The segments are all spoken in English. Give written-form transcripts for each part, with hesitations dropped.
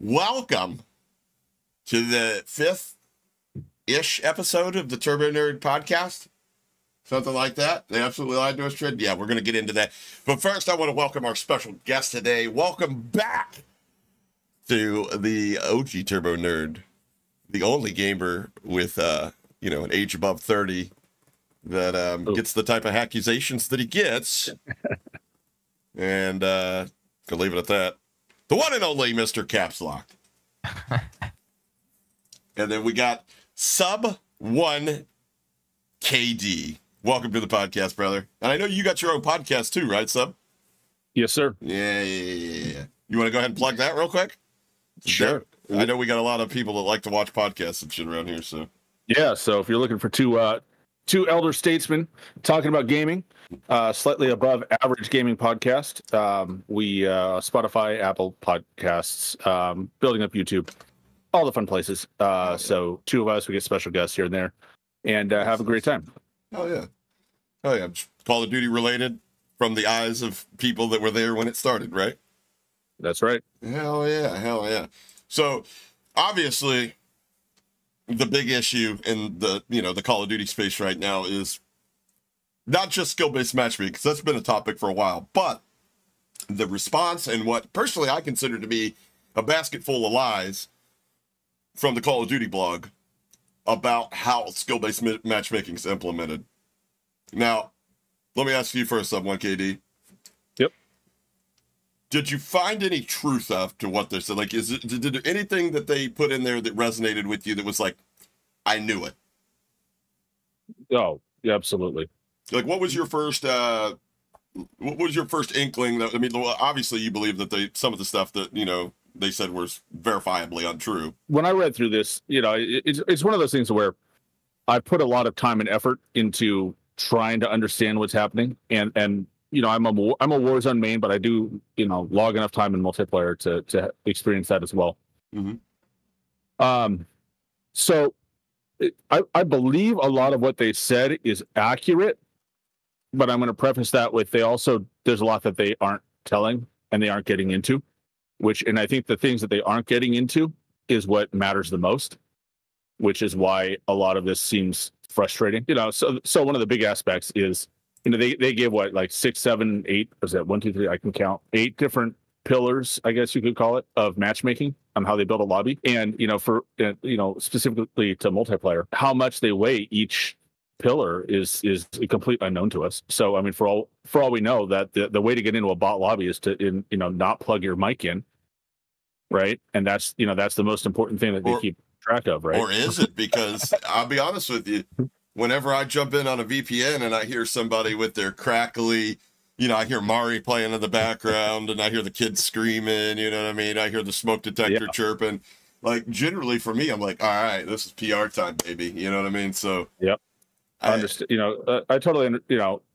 Welcome to the fifth-ish episode of the Turbo Nerd podcast. Something like that. They absolutely lied to us, Trid. Yeah, we're going to get into that. But first, I want to welcome our special guest today. Welcome back to the OG Turbo Nerd, the only gamer with, an age above 30 that gets the type of accusations that he gets. And gonna leave it at that. The one and only Mr. Caps Lock. And then we got Sub 1 KD. Welcome to the podcast, brother. And I know you got your own podcast too, right, Sub? Yes, sir. Yeah. You want to go ahead and plug that real quick? Sure. I know we got a lot of people that like to watch podcasts and shit around here, so. Yeah, so if you're looking for two elder statesmen talking about gaming, slightly above average gaming podcast, we Spotify, Apple Podcasts, building up YouTube, all the fun places. So two of us, we get special guests here and there, and have a great time. Oh yeah. Call of Duty related from the eyes of people that were there when it started, right? That's right. Hell yeah. So obviously the big issue in the Call of Duty space right now is not just skill-based matchmaking, because that's been a topic for a while, but the response and what personally I consider to be a basket full of lies from the Call of Duty blog about how skill-based matchmaking is implemented. Now, let me ask you first, Sub 1KD. Yep. Did you find any truth to what they said? Like, did there anything that they put in there that resonated with you that was like, I knew it? Oh, yeah, absolutely. Like, what was your first inkling? That, I mean, obviously you believe that some of the stuff that, they said was verifiably untrue. When I read through this, it's one of those things where I put a lot of time and effort into trying to understand what's happening. And I'm a Warzone main, but I do, log enough time in multiplayer to experience that as well. Mm-hmm. So I believe a lot of what they said is accurate, but I'm going to preface that with there's a lot that they aren't telling and they aren't getting into, and I think the things that they aren't getting into is what matters the most, which is why a lot of this seems frustrating. So one of the big aspects is, they gave what, like 6, 7, 8, was that 1, 2, 3? I can count 8 different pillars, I guess you could call it, of matchmaking on how they build a lobby. And, for, specifically to multiplayer, how much they weigh each pillar is a complete unknown to us. So, I mean, for all we know, that the way to get into a bot lobby is to, not plug your mic in. Right. And that's the most important thing that they keep track of. Right. Or is it? Because I'll be honest with you, whenever I jump in on a VPN and I hear somebody with their crackly, I hear Mari playing in the background and I hear the kids screaming, you know what I mean? I hear the smoke detector chirping. Like, generally for me, I'm like, all right, this is PR time, baby. You know what I mean? So, yep. I understand, I totally,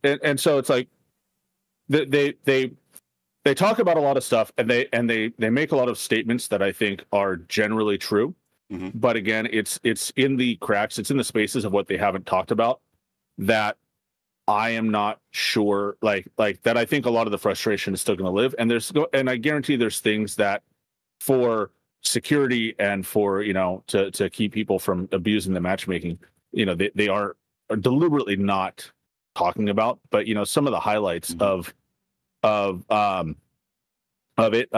and so it's like they talk about a lot of stuff and they make a lot of statements that I think are generally true. Mm-hmm. But again, it's in the cracks, it's in the spaces of what they haven't talked about that I am not sure, like that. I think a lot of the frustration is still going to live, and I guarantee there's things that for security and for, to keep people from abusing the matchmaking, they are deliberately not talking about. But, some of the highlights mm-hmm. of it,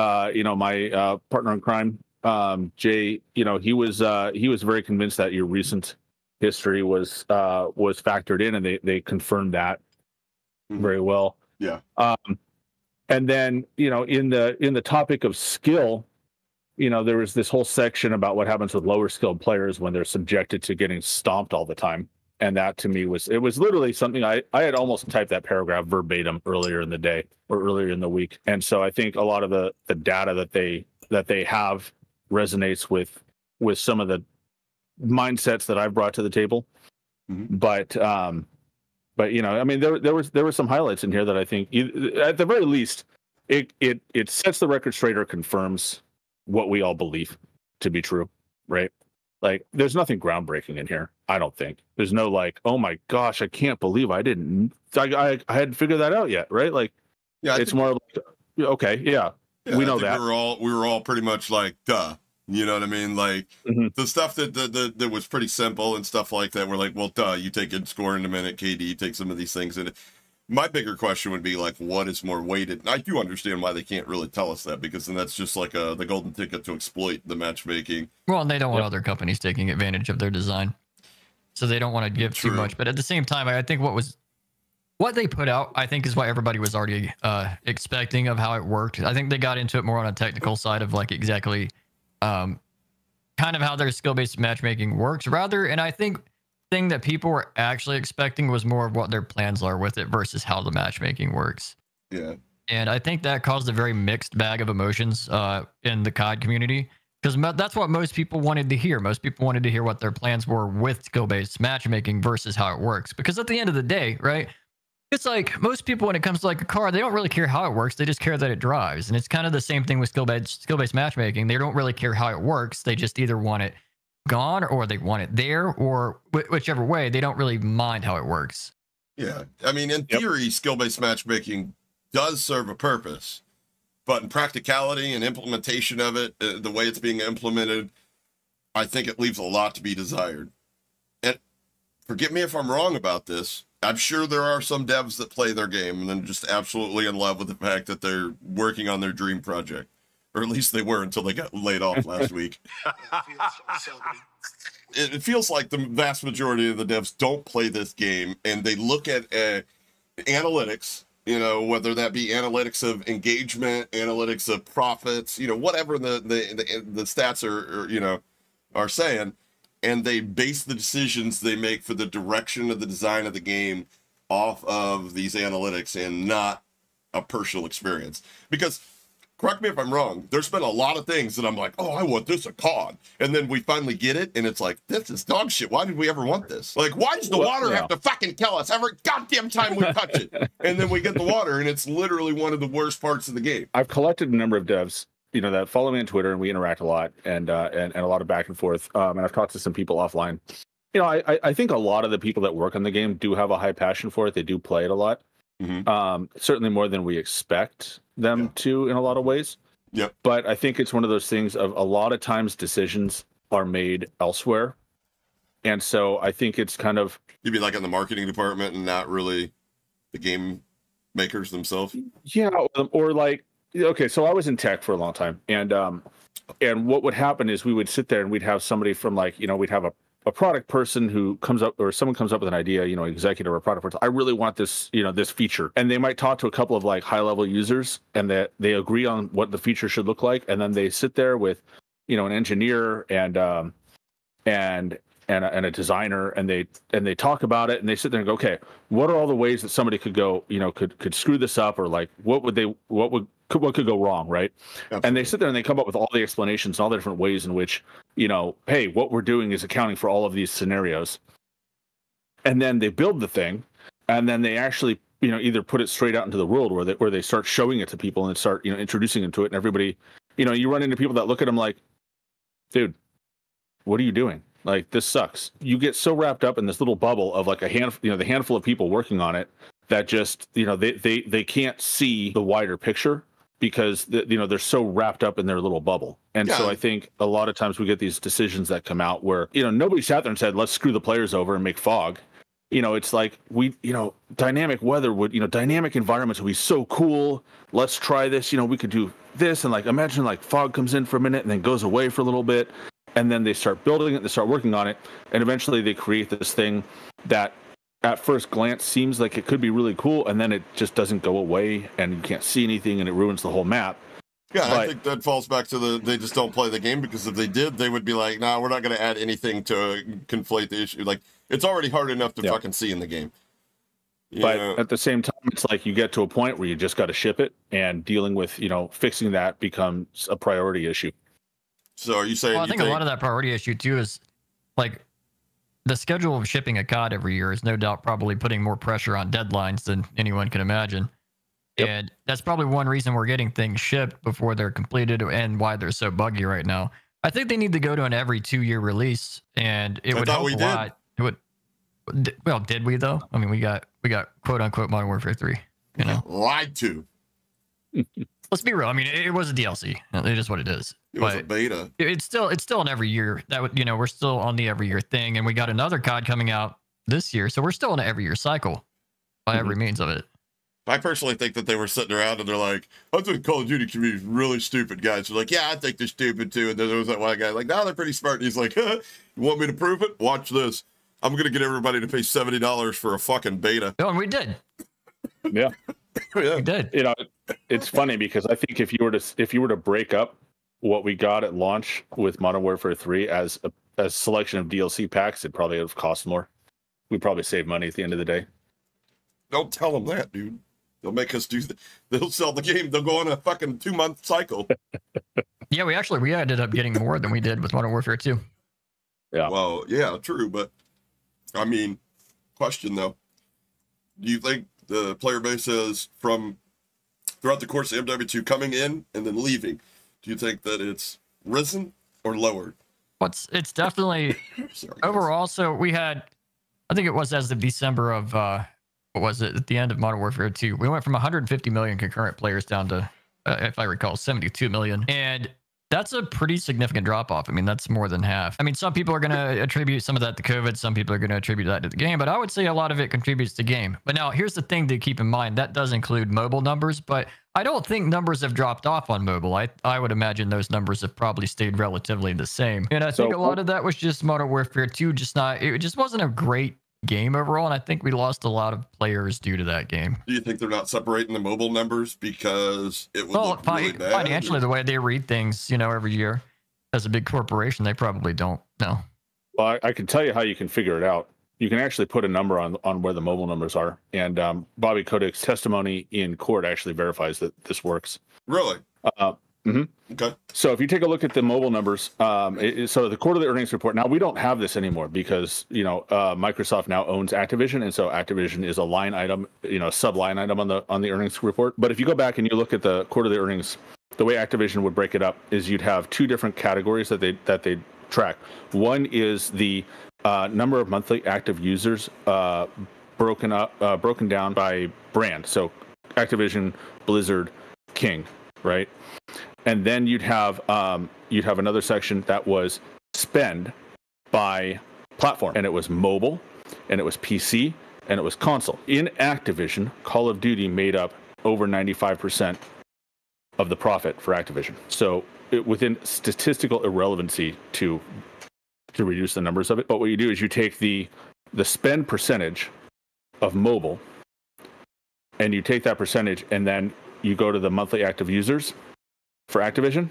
my partner in crime, Jay, he was very convinced that your recent history was factored in, and they confirmed that mm-hmm. very well. Yeah. And then, in the topic of skill, there was this whole section about what happens with lower skilled players when they're subjected to getting stomped all the time. And that to me was literally something I had almost typed that paragraph verbatim earlier in the day or earlier in the week. And so I think a lot of the data that they have resonates with some of the mindsets that I've brought to the table. Mm-hmm. But I mean, there were some highlights in here that I think, at the very least, it sets the record straight or confirms what we all believe to be true, right? Like, there's nothing groundbreaking in here. I don't think there's no like, oh my gosh, I can't believe I hadn't figured that out yet, right? Like, yeah, it's more like, okay, yeah, Yeah, we I know think that. we were all pretty much like, duh. You know what I mean? Like Mhm. the stuff that was pretty simple and stuff like that. We're like, well, duh. You take it score in a minute. KD take some of these things in it. My bigger question would be like, what is more weighted? And I do understand why they can't really tell us that, because then that's just like the golden ticket to exploit the matchmaking. Well, and they don't want other companies taking advantage of their design, so they don't want to give too much. But at the same time, I think what they put out, I think, is what everybody was already expecting of how it worked. I think they got into it more on a technical side of like exactly kind of how their skill-based matchmaking works, rather. And I think thing that people were actually expecting was more of what their plans are with it versus how the matchmaking works. Yeah. And I think that caused a very mixed bag of emotions in the COD community, because that's what most people wanted to hear. Most people wanted to hear what their plans were with skill-based matchmaking versus how it works. Because at the end of the day, right, it's like most people, when it comes to like a car, they don't really care how it works. They just care that it drives. And it's kind of the same thing with skill-based matchmaking. They don't really care how it works. They just either want it gone or they want it there, or whichever way. They don't really mind how it works. Yeah. I mean, in theory, skill-based matchmaking does serve a purpose, but in practicality and implementation of it, the way it's being implemented, I think it leaves a lot to be desired. And forgive me if I'm wrong about this. I'm sure there are some devs that play their game and then just absolutely in love with the fact that they're working on their dream project, or at least they were until they got laid off last week. It feels like the vast majority of the devs don't play this game, and they look at analytics, you know, whether that be analytics of engagement, analytics of profits, you know, whatever the stats are saying, and they base the decisions they make for the direction of the design of the game off of these analytics and not a personal experience. Because, correct me if I'm wrong, there's been a lot of things that I'm like, oh, I want this a COD. And then we finally get it, and it's like, this is dog shit. Why did we ever want this? Like, why does the water have to fucking kill us every goddamn time we touch it? And then we get the water, and it's literally one of the worst parts of the game. I've collected a number of devs, you know, that follow me on Twitter, and we interact a lot, and a lot of back and forth. And I've talked to some people offline. You know, I think a lot of the people that work on the game do have a high passion for it. They do play it a lot. Mm-hmm. Certainly more than we expect them to in a lot of ways. Yep. But I think it's one of those things of a lot of times decisions are made elsewhere. And so I think it's kind of... You'd be like in the marketing department and not really the game makers themselves? Yeah, or like, okay, so I was in tech for a long time. And what would happen is we would sit there and we'd have somebody from like, you know, we'd have a product person who comes up, or someone comes up with an idea, you know, executive or product person. I really want this, you know, this feature. And they might talk to a couple of like high level users, and that they agree on what the feature should look like. And then they sit there with, you know, an engineer and a designer, and they talk about it, and they sit there and go, okay, what are all the ways that somebody could go, you know, could screw this up, or like what could go wrong, right? Absolutely. And they sit there and they come up with all the explanations, all the different ways in which, you know, hey, what we're doing is accounting for all of these scenarios. And then they build the thing, and then they actually, you know, either put it straight out into the world, where they start showing it to people and start, you know, introducing them to it, and everybody, you know, you run into people that look at them like, dude, what are you doing? Like, this sucks. You get so wrapped up in this little bubble of like the handful of people working on it that just, you know, they can't see the wider picture, because you know, they're so wrapped up in their little bubble. And so I think a lot of times we get these decisions that come out where, you know, nobody sat there and said, let's screw the players over and make fog. You know, it's like, you know, dynamic weather would, you know, dynamic environments would be so cool. Let's try this. You know, we could do this. And like, imagine like fog comes in for a minute and then goes away for a little bit. And then they start building it, they start working on it. And eventually they create this thing that at first glance seems like it could be really cool. And then it just doesn't go away, and you can't see anything, and it ruins the whole map. Yeah, I think that falls back to they just don't play the game, because if they did, they would be like, nah, we're not going to add anything to conflate the issue. Like, it's already hard enough to fucking see in the game. But at the same time, it's like you get to a point where you just got to ship it, and dealing with, you know, fixing that becomes a priority issue. So are you saying... Well, I think a lot of that priority issue, too, is like the schedule of shipping a COD every year is no doubt probably putting more pressure on deadlines than anyone can imagine. Yep. And that's probably one reason we're getting things shipped before they're completed, and why they're so buggy right now. I think they need to go to an every 2-year release, and it would help a lot. It would. Well, did we though? I mean, we got quote unquote Modern Warfare 3. You know, lied to. let's be real. I mean, it was a DLC. It is what it is. It was a beta. It's still an every year. That would, we're still on the every year thing, and we got another COD coming out this year, so we're still in an every year cycle by every means of it. I personally think that they were sitting around and they're like, I think Call of Duty community is really stupid, guys. They're like, yeah, I think they're stupid too. And then there was that one guy like, no, they're pretty smart. And he's like, you want me to prove it? Watch this. I'm going to get everybody to pay $70 for a fucking beta. Oh, and we did. Yeah. Yeah. We did. It's funny because I think if you were to break up what we got at launch with Modern Warfare 3 as a selection of DLC packs, it probably would have cost more. We'd probably save money at the end of the day. Don't tell them that, dude. They'll make us do that. They'll sell the game. They'll go on a fucking 2-month cycle. Yeah, we ended up getting more than we did with Modern Warfare 2. Yeah. Well, yeah, true. But, I mean, question though. Do you think the player base is from throughout the course of MW2 coming in and then leaving? Do you think that it's risen or lowered? It's definitely overall. So we had, I think it was as of December of, what was it, at the end of Modern Warfare 2, we went from 150 million concurrent players down to, if I recall, 72 million. And that's a pretty significant drop off. I mean, that's more than half. I mean, some people are going to attribute some of that to COVID. Some people are going to attribute that to the game, but I would say a lot of it contributes to game. But now here's the thing to keep in mind. That does include mobile numbers, but I don't think numbers have dropped off on mobile. I would imagine those numbers have probably stayed relatively the same. And I think a lot of that was just Modern Warfare 2, it just wasn't a great game overall, and I think we lost a lot of players due to that game. Do you think they're not separating the mobile numbers because it would look really bad? Financially, the way they read things, every year, as a big corporation, they probably don't know. Well, I can tell you how you can figure it out. You can actually put a number on where the mobile numbers are, and Bobby Kodak's testimony in court actually verifies that this works. Really? Okay. So if you take a look at the mobile numbers, so the quarterly earnings report, now we don't have this anymore because, Microsoft now owns Activision. And so Activision is a line item, a sub line item on the earnings report. But if you go back and you look at the quarterly earnings, the way Activision would break it up is you'd have two different categories that they track. One is the number of monthly active users broken down by brand. So Activision, Blizzard, King, right? And then you'd have another section that was spend by platform, and it was mobile, and it was PC, and it was console. In Activision, Call of Duty made up over 95% of the profit for Activision. So within statistical irrelevancy to reduce the numbers of it. But what you do is you take the spend percentage of mobile, and you take that percentage, and then you go to the monthly active users for Activision,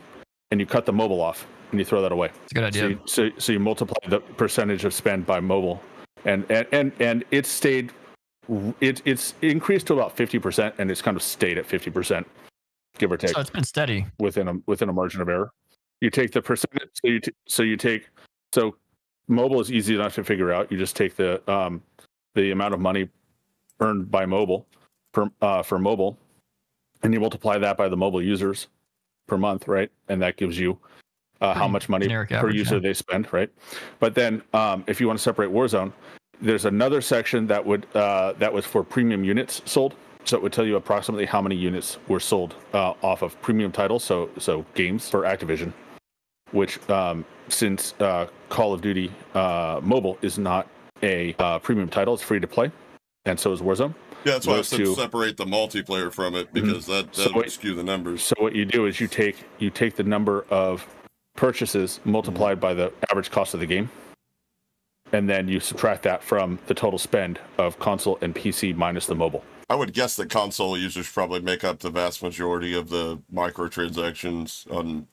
and you cut the mobile off, and you throw that away. It's a good idea. So you multiply the percentage of spend by mobile, and it's increased to about 50%, and it's kind of stayed at 50%, give or take. So it's been steady within a margin of error. You take the percentage. So mobile is easy enough to figure out. You just take the amount of money earned by mobile for mobile, and you multiply that by the mobile users per month, right? And that gives you how much money per user they spend, right? But then if you want to separate Warzone, there's another section that was for premium units sold. So it would tell you approximately how many units were sold off of premium titles, so games for Activision, which since Call of Duty Mobile is not a premium title, it's free to play, and so is Warzone. Yeah, that's why I said separate the multiplayer from it, because that would skew the numbers. So what you do is you take the number of purchases multiplied by the average cost of the game, and then you subtract that from the total spend of console and PC minus the mobile. I would guess that console users probably make up the vast majority of the microtransactions on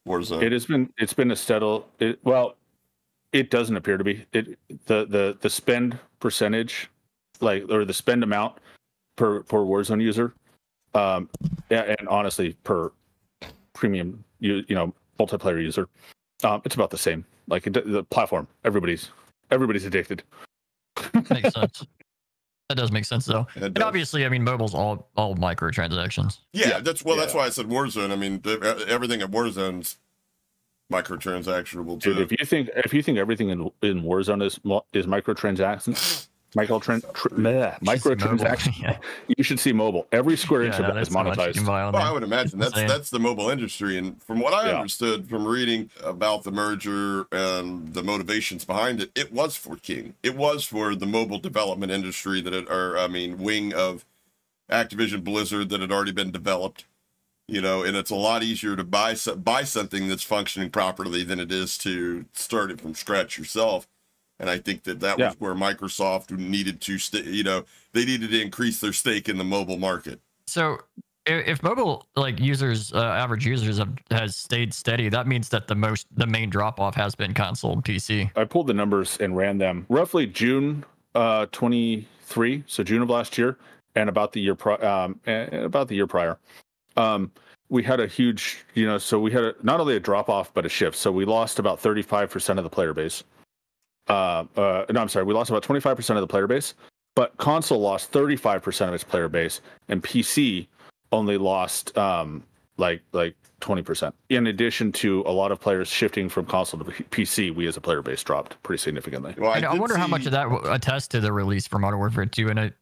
Warzone. It's been a steady. It doesn't appear to be. The spend percentage, or the spend amount per Warzone user, and honestly per premium multiplayer user, it's about the same. The platform, everybody's addicted. Makes sense. That does make sense, though. And obviously, I mean, mobile's all microtransactions. Yeah, that's why I said Warzone. I mean, everything at Warzone's microtransactionable too. Dude, if you think everything in Warzone is microtransactions, Microtransactions. Yeah. You should see mobile. Every square inch of that is there's so much you monetized. can buy on Well, I there. would imagine that's the mobile industry, and from what I understood from reading about the merger and the motivations behind it, it was for King. It was for the mobile development industry wing of Activision Blizzard that had already been developed. And it's a lot easier to buy something that's functioning properly than it is to start it from scratch yourself. And I think that was where Microsoft needed to they needed to increase their stake in the mobile market. So if mobile users, average users has stayed steady, that means that the main drop off has been console and PC. I pulled the numbers and ran them roughly June 23, so June of last year, and about the year prior. We had a huge, so we had not only a drop off but a shift. So we lost about 35% of the player base. We lost about 25% of the player base, but console lost 35% of its player base, and PC only lost 20%. In addition to a lot of players shifting from console to PC, we as a player base dropped pretty significantly. Well, I wonder how much of that attests to the release for Modern Warfare 2, and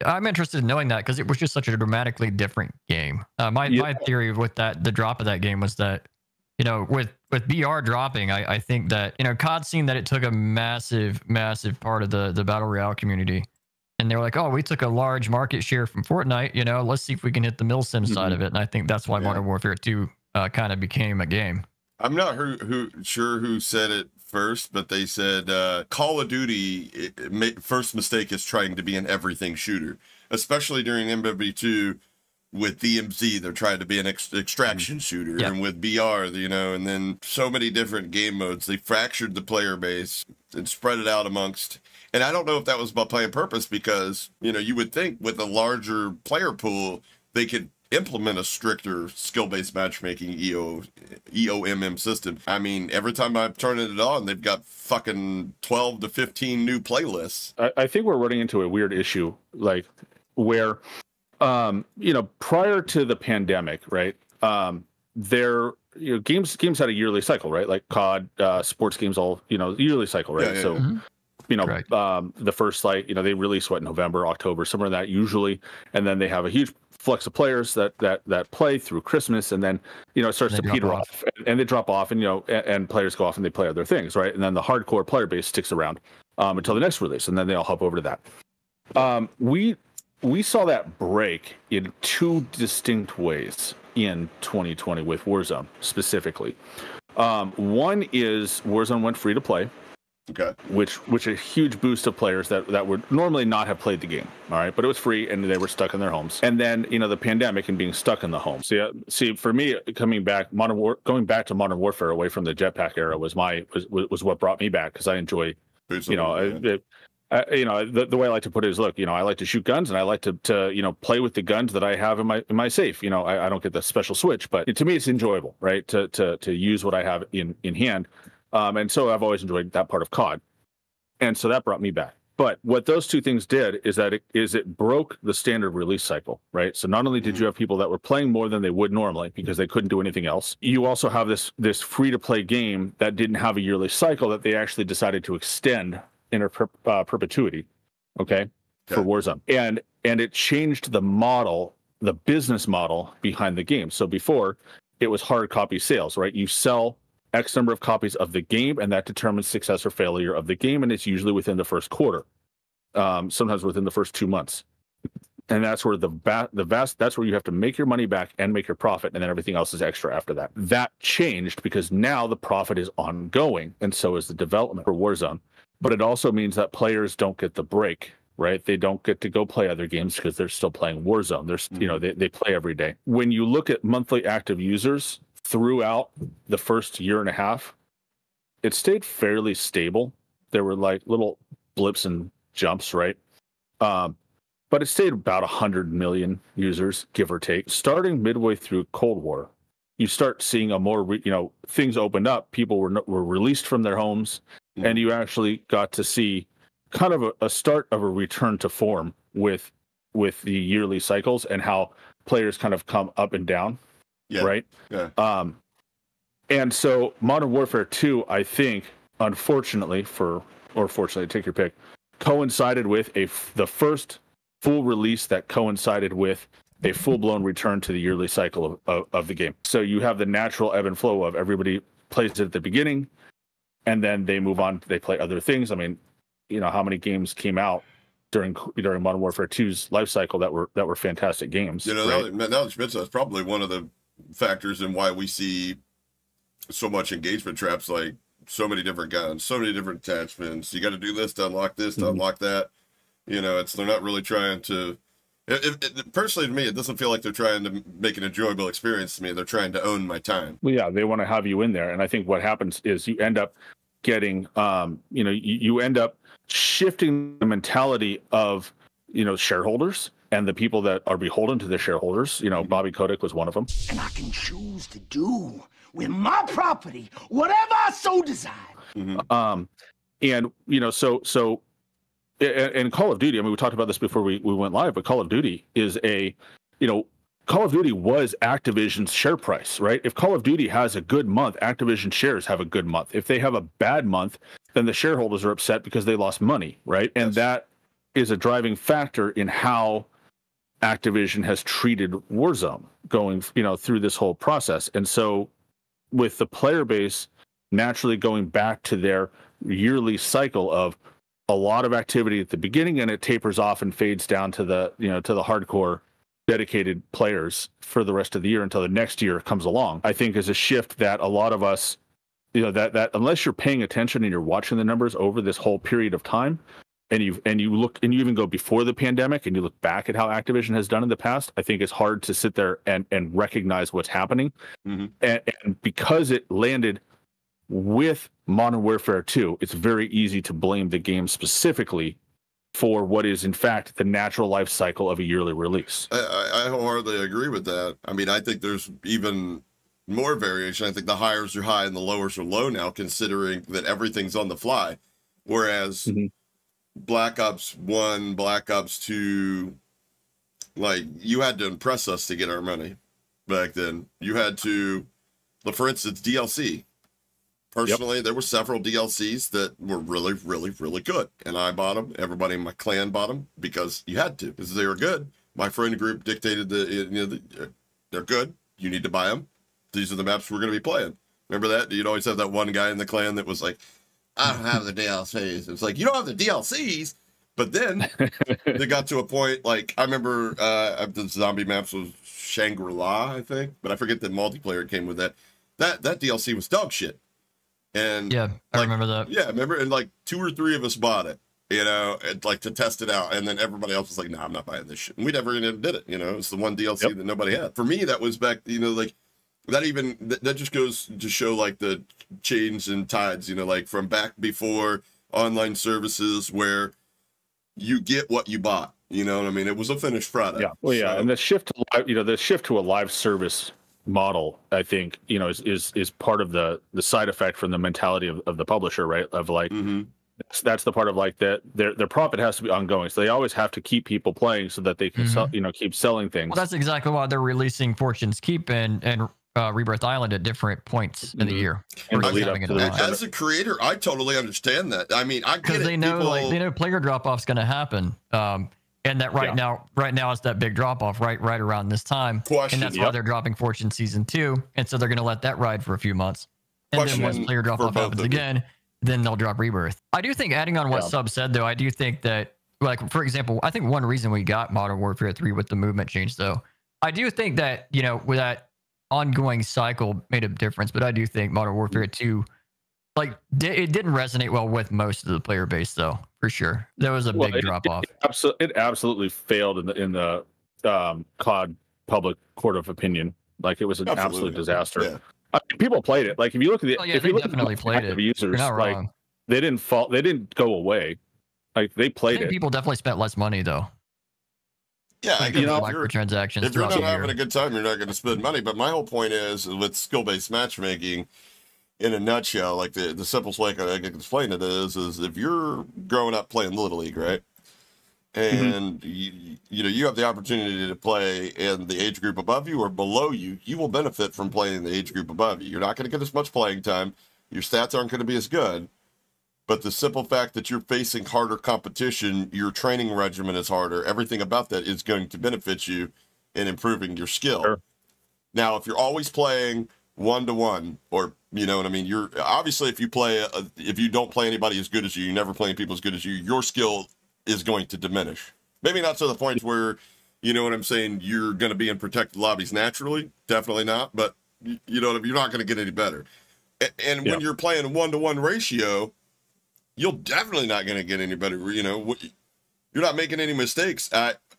I'm interested in knowing that because it was just such a dramatically different game. My theory with the drop of that game was that, with BR dropping, I think that, COD seen that it took a massive part of the Battle Royale community. And they were like, oh, we took a large market share from Fortnite, let's see if we can hit the milsim side of it. And I think that's why Modern Warfare 2 kind of became a game. I'm not sure who said it first, but they said Call of Duty, first mistake is trying to be an everything shooter, especially during MW2. With DMZ, they're trying to be an extraction shooter, and with BR, and then so many different game modes, they fractured the player base and spread it out amongst. And I don't know if that was by playing purpose, because you would think with a larger player pool they could implement a stricter skill-based matchmaking EOMM system. I mean, every time I turn it on, they've got fucking 12 to 15 new playlists. I think we're running into a weird issue, where. Prior to the pandemic, right? Games had a yearly cycle, right? Like COD, sports games, all yearly cycle, right? The first they release in November, October, somewhere in that usually, and then they have a huge flux of players that play through Christmas, and then it starts to peter off, and they drop off, and and players go off and they play other things, right? And then the hardcore player base sticks around until the next release, and then they all hop over to that. We saw that break in two distinct ways in 2020 with Warzone specifically. One is Warzone went free to play, which a huge boost of players that would normally not have played the game. All right, but it was free and they were stuck in their homes. And then the pandemic and being stuck in the home. So see, for me, going back to Modern Warfare away from the jetpack era was what brought me back, because I enjoy the way I like to put it is, look, I like to shoot guns, and I like to play with the guns that I have in my safe. I don't get the special switch, but to me it's enjoyable, right? To use what I have in hand, and so I've always enjoyed that part of COD, and so that brought me back. But what those two things did is that it broke the standard release cycle, right? So not only did you have people that were playing more than they would normally because they couldn't do anything else, you also have this free to play game that didn't have a yearly cycle that they actually decided to extend in perpetuity, for Warzone, and it changed the business model behind the game. So before, it was hard copy sales, right? You sell X number of copies of the game, and that determines success or failure of the game, and it's usually within the first quarter, sometimes within the first 2 months, and that's where that's where you have to make your money back and make your profit, and then everything else is extra after that. That changed because now the profit is ongoing, and so is the development for Warzone. But it also means that players don't get the break, right? They don't get to go play other games because they're still playing Warzone. They play every day. When you look at monthly active users throughout the first year and a half, it stayed fairly stable. There were little blips and jumps, right? But it stayed about 100 million users, give or take. Starting midway through Cold War, you start seeing a more, things opened up. People were released from their homes. And you actually got to see kind of a start of a return to form with the yearly cycles and how players kind of come up and down, right? Yeah. And so Modern Warfare 2, I think, unfortunately or fortunately, take your pick, coincided with the first full release that coincided with a full-blown return to the yearly cycle of the game. So you have the natural ebb and flow of everybody plays it at the beginning, and then they move on, they play other things. I mean, you know, how many games came out during Modern Warfare 2's life cycle that were fantastic games. You know, right? that's probably one of the factors in why we see so much engagement traps, like so many different guns, so many different attachments. You got to do this to unlock this, to unlock that. You know, they're not really trying to. Personally, to me, it doesn't feel like they're trying to make an enjoyable experience to me. They're trying to own my time. Well, yeah, they want to have you in there, and I think what happens is you end up getting, you end up shifting the mentality of, shareholders and the people that are beholden to the shareholders. You know, Bobby Kotick was one of them. And I can choose to do with my property whatever I so desire. And so. And Call of Duty, I mean, we talked about this before we went live, but Call of Duty is Call of Duty was Activision's share price, right? If Call of Duty has a good month, Activision shares have a good month. If they have a bad month, then the shareholders are upset because they lost money, right? And that is a driving factor in how Activision has treated Warzone going, through this whole process. And so with the player base naturally going back to their yearly cycle of a lot of activity at the beginning, and it tapers off and fades down to the hardcore dedicated players for the rest of the year until the next year comes along, I think is a shift that a lot of us, that unless you're paying attention and you're watching the numbers over this whole period of time, and you even go before the pandemic and you look back at how Activision has done in the past, I think it's hard to sit there and recognize what's happening. And because it landed with Modern Warfare 2, it's very easy to blame the game specifically for what is, in fact, the natural life cycle of a yearly release. I wholeheartedly agree with that. I mean, I think there's even more variation. I think the highs are high and the lowers are low now, considering that everything's on the fly. Whereas Black Ops 1, Black Ops 2, like, you had to impress us to get our money back then. You had to, for instance, DLC. Personally, there were several DLCs that were really, really, really good. And I bought them. Everybody in my clan bought them because you had to, because they were good. My friend group dictated they're good. You need to buy them. These are the maps we're going to be playing. Remember that? You'd always have that one guy in the clan that was like, I don't have the DLCs. It's like, you don't have the DLCs. But then they got to a point, like, I remember the zombie maps was Shangri-La, I think. But I forget that multiplayer came with that. That DLC was dog shit. And yeah, I remember that. Yeah, remember, and like 2 or 3 of us bought it, and like to test it out, and then everybody else was like, "No, I'm not buying this shit." And we never did it. It's the one DLC that nobody had. For me, that was back, like that just goes to show like the change in tides. Like from back before online services where you get what you bought. You know what I mean? It was a finished product. Yeah, well, yeah, and the shift to a live service model, I think, is part of the side effect from the mentality of the publisher, right? Of like, that's the part of like that their profit has to be ongoing, so they always have to keep people playing so that they can sell, keep selling things. Well, that's exactly why they're releasing Fortune's Keep and Rebirth Island at different points in the year. And the lead up to as a creator, I totally understand that. I mean, I get it. Because they know player drop off's going to happen. And that right now it's that big drop off right around this time. And that's why they're dropping Fortune Season 2. And so they're going to let that ride for a few months. And then once player drop off happens again, then they'll drop Rebirth. I do think, adding on what Sub said, though, I do think that, like, for example, I think one reason we got Modern Warfare 3 with the movement change, though, I do think that, with that ongoing cycle made a difference. But I do think Modern Warfare 2, like, it didn't resonate well with most of the player base, though, for sure. There was a big drop off. It absolutely failed in the COD public court of opinion. Like, it was an absolute disaster. Yeah. People played it. Like, if you look at if you look definitely at played it. Users, like, wrong. They didn't go away. Like, they played it. People definitely spent less money, though. Yeah, microtransactions. If you're not having a good time, you're not going to spend money. But my whole point is, with skill-based matchmaking, in a nutshell, like the simplest way I can explain it is if you're growing up playing Little League, right? And you have the opportunity to play in the age group above you or below you, you will benefit from playing in the age group above you. You're not going to get as much playing time. Your stats aren't going to be as good. But the simple fact that you're facing harder competition, your training regimen is harder. Everything about that is going to benefit you in improving your skill. Sure. Now, if you're always playing 1-to-1, or you know what I mean, you're obviously if you don't play anybody as good as you never playing people as good as you, your skill is going to diminish. Maybe not to the point where, you know what I'm saying, you're going to be in protected lobbies naturally. Definitely not. But you know, you're not going to get any better. And when you're playing a 1-to-1 ratio, you're definitely not going to get any better. You know, you're not making any mistakes.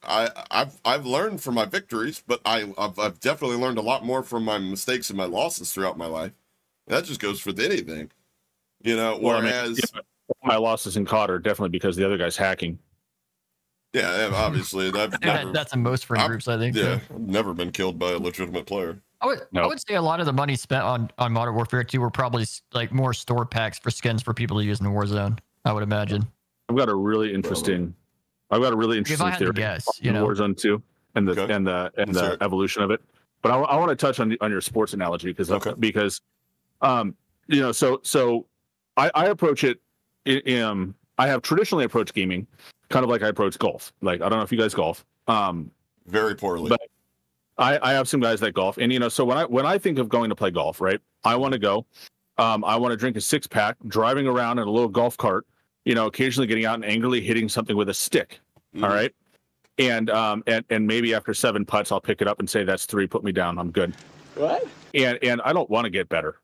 I've learned from my victories, but I've definitely learned a lot more from my mistakes and my losses throughout my life. That just goes for anything, you know. Whereas my losses in COD are definitely because the other guy's hacking. Yeah, obviously that's in most friend groups, I think. Yeah, I've never been killed by a legitimate player. I would say a lot of the money spent on Modern Warfare 2 were probably like more store packs for skins for people to use in Warzone. I would imagine. I've got a really interesting theory to guess, you know, Warzone 2 and the evolution of it. But I want to touch on your sports analogy because you know, so I approach it. I have traditionally approached gaming kind of like I approach golf. Like, I don't know if you guys golf. Very poorly. But I have some guys that golf, and you know, so when I think of going to play golf, right? I want to go. I want to drink a 6-pack, driving around in a little golf cart, you know, occasionally getting out and angrily hitting something with a stick. All right. And maybe after 7 putts, I'll pick it up and say, that's 3, put me down. I'm good. What? And I don't want to get better.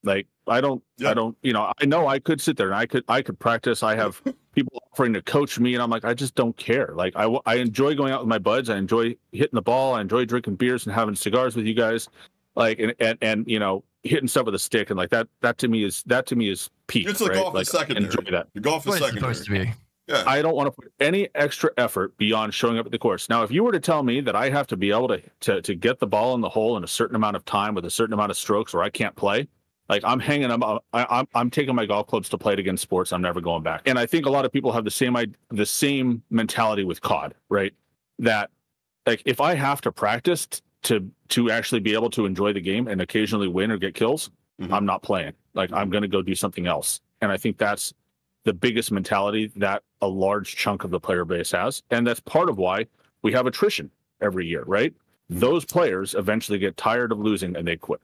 Like, I don't, you know, I know I could sit there and I could practice. I have people offering to coach me, and I'm like, I just don't care. Like, I enjoy going out with my buds. I enjoy hitting the ball. I enjoy drinking beers and having cigars with you guys. Like, and you know, hitting stuff with a stick, and like that to me is peak. It's like golf is secondary. Enjoy that. Your golf is secondary. Supposed to be. Yeah. I don't want to put any extra effort beyond showing up at the course. Now, if you were to tell me that I have to be able to get the ball in the hole in a certain amount of time with a certain amount of strokes, or I can't play, like, I'm hanging up. I'm taking my golf clubs to play it against sports. I'm never going back. And I think a lot of people have the same mentality with COD, right? That, like, if I have to practice to actually be able to enjoy the game and occasionally win or get kills, I'm not playing. Like, I'm going to go do something else. And I think that's the biggest mentality that a large chunk of the player base has. And that's part of why we have attrition every year, right? Those players eventually get tired of losing and they quit.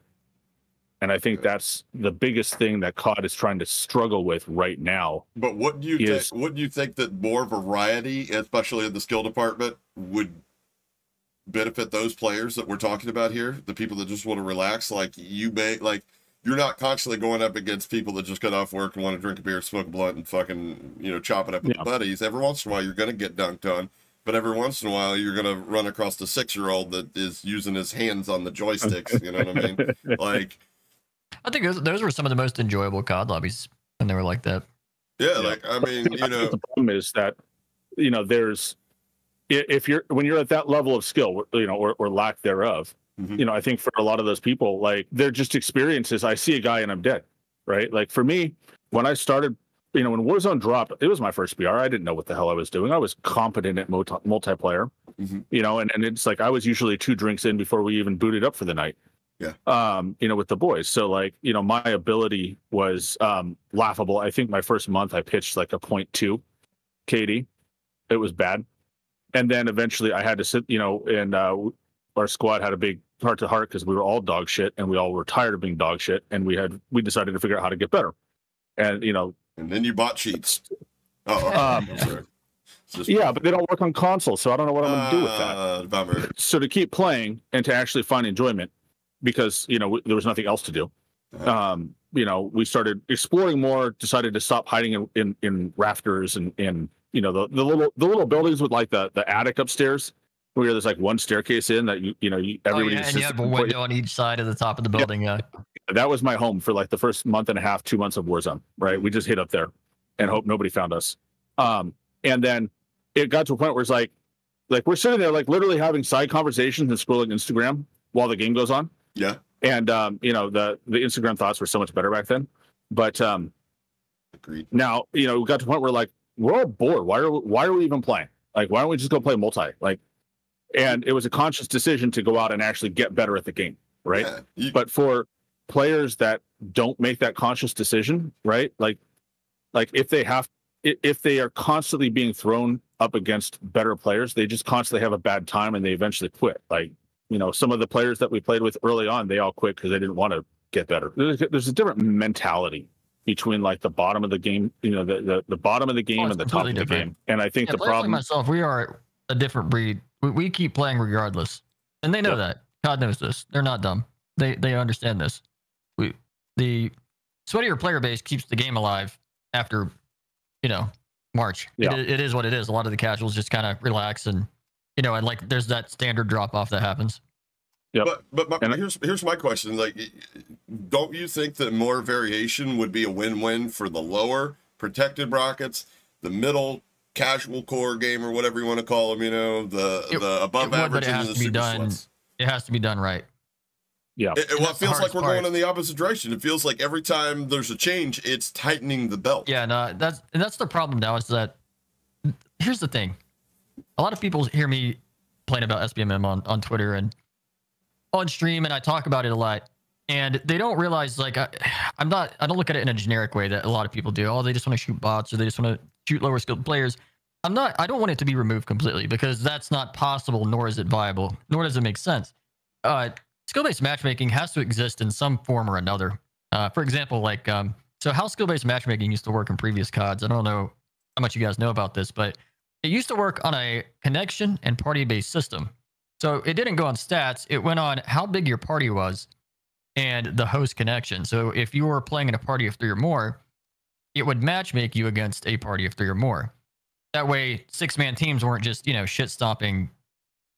And I think that's the biggest thing that COD is trying to struggle with right now. But what do you think that more variety, especially in the skill department, would benefit those players that we're talking about here? The people that just want to relax, like you're not constantly going up against people that just got off work and want to drink a beer, smoke a blunt, and fucking, you know, chop it up with buddies. Every once in a while, you're going to get dunked on. But every once in a while, you're going to run across the 6-year-old that is using his hands on the joysticks. You know what I mean? Like, I think those were some of the most enjoyable COD lobbies when they were like that. Yeah, like, I mean, you know, the problem is that, you know, when you're at that level of skill, you know, or lack thereof, you know, I think for a lot of those people, like, they're just experiences. I see a guy and I'm dead, right? Like, for me, when I started, you know, when Warzone dropped, it was my first BR. I didn't know what the hell I was doing. I was competent at multiplayer, you know, and it's like I was usually 2 drinks in before we even booted up for the night. Yeah. You know, with the boys. So, like, you know, my ability was laughable. I think my first month I pitched like a 0.2 KD. It was bad. And then eventually I had to sit, you know, and our squad had a big heart to heart because we were all dog shit and we all were tired of being dog shit. And we decided to figure out how to get better. And, you know. And then you bought cheats. Oh, I'm sorry. Yeah, but they don't work on console. So I don't know what I'm going to do with that. Bummer. So to keep playing and to actually find enjoyment, because, you know, there was nothing else to do. You know, we started exploring more, decided to stop hiding in rafters and you know, the little buildings with like the attic upstairs where there's like one staircase in that everybody and you have a window on each side of the top of the building. Yeah. That was my home for like the first month and a half, 2 months of Warzone, right? We just hid up there and hope nobody found us. And then it got to a point where it's like we're sitting there like literally having side conversations and scrolling Instagram while the game goes on. Yeah. And you know, the Instagram thoughts were so much better back then. But agreed. Now, you know, we got to a point where like we're all bored. Why are we even playing? Like, why don't we just go play multi? Like, and it was a conscious decision to go out and actually get better at the game, right? Yeah, but for players that don't make that conscious decision, right? Like like if they are constantly being thrown up against better players, they just constantly have a bad time and they eventually quit. Like, you know, some of the players that we played with early on, they all quit because they didn't want to get better. There's a different mentality between like the bottom of the game, you know, the bottom of the game and the top of the game. And I think the problem like myself, we are a different breed. We keep playing regardless. And they know that. God knows this. They're not dumb. They understand this. The sweatier player base keeps the game alive after, you know, March. Yeah. It is what it is. A lot of the casuals just kind of relax and, you know, and like there's that standard drop off that happens. Yep. But here's my question. Like, don't you think that more variation would be a win-win for the lower protected brackets, the middle casual core game, or whatever you want to call them, you know, the above average and the super sluts? It has to be done right. Yeah. It feels like we're going in the opposite direction. It feels like every time there's a change, it's tightening the belt. Yeah, no, that's the problem now, is that here's the thing. A lot of people hear me playing about SBMM on Twitter and on stream, and I talk about it a lot, and they don't realize, like, I don't look at it in a generic way that a lot of people do. Oh, they just want to shoot bots, or they just want to shoot lower skilled players. I don't want it to be removed completely, because that's not possible, nor is it viable, nor does it make sense. Skill-based matchmaking has to exist in some form or another. For example, like, so how skill-based matchmaking used to work in previous CODs, I don't know how much you guys know about this, but it used to work on a connection and party-based system. So it didn't go on stats. It went on how big your party was and the host connection. So if you were playing in a party of 3 or more, it would matchmake you against a party of 3 or more. That way, 6-man teams weren't just, you know, shit stomping,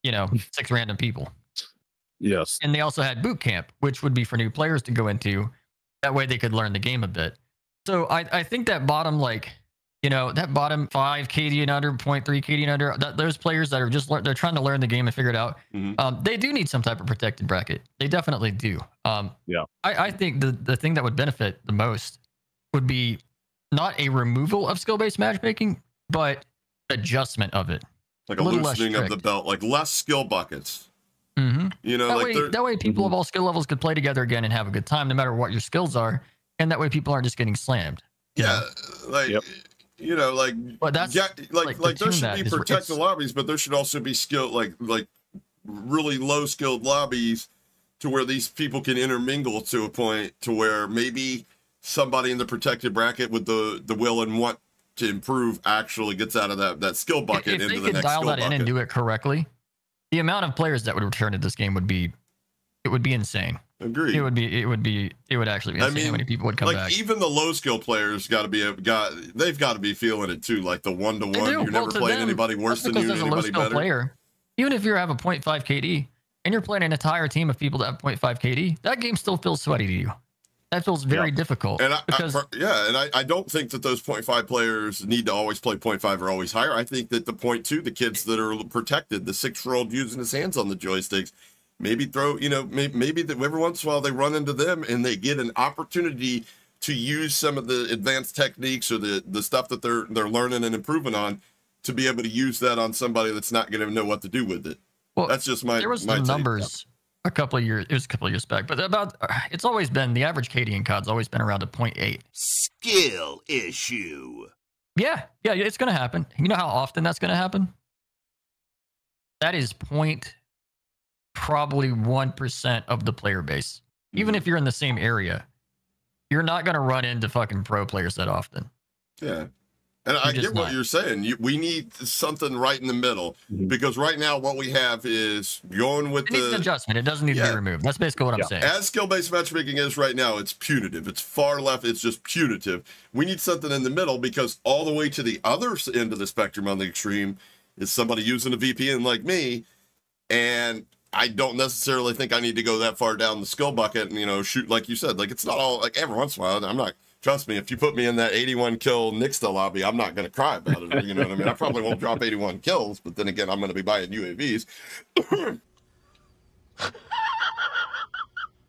you know, 6 random people. Yes. And they also had boot camp, which would be for new players to go into. That way they could learn the game a bit. So I think that bottom, like, you know, that bottom 5 KD and under, 0.3 KD and under, those players that are just, they're trying to learn the game and figure it out. Mm-hmm. They do need some type of protected bracket. They definitely do. Yeah. I think the thing that would benefit the most would be not a removal of skill-based matchmaking, but adjustment of it. Like a loosening of the belt, like less skill buckets. Mm-hmm. You know, that way people of all skill levels could play together again and have a good time, no matter what your skills are, and that way people aren't just getting slammed. Yeah, like you know, like, but that's like there should be protected lobbies, but there should also be skill, like really low skilled lobbies, to where these people can intermingle to a point to where maybe somebody in the protected bracket with the will and want to improve actually gets out of that skill bucket into the next skill bucket. If they could dial that in and do it correctly, the amount of players that would return to this game would be insane. Agreed. It would actually be insane. I mean, how many people would come back? Even the low skill players they've got to be feeling it too. Like the 1-to-1, you're never playing anybody worse than you, anybody better. Player, even if you have a 0.5 KD and you're playing an entire team of people that have 0.5 KD, that game still feels sweaty to you. That feels very difficult. And I don't think that those 0.5 players need to always play 0.5 or always higher. I think that the 0.2, the kids that are protected, the 6-year-old using his hands on the joysticks, maybe throw, you know, maybe that every once in a while they run into them and they get an opportunity to use some of the advanced techniques or the stuff that they're learning and improving on, to be able to use that on somebody that's not going to know what to do with it. Well, that's just my. There was some numbers a couple of years. It was a couple of years back, but it's always been the average KD in COD's always been around a 0.8. Skill issue. Yeah, it's going to happen. You know how often that's going to happen? That is probably 1% of the player base. Even if you're in the same area, you're not going to run into fucking pro players that often. Yeah. And I get what you're saying. We need something right in the middle, because right now what we have is going with the adjustment. It doesn't need to be removed. That's basically what I'm saying. As skill-based matchmaking is right now, it's punitive. It's far left. It's just punitive. We need something in the middle, because all the way to the other end of the spectrum on the extreme is somebody using a VPN like me, and I don't necessarily think I need to go that far down the skill bucket and, you know, shoot like you said. Like, it's not all, like, every once in a while, I'm not. Trust me, if you put me in that 81 kill Nixta lobby, I'm not going to cry about it. You know what I mean? I probably won't drop 81 kills, but then again, I'm going to be buying UAVs.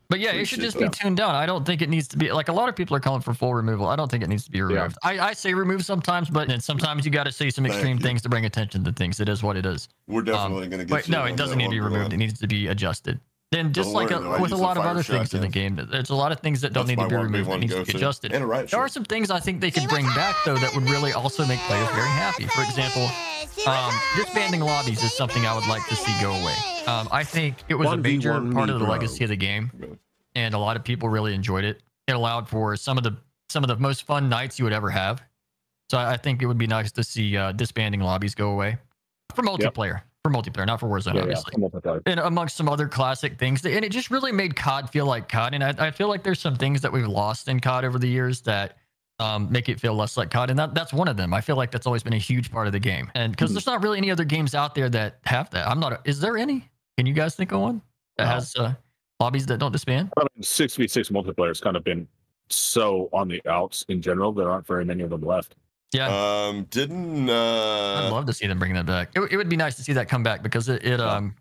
But yeah, it should just be tuned down. I don't think it needs to be, like, a lot of people are calling for full removal. I don't think it needs to be removed. I say remove sometimes, but then sometimes you got to say some extreme things to bring attention to things. It is what it is. We're definitely going to get. But no, it doesn't need to be removed. It needs to be adjusted. Then just Don't like worry, though, I with a use lot the of fire other things in the shotgun. game, there's a lot of things that don't That's need to be my one big removed, that one needs to go be to. adjusted. And a riot There are shield. some things I think they could bring back, though, that would really also make players very happy. For example, disbanding lobbies is something I would like to see go away. I think it was a major 1v1 part of the bro. legacy of the game, and a lot of people really enjoyed it. It allowed for some of the most fun nights you would ever have. So I think it would be nice to see disbanding lobbies go away for multiplayer. For multiplayer, not for Warzone, obviously. And amongst some other classic things, and it just really made COD feel like COD. And I feel like there's some things that we've lost in COD over the years that make it feel less like COD, and that's one of them. I feel like that's always been a huge part of the game, and because there's not really any other games out there that have that. Is there any? Can you guys think of one that has lobbies that don't disband? I mean, 6v6 multiplayer has kind of been so on the outs in general. There aren't very many of them left. Yeah. I'd love to see them bring that back. It would be nice to see that come back because it It I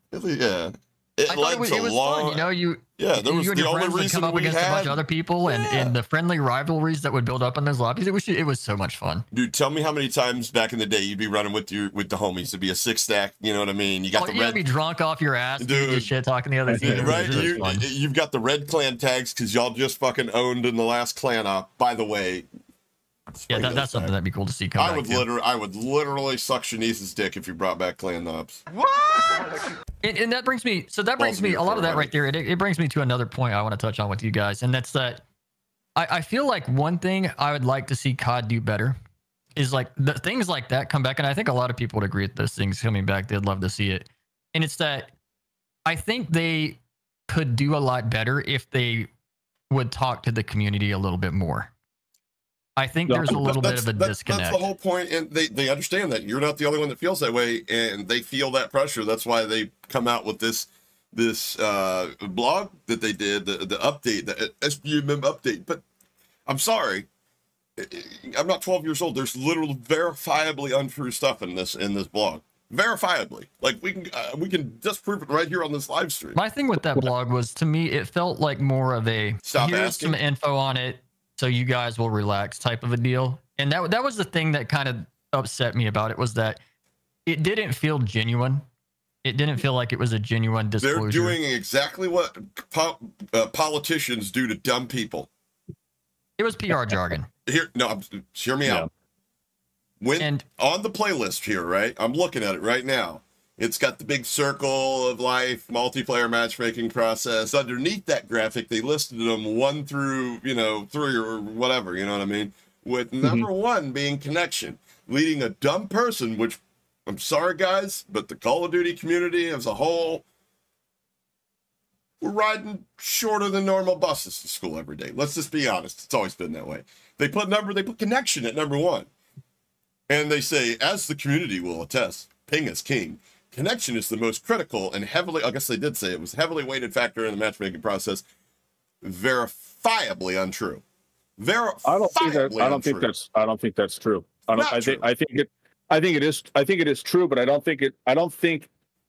thought it was fun. You know, you and your friends would come up against a bunch of other people, and the friendly rivalries that would build up in those lobbies. It was so much fun. Dude, tell me how many times back in the day you'd be running with the homies. It'd be a 6-stack. You know what I mean? You got the red. You'd be drunk off your ass, dude. Just shit talking the other team. Right? You've got the red clan tags because y'all just fucking owned in the last clan op. By the way. Yeah, that's something that'd be cool to see come back. I would literally suck Shanice's dick if you brought back clan ops. What? And that brings me. So that brings me a lot of that right there. It brings me to another point I want to touch on with you guys, and that's that. I feel like one thing I would like to see COD do better is like the things like that come back, and I think a lot of people would agree with those things coming back. They'd love to see it, and it's that I think they could do a lot better if they would talk to the community a little bit more. I think there's a little bit of a disconnect. That's the whole point, and they understand that you're not the only one that feels that way, and they feel that pressure. That's why they come out with this blog that they did, the update, the SBMM update. But I'm sorry, I'm not 12 years old. There's literally verifiably untrue stuff in this blog. Verifiably, like we can disprove it right here on this live stream. My thing with that blog was, to me, it felt like more of a here's some info on it, so you guys will relax type of a deal. And that was the thing that kind of upset me about it, was that it didn't feel genuine. It didn't feel like it was a genuine disclosure. They're doing exactly what politicians do to dumb people. It was PR jargon. Hear me out. On the playlist here, right? I'm looking at it right now. It's got the big circle of life, multiplayer matchmaking process. Underneath that graphic, they listed them 1 through, 3 or whatever, you know what I mean? With number 1 being connection, leading a dumb person, which, I'm sorry guys, but the Call of Duty community as a whole, we're riding shorter than normal buses to school every day. Let's just be honest. It's always been that way. They put connection at number 1. And they say, as the community will attest, ping is king. Connection is the most critical and heavily, I guess they did say it was heavily weighted factor in the matchmaking process. Verifiably untrue. I don't think that's true. I think it is true, but I don't think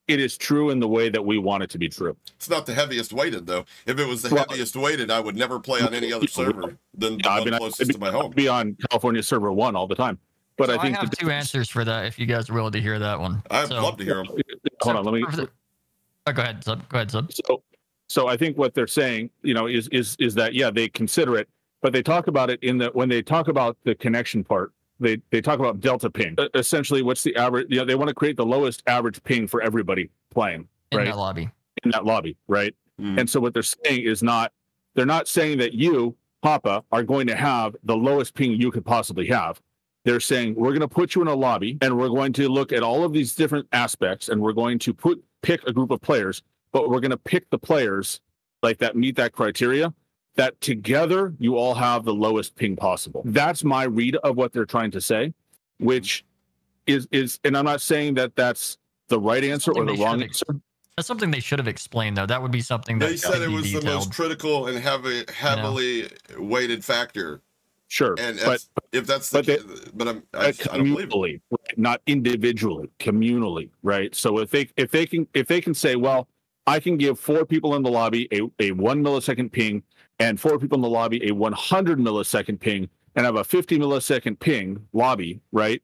it is true in the way that we want it to be true. It's not the heaviest weighted though. If it was the heaviest weighted, I would never play on any other server than the one closest to my home. I'd be on California server 1 all the time. But so I think I have 2 answers for that if you guys are willing to hear that one. I'd love to hear them. Hold on, let me. Go ahead, Sub. So I think what they're saying, is that they consider it, but they talk about it when they talk about the connection part. They talk about delta ping. Essentially, what's the average? They want to create the lowest average ping for everybody playing in that lobby. Right? And so what they're saying is they're not saying that you, Hapa, are going to have the lowest ping you could possibly have. They're saying, we're going to put you in a lobby and we're going to look at all of these different aspects and we're going to pick a group of players, but we're going to pick the players like that meet that criteria, that together you all have the lowest ping possible. That's my read of what they're trying to say, which is, and I'm not saying that that's the right answer or the wrong answer. That's something they should have explained, though. That would be something that they said it was the most critical and heavily weighted factor. Sure, but if that's the case, I don't believe it. Right? Not individually, communally, right? So if they can say, well, I can give 4 people in the lobby a 1 millisecond ping, and 4 people in the lobby a 100 millisecond ping, and have a 50 millisecond ping lobby, right?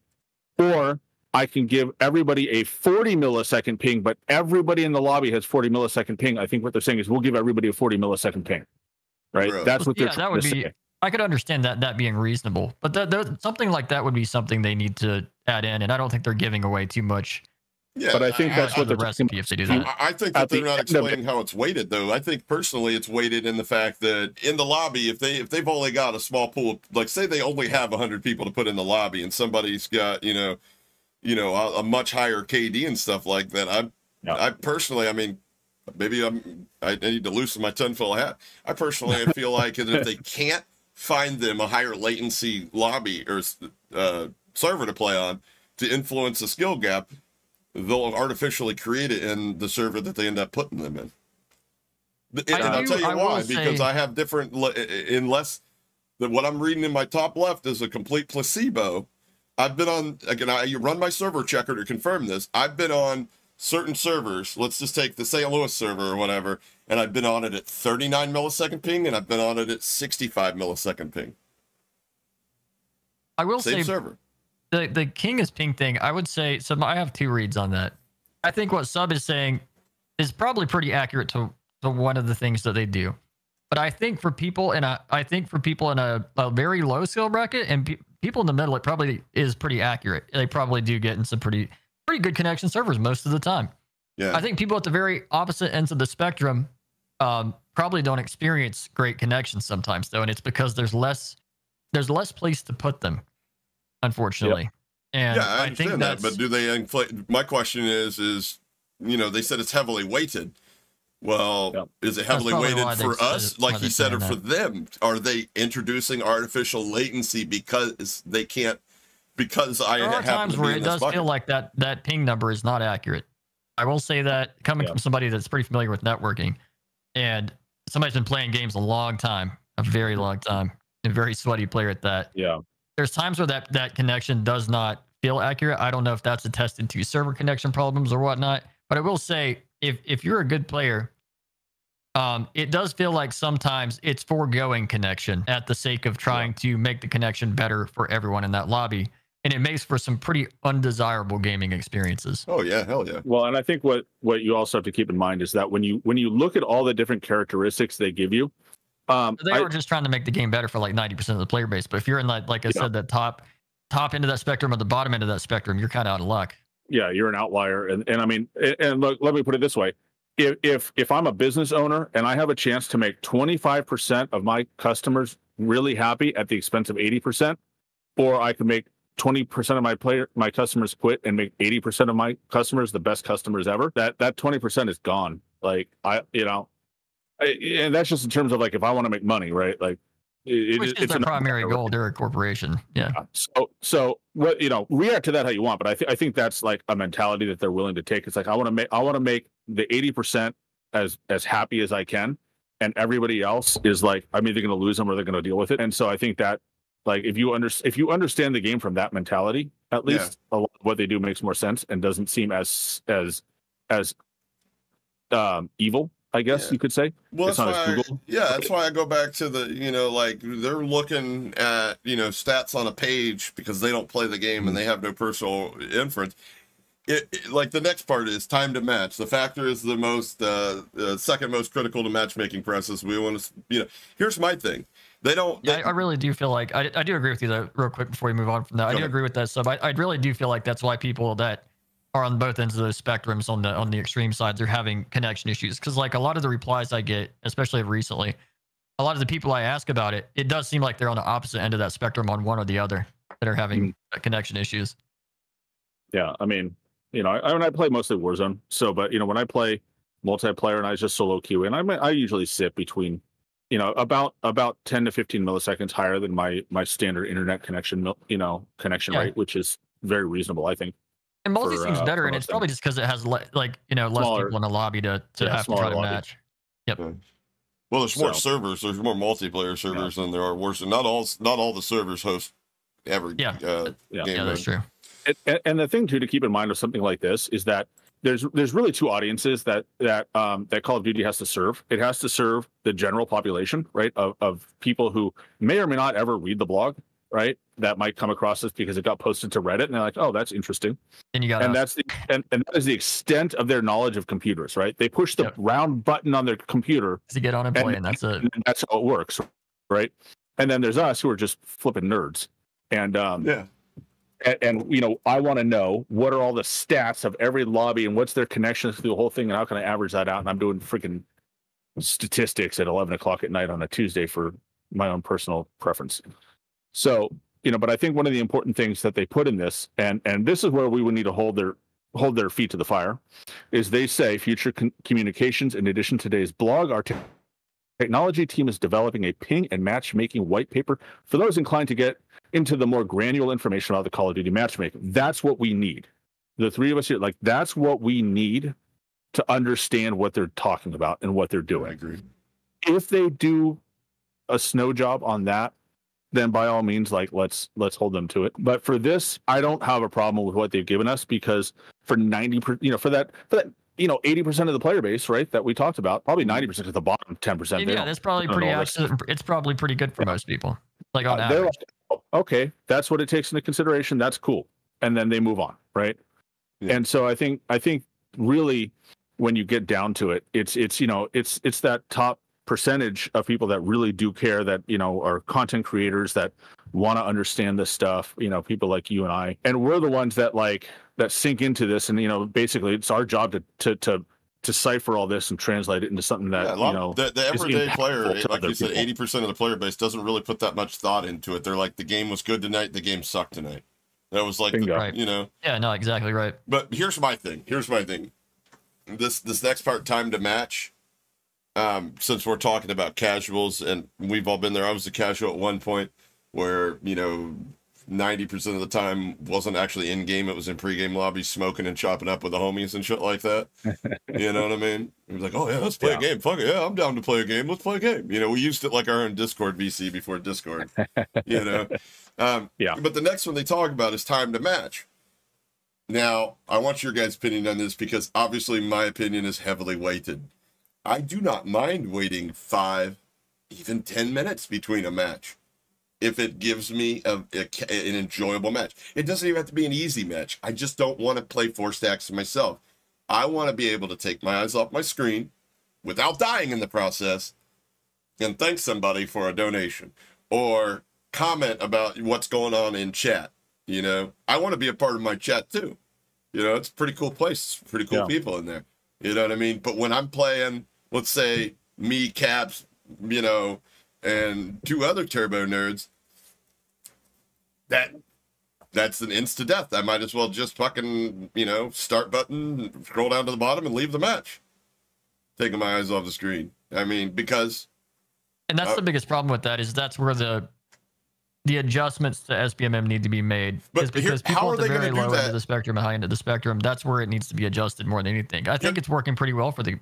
Or I can give everybody a 40 millisecond ping, but everybody in the lobby has 40 millisecond ping. I think what they're saying is we'll give everybody a 40 millisecond ping, right? Right. That's what they're that trying would to be. say. I could understand that being reasonable, but something like that would be something they need to add in, and I don't think they're giving away too much. Yeah, But I think that's what the they're talking recipe if they do that. I think that At the they're not end of explaining how it's weighted, though. I think personally it's weighted in the fact that in the lobby, if they've only got a small pool, like say they only have 100 people to put in the lobby, and somebody's got a much higher KD and stuff like that. I personally, I mean, maybe I need to loosen my tinfoil hat. I personally feel like that if they can't find them a higher latency lobby or server to play on to influence the skill gap, they'll artificially create it in the server that they end up putting them in. And I'll tell you why, because I have different, unless that what I'm reading in my top left is a complete placebo. I've been on, again, you run my server checker to confirm this. I've been on certain servers, let's just take the St. Louis server or whatever, and I've been on it at 39 millisecond ping, and I've been on it at 65 millisecond ping. I will Same say server. the king is ping thing. I would say so. I have two reads on that. I think what Sub is saying is probably pretty accurate to one of the things that they do. But I think for people in a very low skill bracket and people in the middle, it probably is pretty accurate. They probably do get in some pretty good connection servers most of the time. Yeah. I think people at the very opposite ends of the spectrum probably don't experience great connections sometimes, though, and it's because there's less place to put them, unfortunately. Yep. And Yeah, I understand think that, but do they inflate? My question is, they said it's heavily weighted. Well, Yep. is it heavily probably weighted why they for said us, it, like why he they're said, or saying for them? Are they introducing artificial latency because they can't? Because I there are happen times to be where in it this does bucket. feel like that ping number is not accurate. I will say that coming from somebody that's pretty familiar with networking, and somebody's been playing games a long time, a very long time, a very sweaty player at that. Yeah. There's times where that connection does not feel accurate. I don't know if that's attested to server connection problems or whatnot, but I will say if you're a good player, it does feel like sometimes it's foregoing connection at the sake of trying to make the connection better for everyone in that lobby. And it makes for some pretty undesirable gaming experiences. Oh yeah, hell yeah. Well, and I think what you also have to keep in mind is that when you look at all the different characteristics they give you, They are just trying to make the game better for like 90% of the player base. But if you're in like I said, that top end of that spectrum or the bottom end of that spectrum, you're kind of out of luck. Yeah, you're an outlier. And I mean, and look, let me put it this way. If I'm a business owner and I have a chance to make 25% of my customers really happy at the expense of 80%, or I can make 20% of my customers quit and make 80% of my customers the best customers ever, that 20% is gone. Like and that's just in terms of like, if I want to make money, right? Like Which is their primary goal. They're a corporation. Yeah. So what, react to that how you want, but I think that's like a mentality that they're willing to take. It's like, I want to make the 80% as happy as I can. And everybody else is like, I'm either going to lose them or they're going to deal with it. And so I think that, like, if you understand the game from that mentality, at least a lot of what they do makes more sense and doesn't seem as evil, I guess you could say. Well, it's that's why I go back to the, like they're looking at, stats on a page because they don't play the game and they have no personal inference. Like the next part is time to match. The factor is the most, second most critical to matchmaking process. We want to, here's my thing. I really do feel like I do agree with you though, real quick before we move on from that. I do agree with that sub. I really do feel like that's why people that are on both ends of those spectrums on the extreme side, they're having connection issues. Because like a lot of the replies I get, especially recently, a lot of the people I ask about it, it does seem like they're on the opposite end of that spectrum on one or the other that are having connection issues. Yeah, I mean, I play mostly Warzone. So, but when I play multiplayer and I just solo queue in, I usually sit between, about 10 to 15 milliseconds higher than my standard internet connection, rate, which is very reasonable, I think. And multi seems better, and it's probably just because it has less people in the lobby to have to try to match. Yep. Well, there's more servers. There's more multiplayer servers than there are Warzone. Not all the servers host every game. That's true. And the thing too to keep in mind with something like this is that there's really two audiences that Call of Duty has to serve. It has to serve the general population, right, of people who may or may not ever read the blog, right? That might come across us because it got posted to Reddit, and they're like, "Oh, that's interesting." And you got And us. and that is the extent of their knowledge of computers, right? They push the Yep. round button on their computer to get on and play, and that's it. and that's how it works, right? And then there's us who are just flipping nerds, and and you know, I want to know what are all the stats of every lobby and what's their connections to the whole thing, and how can I average that out? And I'm doing freaking statistics at 11 o'clock at night on a Tuesday for my own personal preference. So, you know, but I think one of the important things that they put in this, and this is where we would need to hold their feet to the fire, is they say future communications. In addition to today's blog, our technology team is developing a ping and matchmaking white paper for those inclined to get into the more granular information about the Call of Duty matchmaking. That's what we need. The three of us here, like, that's what we need to understand what they're talking about and what they're doing. I agree. If they do a snow job on that, then by all means, like, let's hold them to it. But for this, I don't have a problem with what they've given us, because for 90%, you know, for that, you know, 80% of the player base, right, that we talked about, probably 90% of the bottom 10%. Yeah, that's probably pretty it's probably pretty good for most people. Like on average. Like, oh, okay, that's what it takes into consideration. That's cool. And then they move on, right? Yeah. And so I think really, when you get down to it, it's you know, it's that top percentage of people that really do care, that, you know, are content creators that want to understand this stuff, you know, people like you and I, and we're the ones that sink into this, and, you know, basically it's our job to cipher all this and translate it into something that, you know, the everyday player, like you said, 80% of the player base doesn't really put that much thought into it. They're like, the game was good tonight, the game sucked tonight. That was like, right. You know. Yeah, no, exactly right. But here's my thing. This next part, time to match. Since we're talking about casuals, and we've all been there. I was a casual at one point where, you know, 90% of the time wasn't actually in game. It was in pregame lobbies, smoking and chopping up with the homies and shit like that. You know what I mean? It was like, oh yeah, let's play a game. Fuck it, yeah, I'm down to play a game. Let's play a game. You know, we used it like our own Discord VC before Discord. You know, But the next one they talk about is time to match. Now, I want your guys' opinion on this, because obviously my opinion is heavily weighted. I do not mind waiting 5, even 10 minutes between a match, if it gives me an enjoyable match. It doesn't even have to be an easy match. I just don't want to play 4 stacks myself. I want to be able to take my eyes off my screen without dying in the process and thank somebody for a donation or comment about what's going on in chat. You know, I want to be a part of my chat too. You know, it's a pretty cool place, pretty cool people in there. You know what I mean? But when I'm playing, let's say me, Caps, you know, and 2 other turbo nerds, that's an insta-death. I might as well just fucking, you know, start button, scroll down to the bottom and leave the match. Taking my eyes off the screen. I mean, because... And that's the biggest problem with that, is that's where the adjustments to SBMM need to be made. But because people at the very low that? end of the spectrum, high end of the spectrum, that's where it needs to be adjusted more than anything. I think it's working pretty well for the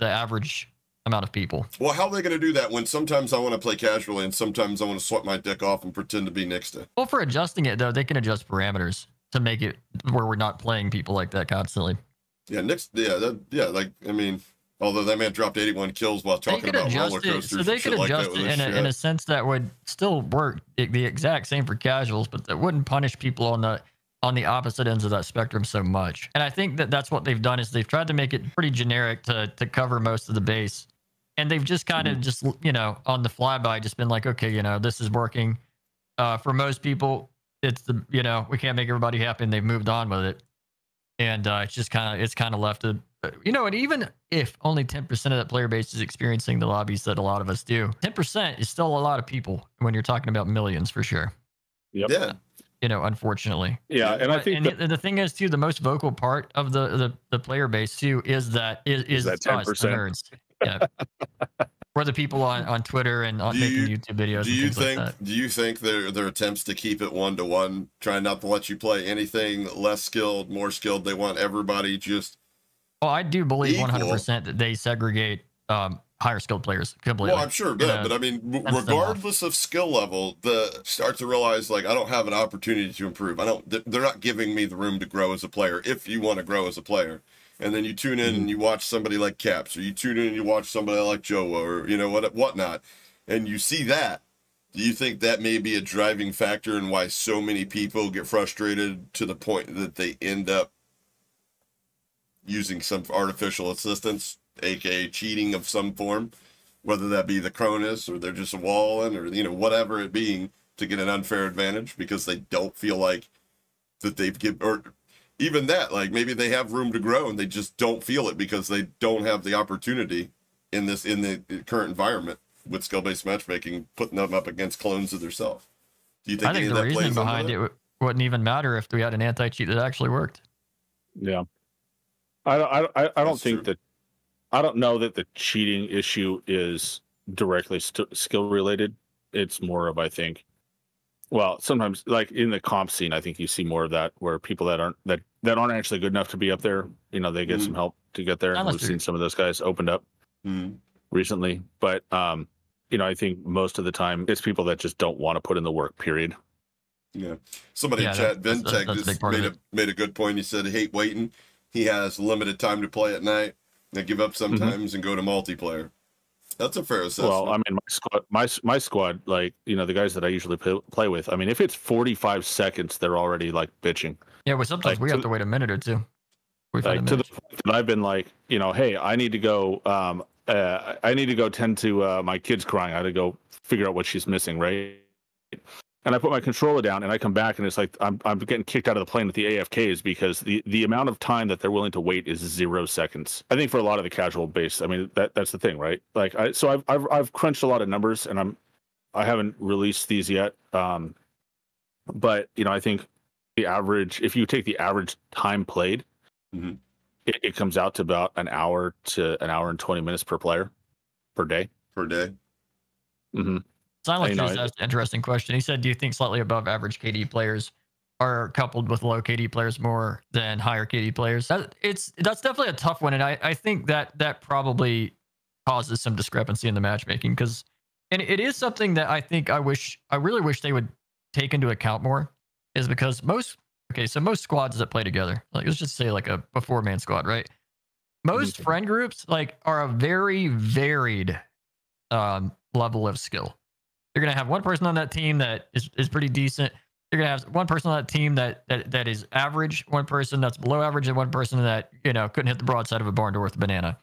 average amount of people. Well, how are they going to do that when sometimes I want to play casually and sometimes I want to sweat my dick off and pretend to be Nixta? Well, for adjusting it, though, they can adjust parameters to make it where we're not playing people like that constantly. Yeah, like, I mean, although that man dropped 81 kills while talking about roller coasters. So they could adjust it in a sense that would still work the exact same for casuals, but that wouldn't punish people on the opposite ends of that spectrum so much. And I think that's what they've done, is they've tried to make it pretty generic to cover most of the base. And they've just kind of just, you know, on the flyby, just been like, okay, you know, this is working. For most people, it's you know, we can't make everybody happy, and they've moved on with it. And it's kind of left to, you know, and even if only 10% of that player base is experiencing the lobbies that a lot of us do, 10% is still a lot of people when you're talking about millions, for sure. Yep. Yeah. You know, unfortunately. Yeah, and I think the thing is too, the most vocal part of the player base too is that 10%, us, the nerds. Yeah. Or the people on Twitter and making YouTube videos. Do you think their attempts to keep it 1-to-1, trying not to let you play anything less skilled, more skilled, they want everybody just... Well, I do believe 100% that they segregate higher skilled players completely. Well, I'm sure of that, but I mean, regardless of skill level, start to realize, like, I don't have an opportunity to improve. They're not giving me the room to grow as a player, if you want to grow as a player. And then you tune in and you watch somebody like Caps, or you tune in and you watch somebody like Joe, or, you know, whatnot, and you see that, Do you think that may be a driving factor in why so many people get frustrated to the point that they end up using some artificial assistance, aka cheating of some form, whether that be the Cronus or they're just walling or, you know, whatever it being, to get an unfair advantage because they don't feel like that they've given, or even that, like maybe they have room to grow and they just don't feel it because they don't have the opportunity in the current environment with skill-based matchmaking, putting them up against clones of themselves. Do you think I think the reasoning behind it wouldn't even matter if we had an anti-cheat that actually worked. Yeah. I don't think true. that, I don't know that the cheating issue is directly skill related. It's more of, I think, well, sometimes like in the comp scene, I think you see more of that where people that aren't actually good enough to be up there, you know, they get some help to get there. We've seen some of those guys opened up recently, but you know, I think most of the time it's people that just don't want to put in the work, period. Yeah. Somebody in chat, Ventec, just made a good point. He said, hate waiting. He has limited time to play at night. They give up sometimes and go to multiplayer. That's a fair assessment. Well, I mean, my squad, like, you know, the guys that I usually play with, I mean, if it's 45 seconds, they're already like bitching. Yeah, well, sometimes we have to wait a minute or two. Like, to the point that I've been like, you know, hey, I need to go tend to my kid's crying. I had to go figure out what she's missing, right? And I put my controller down and I come back and it's like I'm getting kicked out of the plane with the AFKs because the amount of time that they're willing to wait is 0 seconds. I think for a lot of the casual base, I mean, that's the thing, right? Like I've crunched a lot of numbers and I haven't released these yet. But you know, I think the average, if you take the average time played, it comes out to about an hour to an hour and 20 minutes per player per day. Silence just asked an interesting question. He said, do you think slightly above average KD players are coupled with low KD players more than higher KD players? That's definitely a tough one. And I think that probably causes some discrepancy in the matchmaking and it is something that I really wish they would take into account more, is because most squads that play together, like let's just say like a 4-man squad, right? Most friend groups like are a very varied level of skill. You're going to have one person on that team that is pretty decent. You're going to have one person on that team that is average, one person that's below average, and one person that, you know, couldn't hit the broadside of a barn door with a banana.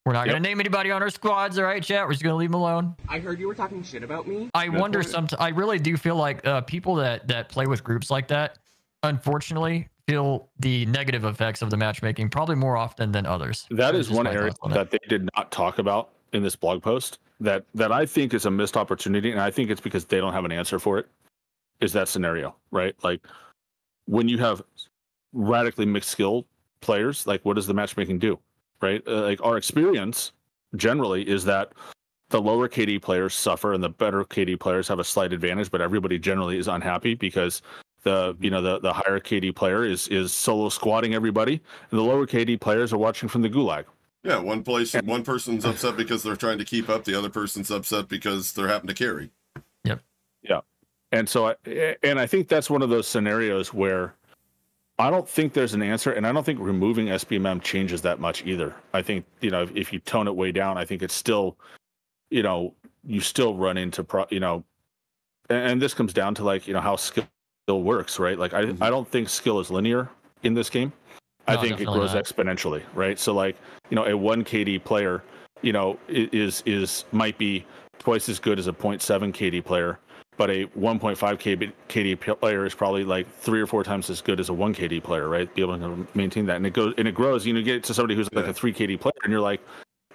We're not going to name anybody on our squads, all right, chat? We're just going to leave them alone. I heard you were talking shit about me. I wonder sometimes. I really do feel like people that play with groups like that, unfortunately, feel the negative effects of the matchmaking probably more often than others. That is one area that they did not talk about in this blog post that I think is a missed opportunity, and I think it's because they don't have an answer for it, is that scenario, right? Like when you have radically mixed skill players, like what does the matchmaking do, right? Like our experience generally is that the lower KD players suffer and the better KD players have a slight advantage, but everybody generally is unhappy because the higher KD player is solo squatting everybody, and the lower KD players are watching from the gulag. Yeah, one person's upset because they're trying to keep up. The other person's upset because they're having to carry. Yep. Yeah. And so I think that's one of those scenarios where I don't think there's an answer, and I don't think removing SBMM changes that much either. I think, you know, if you tone it way down, I think it's still, you know, you still run into, and this comes down to like, you know, how skill works, right? Like I don't think skill is linear in this game. I think it grows exponentially, right? So like, you know, a 1 KD player, you know, is might be twice as good as a 0.7 KD player, but a 1.5 KD player is probably like 3 or 4 times as good as a 1 KD player, right? Be able to maintain that, and it grows. You know, you get to somebody who's like a 3 KD player, and you're like,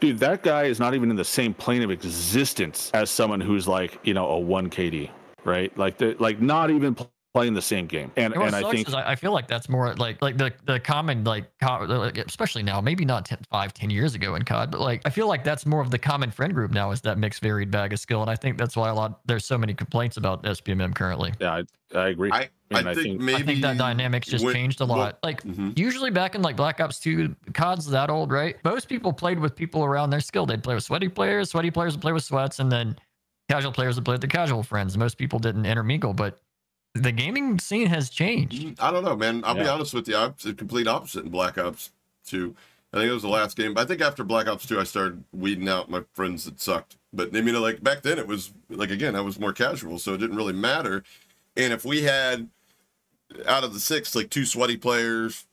dude, that guy is not even in the same plane of existence as someone who's like, you know, a 1 KD, right? Like not even playing the same game. And I think I feel like that's more like the common like especially now, maybe not 10 years ago in COD, but like I feel like that's more of the common friend group now, is that mixed varied bag of skill. And I think that's why there's so many complaints about SBMM currently. Yeah, I agree. I think that dynamics just changed a lot. Usually back in like Black Ops 2, COD's that old, right? Most people played with people around their skill. They'd play with sweaty players would play with sweats, and then casual players would play with the casual friends. Most people didn't intermingle, but the gaming scene has changed. I don't know, man. I'll be honest with you. I'm the complete opposite in Black Ops 2. I think it was the last game. But I think after Black Ops 2, I started weeding out my friends that sucked. But I mean, like back then, it was like, again, I was more casual, so it didn't really matter. And if we had out of the 6, like 2 sweaty players,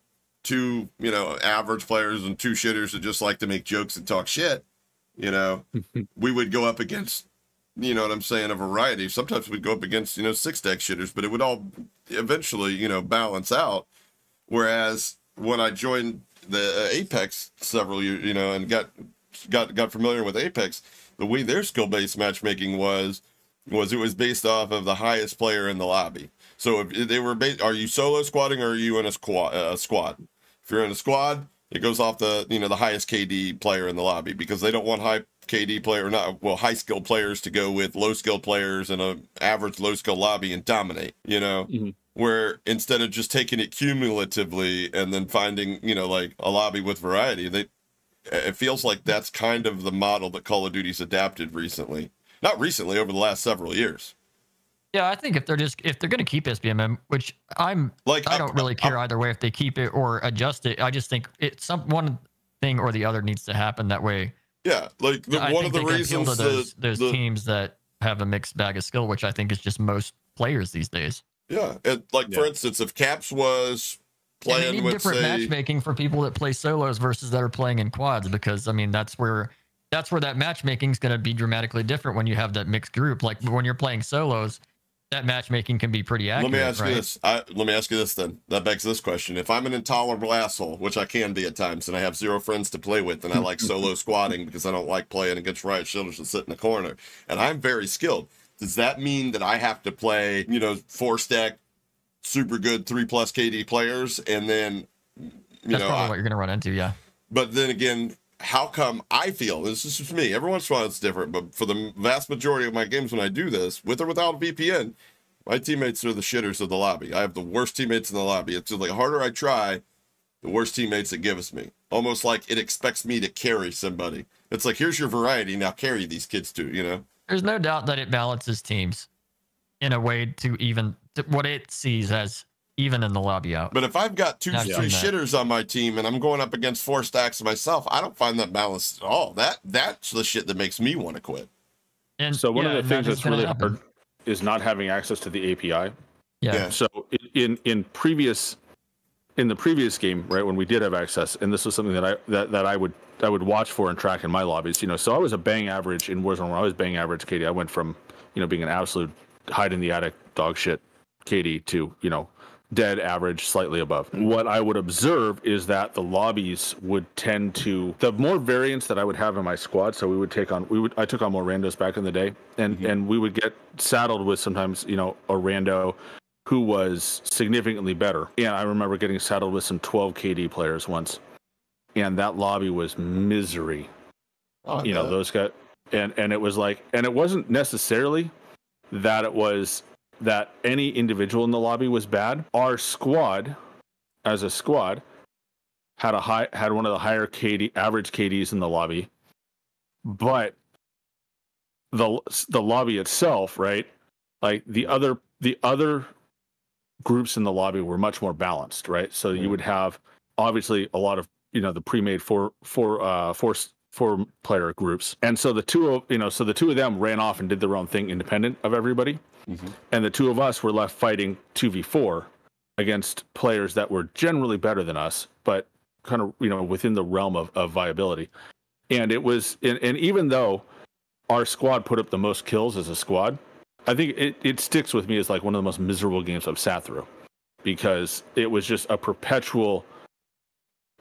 2, you know, average players, and 2 shitters that just like to make jokes and talk shit, you know, we would go up against, you know what I'm saying, a variety. Sometimes we'd go up against, you know, 6-deck shitters, but it would all eventually, you know, balance out. Whereas when I joined the Apex several years, you know, and got familiar with Apex, the way their skill-based matchmaking was it was based off of the highest player in the lobby. So if they were are you solo squatting or are you in a squad? If you're in a squad, it goes off the, you know, the highest KD player in the lobby, because they don't want high KD player, high skill players to go with low skill players in a average low skill lobby and dominate, you know. Where instead of just taking it cumulatively and then finding, you know, like a lobby with variety, it feels like that's kind of the model that Call of Duty's adapted recently. Not recently, over the last several years. Yeah, I think if they're going to keep SBMM, which I don't really care either way if they keep it or adjust it. I just think it's one thing or the other needs to happen that way. Yeah, like one of the reasons those teams that have a mixed bag of skill, which I think is just most players these days. Yeah, and for instance, if Caps was playing with different matchmaking for people that play solos versus that are playing in quads, because I mean that's where that matchmaking is going to be dramatically different when you have that mixed group. Like when you're playing solos, that matchmaking can be pretty accurate. Let me ask you this then. That begs this question: if I'm an intolerable asshole, which I can be at times, and I have 0 friends to play with, and I like solo squatting because I don't like playing against riot shielders that sit in the corner, and I'm very skilled. Does that mean that I have to play, you know, 4-stack, super good 3+ KD players, and then, That's probably what you're going to run into, yeah. But then again, how come I feel, this is just me, every once in a while it's different, but for the vast majority of my games when I do this, with or without a VPN, my teammates are the shitters of the lobby. I have the worst teammates in the lobby. It's like the harder I try, the worse teammates it gives me. Almost like it expects me to carry somebody. It's like, here's your variety, now carry these kids too, you know? There's no doubt that it balances teams in a way to what it sees as even in the lobby out. But if I've got 2 shitters on my team and I'm going up against 4 stacks of myself, I don't find that balanced at all. That's the shit that makes me want to quit. And so one of the things that's really hard is not having access to the API. Yeah. So in the previous game, right, when we did have access, and this was something that I would watch for and track in my lobbies, you know. So I was a bang average in Warzone. When I was bang average KD, I went from, you know, being an absolute hide in the attic dog shit KD to, you know, dead average, slightly above. What I would observe is that the lobbies would tend to, the more variance that I would have in my squad. So I took on more randos back in the day, and we would get saddled with sometimes, you know, a rando who was significantly better. And I remember getting saddled with some 12 KD players once, and that lobby was misery. You know, those guys, and it was like, and it wasn't necessarily that it was that any individual in the lobby was bad. Our squad, as a squad, had one of the higher average KDs in the lobby, but the lobby itself, right? Like the other groups in the lobby were much more balanced, right? So you would have obviously a lot of, you know, the pre-made four player groups, and so the two of them ran off and did their own thing independent of everybody, and the 2 of us were left fighting 2v4 against players that were generally better than us, but kind of, you know, within the realm of viability. And it was, and even though our squad put up the most kills as a squad, I think it sticks with me as like one of the most miserable games I've sat through, because it was just a perpetual,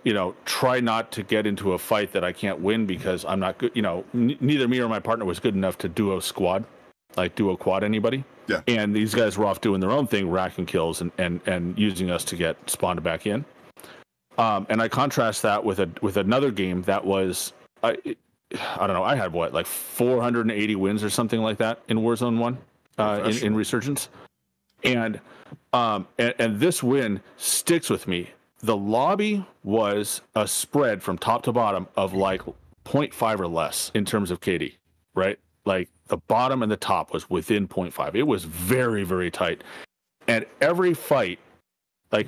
you know, try not to get into a fight that I can't win because I'm not good. You know, neither me or my partner was good enough to duo quad anybody. Yeah. And these guys were off doing their own thing, racking kills and using us to get spawned back in. And I contrast that with another game that was, I don't know, I had like 480 wins or something like that in Warzone 1 in Resurgence. And this win sticks with me. The lobby was a spread from top to bottom of like 0.5 or less in terms of KD, right? Like the bottom and the top was within 0.5. It was very, very tight. And every fight,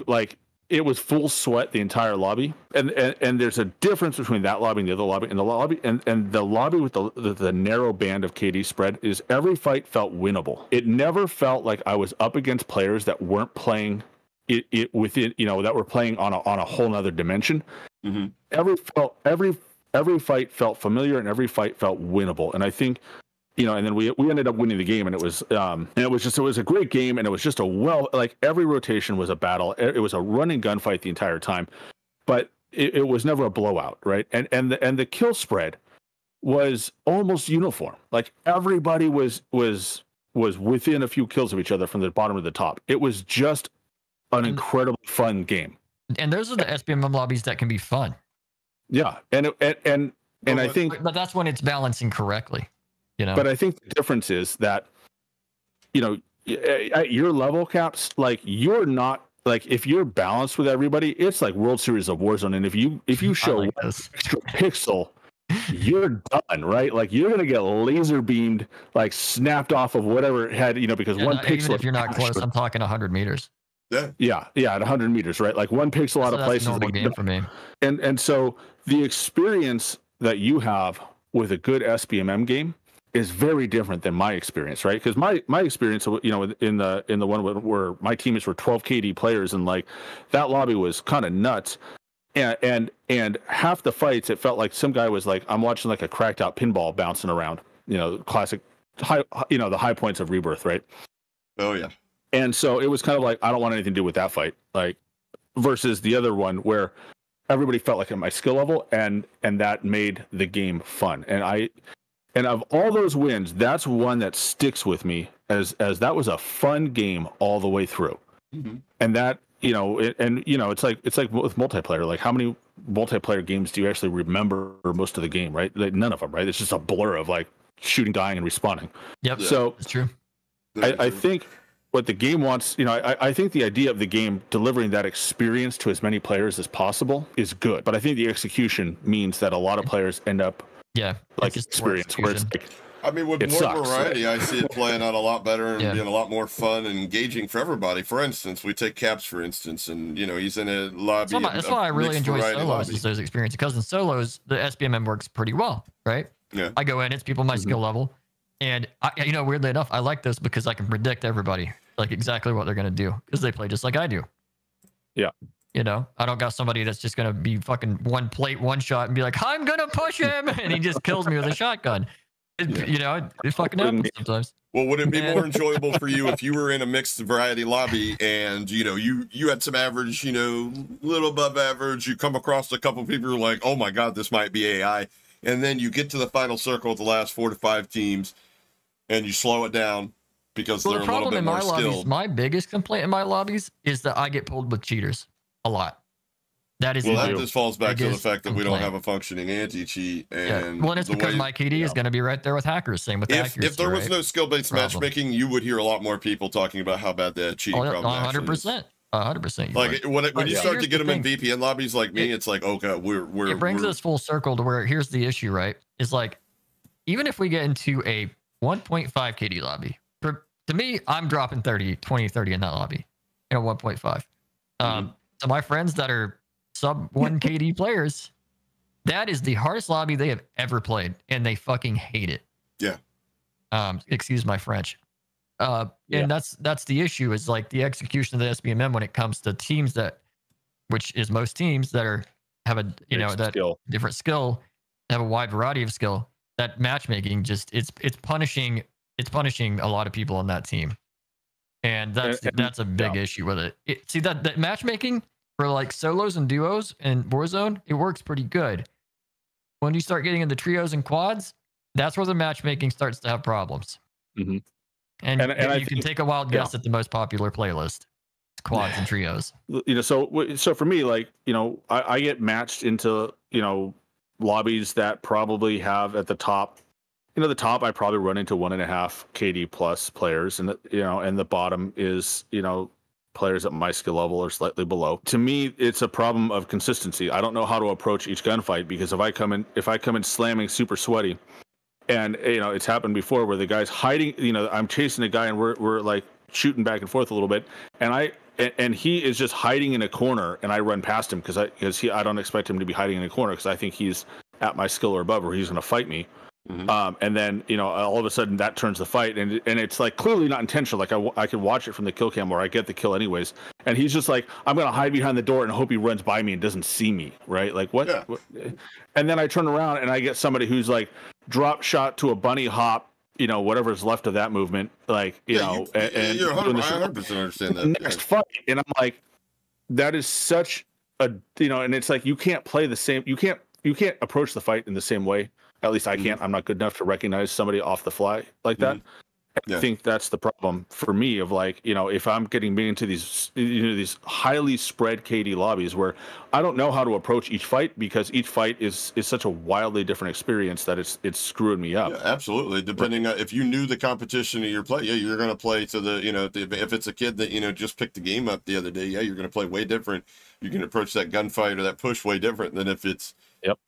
like it was full sweat the entire lobby, and there's a difference between that lobby and the other lobby, and the lobby and the lobby with the narrow band of KD spread is every fight felt winnable. It never felt like I was up against players that weren't playing it within, that were playing on a whole nother dimension. Mm-hmm. Every fight felt familiar, and every fight felt winnable, and I think. And then we ended up winning the game, and it was a great game, and it was just every rotation was a battle. It was a running gunfight the entire time, but it was never a blowout, right? And the kill spread was almost uniform. Like everybody was within a few kills of each other from the bottom to the top. It was just an incredibly fun game. And those are the SBMM lobbies that can be fun. Yeah, and I think, but that's when it's balancing correctly. But I think the difference is that, at your level, Caps, like you're not like if you're balanced with everybody, it's like World Series of Warzone. And if you show like one extra pixel, you're done, right? Like you're gonna get laser beamed, like snapped off of whatever it had, because one pixel. Even if you're not close, I'm talking 100 meters. Yeah, at 100 meters, right? Like one pixel out of place is a normal game for me. And so the experience that you have with a good SBMM game is very different than my experience, right? Because my experience, in the one where my teammates were 12 KD players, and like that lobby was kind of nuts, and half the fights it felt like some guy was like, I'm watching like a cracked out pinball bouncing around, classic high, the high points of Rebirth, right? Oh yeah. And so it was kind of like, I don't want anything to do with that fight, like versus the other one where everybody felt like at my skill level, and that made the game fun. And of all those wins, that's one that sticks with me as that was a fun game all the way through. Mm-hmm. And that, it's like with multiplayer. Like how many multiplayer games do you actually remember most of the game, right? Like, none of them, right? It's just a blur of like shooting, dying, and respawning. Yep. So it's true. I think what the game wants, I think the idea of the game delivering that experience to as many players as possible is good. But I think the execution means that a lot of players end up like experience where it's like, I mean, with more variety, I see it playing out a lot better and being a lot more fun and engaging for everybody. For instance, we take Caps, for instance, and, he's in a lobby. That's why I really enjoy solos, is those experiences. Because in solos, the SBMM works pretty well, right? Yeah. I go in, it's people my skill level. And, weirdly enough, I like this because I can predict everybody, like exactly what they're going to do because they play just like I do. Yeah. I don't got somebody that's just going to be fucking one plate, one shot and be like, I'm going to push him. And he just kills me with a shotgun. It fucking happens sometimes. Well, would it be more enjoyable for you if you were in a mixed variety lobby and, you had some average, little above average, you come across a couple people who are like, oh my God, this might be AI. And then you get to the final circle with the last 4 to 5 teams and you slow it down because they're a little bit more skilled. My biggest complaint in my lobbies is that I get pulled with cheaters a lot. That is that just falls back to the fact that we don't have a functioning anti-cheat. And well, it's because my KD is going to be right there with hackers. Same with accuracy. If there was no skill-based matchmaking, you would hear a lot more people talking about how bad that cheating problem 100%. 100%. Like when you start to get them in VPN lobbies like me, it's like, oh God, it brings us full circle to where here's the issue, right? Is like, even if we get into a 1.5 KD lobby, to me, I'm dropping 30 in that lobby, 1.5. To my friends that are sub 1 KD players, that is the hardest lobby they have ever played, and they fucking hate it. Yeah. Excuse my French. And that's the issue, is like the execution of the SBMM when it comes to teams which is most teams that have a different skill, have a wide variety of skill. That matchmaking just it's punishing a lot of people on that team, and that's a big issue with it. See that matchmaking for like solos and duos and Warzone, it works pretty good. When you start getting into trios and quads, that's where the matchmaking starts to have problems. Mm-hmm. And you can take a wild guess at the most popular playlist. It's quads and trios. So for me, like, I get matched into, lobbies that probably have at the top, the top I probably run into 1.5 KD plus players, and and the bottom is, players at my skill level or slightly below. To me, it's a problem of consistency. I don't know how to approach each gunfight, because if I come in slamming super sweaty, and it's happened before where the guy's hiding, I'm chasing a guy and we're like shooting back and forth a little bit, and he is just hiding in a corner, and I run past him because I don't expect him to be hiding in a corner because I think he's at my skill or above, or he's going to fight me. And then, you know, all of a sudden that turns the fight, and it's like clearly not intentional. Like I can watch it from the kill cam where I get the kill anyways, and he's just like, I'm gonna hide behind the door and hope he runs by me and doesn't see me, right? Like what? Yeah. And then I turn around and I get somebody who's like drop shot to a bunny hop, you know, whatever's left of that movement, like you're 100% understand that. Next fight, and I'm like, that is such a, you know, and it's like you can't play the same, you can't approach the fight in the same way. At least I can't. I'm not good enough to recognize somebody off the fly like that. I think that's the problem for me of like, you know, if I'm getting me into these, you know, these highly spread KD lobbies where I don't know how to approach each fight because each fight is such a wildly different experience that it's screwing me up. Yeah, absolutely. Depending on if you knew the competition of your play, you're going to play to the, you know, if it's a kid that, you know, just picked the game up the other day, you're going to play way different. You can approach that gunfight or that push way different than if it's,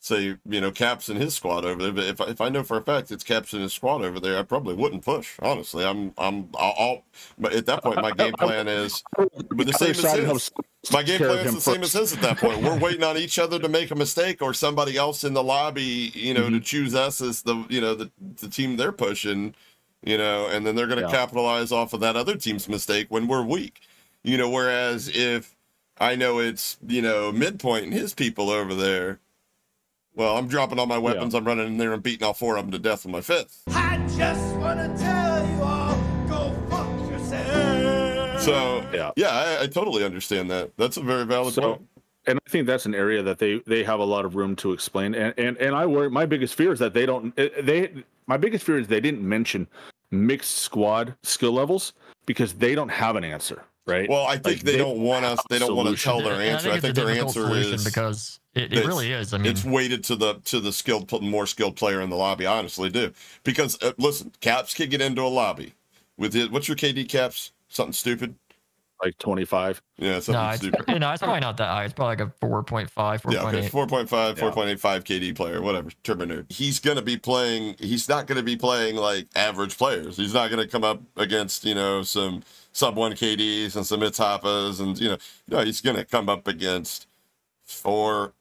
say, you know, Caps and his squad over there. But if I know for a fact it's Caps and his squad over there, I probably wouldn't push. Honestly, but at that point, my game plan is the same as his. My game plan is the same as his at that point. We're waiting on each other to make a mistake or somebody else in the lobby, you know, to choose us as the, you know, the team they're pushing, you know, and then they're going to capitalize off of that other team's mistake when we're weak, you know, whereas if I know it's, you know, midpoint and his people over there, well, I'm dropping all my weapons. I'm running in there and beating all four of them to death with my fifth. I just want to tell you all, go fuck yourself. So, I totally understand that. That's a very valid point. And I think that's an area that they have a lot of room to explain. And I worry, my biggest fear is that my biggest fear is they didn't mention mixed squad skill levels because they don't have an answer. Right. Well, I think they don't want us. They don't want to tell their answer. I think their answer is because it really is. I mean, it's weighted to the skilled, more skilled player in the lobby. I honestly do, because listen, Caps can get into a lobby with it. What's your KD, Caps? Something stupid. Like 25. Yeah, something stupid. No, it's probably not that high. It's probably like a 4.5, 4.8. Yeah, okay, 4.5, 4.85 KD player, whatever. Turbo nerd. He's going to be playing. He's not going to be playing like average players. He's not going to come up against, you know, some sub 1 KDs and some ItsHapas, and, you know, no, he's going to come up against 4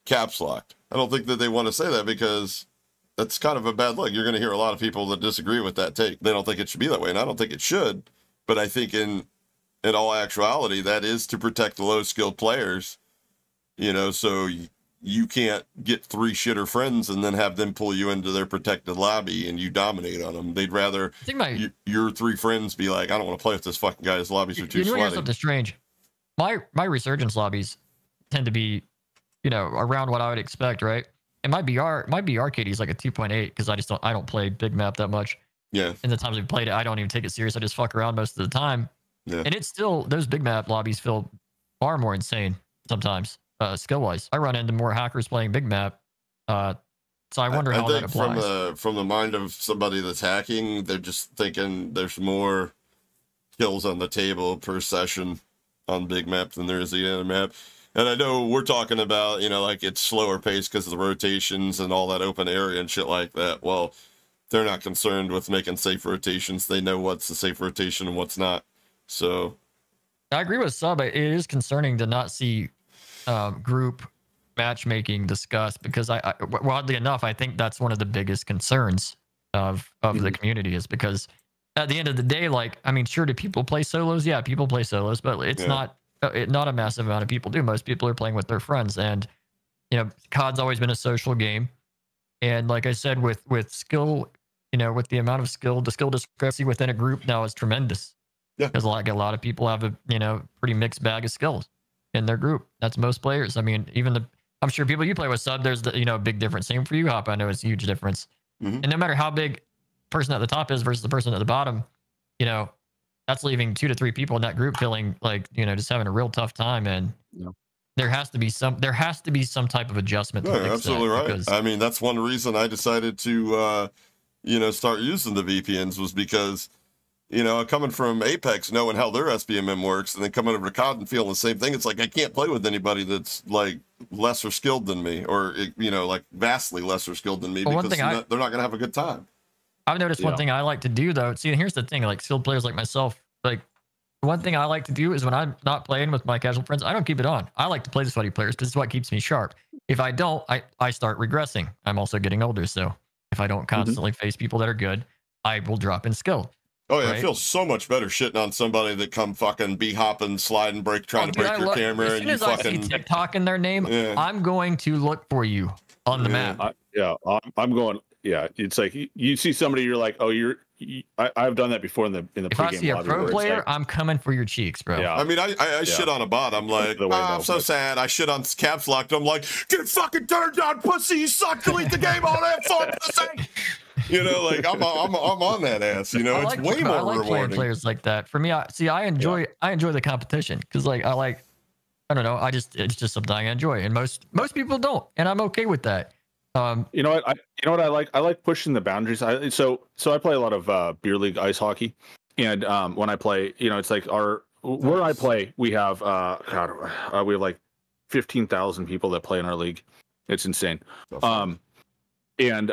Caps locked. I don't think that they want to say that because that's kind of a bad look. You're going to hear a lot of people that disagree with that take. They don't think it should be that way, and I don't think it should. But I think in all actuality, that is to protect the low-skilled players, you know, so you can't get 3 shitter friends and then have them pull you into their protected lobby and you dominate on them. They'd rather your 3 friends be like, I don't want to play with this fucking guy. His lobbies are too sweaty. Here's something strange. My resurgence lobbies tend to be, you know, around what I would expect, right? And my BR KD is like a 2.8 because I don't play big map that much. Yeah. And the times we've played it, I don't even take it serious. I just fuck around most of the time. Yeah. And it's still, those big map lobbies feel far more insane sometimes, skill-wise. I run into more hackers playing big map, so I wonder how that applies. From the mind of somebody that's hacking, they're just thinking there's more kills on the table per session on big map than there is the other map. And I know we're talking about, you know, like it's slower pace because of the rotations and all that open area and shit like that. Well, they're not concerned with making safe rotations. They know what's the safe rotation and what's not. So I agree with Sub. It is concerning to not see group matchmaking discussed because oddly enough, I think that's one of the biggest concerns of the community is because at the end of the day, like, I mean, sure, do people play solos? Yeah, people play solos, but it's not a massive amount of people do. Most people are playing with their friends, and you know, COD's always been a social game. And like I said, with skill, you know, with the amount of skill, the skill discrepancy within a group now is tremendous. Yeah, because like a lot of people have a, you know, pretty mixed bag of skills in their group. That's most players. I mean, even I'm sure people you play with Sub, there's the, you know, big difference. Same for you, Hapa. I know it's a huge difference. And no matter how big person at the top is versus the person at the bottom, you know, that's leaving 2 to 3 people in that group feeling like, you know, just having a real tough time. And there has to be some type of adjustment. No, you're absolutely right. Because, I mean, that's one reason I decided to, you know, start using the VPNs was because, you know, coming from Apex, knowing how their SBMM works, and then coming over to COD and feeling the same thing, it's like I can't play with anybody that's like lesser skilled than me, or you know, like vastly lesser skilled than me, because they're not going to have a good time. I've noticed one thing I like to do though. See, here's the thing: like skilled players like myself, like one thing I like to do is when I'm not playing with my casual friends, I don't keep it on. I like to play the sweaty players because it's what keeps me sharp. If I don't, I start regressing. I'm also getting older, so if I don't constantly face people that are good, I will drop in skill. Oh yeah, right? It feels so much better shitting on somebody that come fucking be hopping, sliding, trying to break your camera, as and soon you as I fucking see TikTok in their name, Yeah. I'm going to look for you on the map. I'm going. Yeah, it's like you see somebody, you're like, oh, I've done that before in the If I pregame see a lobby. pro where it's player, like, I'm coming for your cheeks, bro. Yeah. I mean, I shit on a bot. I'm like, The way I'm though, so but- sad. I shit on caps locked. I'm like, get fucking turned down, pussy. You suck. Delete the game. All that fun, pussy. You know, like I'm on that ass. You know, I it's way more I like playing rewarding. players like that. For me, I enjoy the competition because I don't know, it's just something I enjoy, and most people don't, and I'm okay with that. You know what I like? I like pushing the boundaries. So I play a lot of beer league ice hockey, and when I play, it's like where I play, we have we have like 15,000 people that play in our league. It's insane. And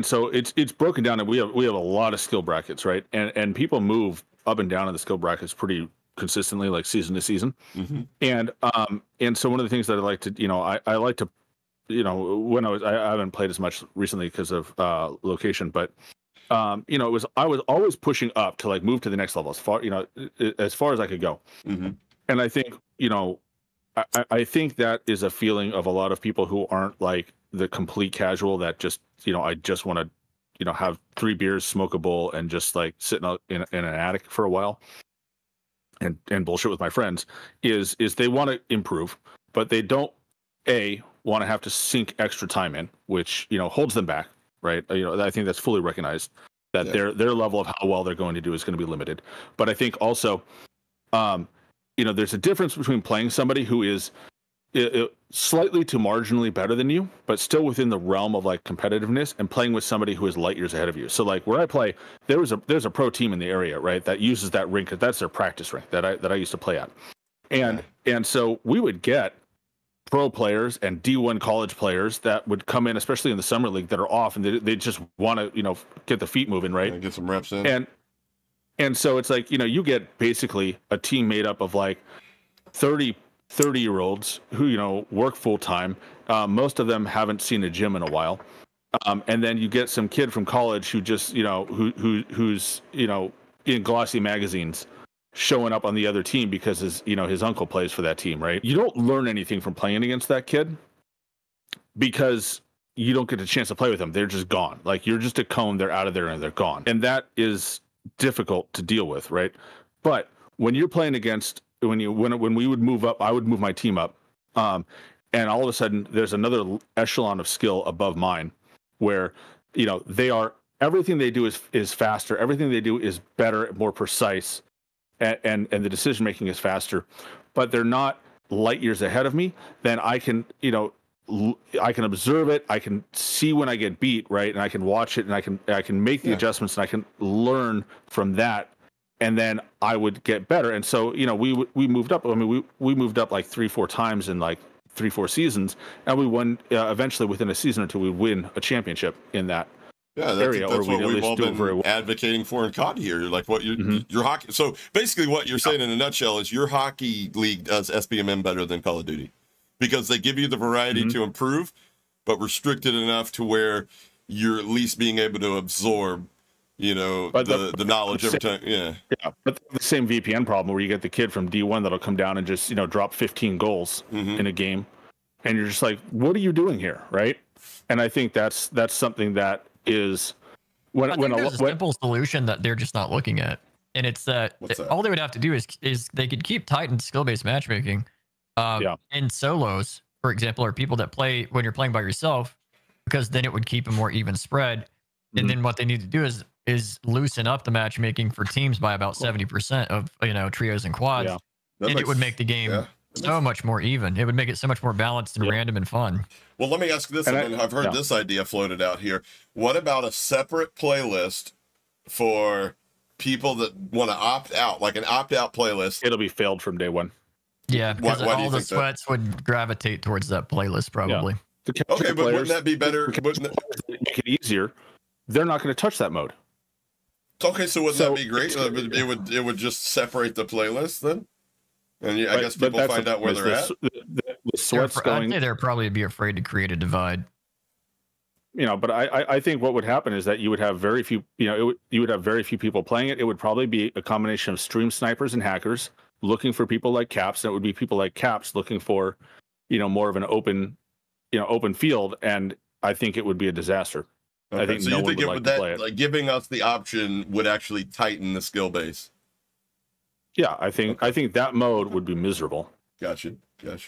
so it's broken down, and we have a lot of skill brackets, right? And people move up and down in the skill brackets pretty consistently, like season to season. Mm-hmm. And so one of the things that I like to, I like to, when I haven't played as much recently because of location, but I was always pushing up to like move to the next level as far as I could go. Mm-hmm. And I think I think that is a feeling of a lot of people who aren't like the complete casual that just I just want to have 3 beers, smoke a bowl, and just like sit in an attic for a while and bullshit with my friends. Is they want to improve, but they don't want to have to sink extra time in, which holds them back, right? I think that's fully recognized that their level of how well they're going to do is going to be limited. But I think also there's a difference between playing somebody who is slightly to marginally better than you, but still within the realm of like competitiveness, and playing with somebody who is light years ahead of you. So like where I play, there's a pro team in the area, right, that uses that rink. That's their practice rink that I used to play at. And so we would get pro players and D1 college players that would come in, especially in the summer league, that are off, and they just want to get the feet moving, right? Yeah, get some reps in. And so it's like you get basically a team made up of like 30-year-olds who work full time. Most of them haven't seen a gym in a while, and then you get some kid from college who just who's in glossy magazines showing up on the other team because his uncle plays for that team, right? You don't learn anything from playing against that kid because you don't get a chance to play with them. They're just gone. Like you're just a cone. They're out of there and they're gone, and that is difficult to deal with, right? But when you're playing against when we would move up, I would move my team up, and all of a sudden there's another echelon of skill above mine, where they are, everything they do is faster, everything they do is better, more precise, and the decision making is faster, but they're not light years ahead of me. Then I can I can observe it, I can see when I get beat, right, and I can watch it, and I can make the adjustments, and I can learn from that. And then I would get better. And so, we moved up. I mean, we moved up like 3-4 times in like 3-4 seasons, and we won eventually within a season or two. We win a championship in that area, that's or we what at we've least all do it been very well. advocating for in COD here. Like what your hockey. So basically, what you're saying in a nutshell is your hockey league does SBMM better than Call of Duty because they give you the variety to improve, but restricted enough to where you're at least being able to absorb the knowledge every time. Yeah, but the same VPN problem where you get the kid from D1 that'll come down and just drop 15 goals in a game, and you're just like, what are you doing here, right? And I think that's something that is there's a simple solution that they're just not looking at, and it's that all they would have to do is they could keep tight in skill-based matchmaking, in solos, for example, or people that play when you're playing by yourself, because then it would keep a more even spread. And then what they need to do is loosen up the matchmaking for teams by about 70% of trios and quads, and it would make the game so much more even. It would make it so much more balanced and random and fun. Well, let me ask this, and I've heard this idea floated out here. What about a separate playlist for people that want to opt out, like an opt-out playlist? It'll be failed from day one. Yeah, because all the sweats would gravitate towards that playlist probably. Yeah. Okay, but wouldn't that be better? Make it easier. They're not going to touch that mode. Okay, so wouldn't that be great? It would just separate the playlist then, and I guess people find out where they're at. The sweat's going. I'd say they'd probably be afraid to create a divide. You know, but I think what would happen is that you would have very few. You know, you would have very few people playing it. It would probably be a combination of stream snipers and hackers looking for people like Caps, and it would be people like Caps looking for, more of an open field. And I think it would be a disaster. Okay, I think so no you one think would like to play it. like giving us the option would actually tighten the skill base? Yeah, I think that mode would be miserable. Gotcha. I'd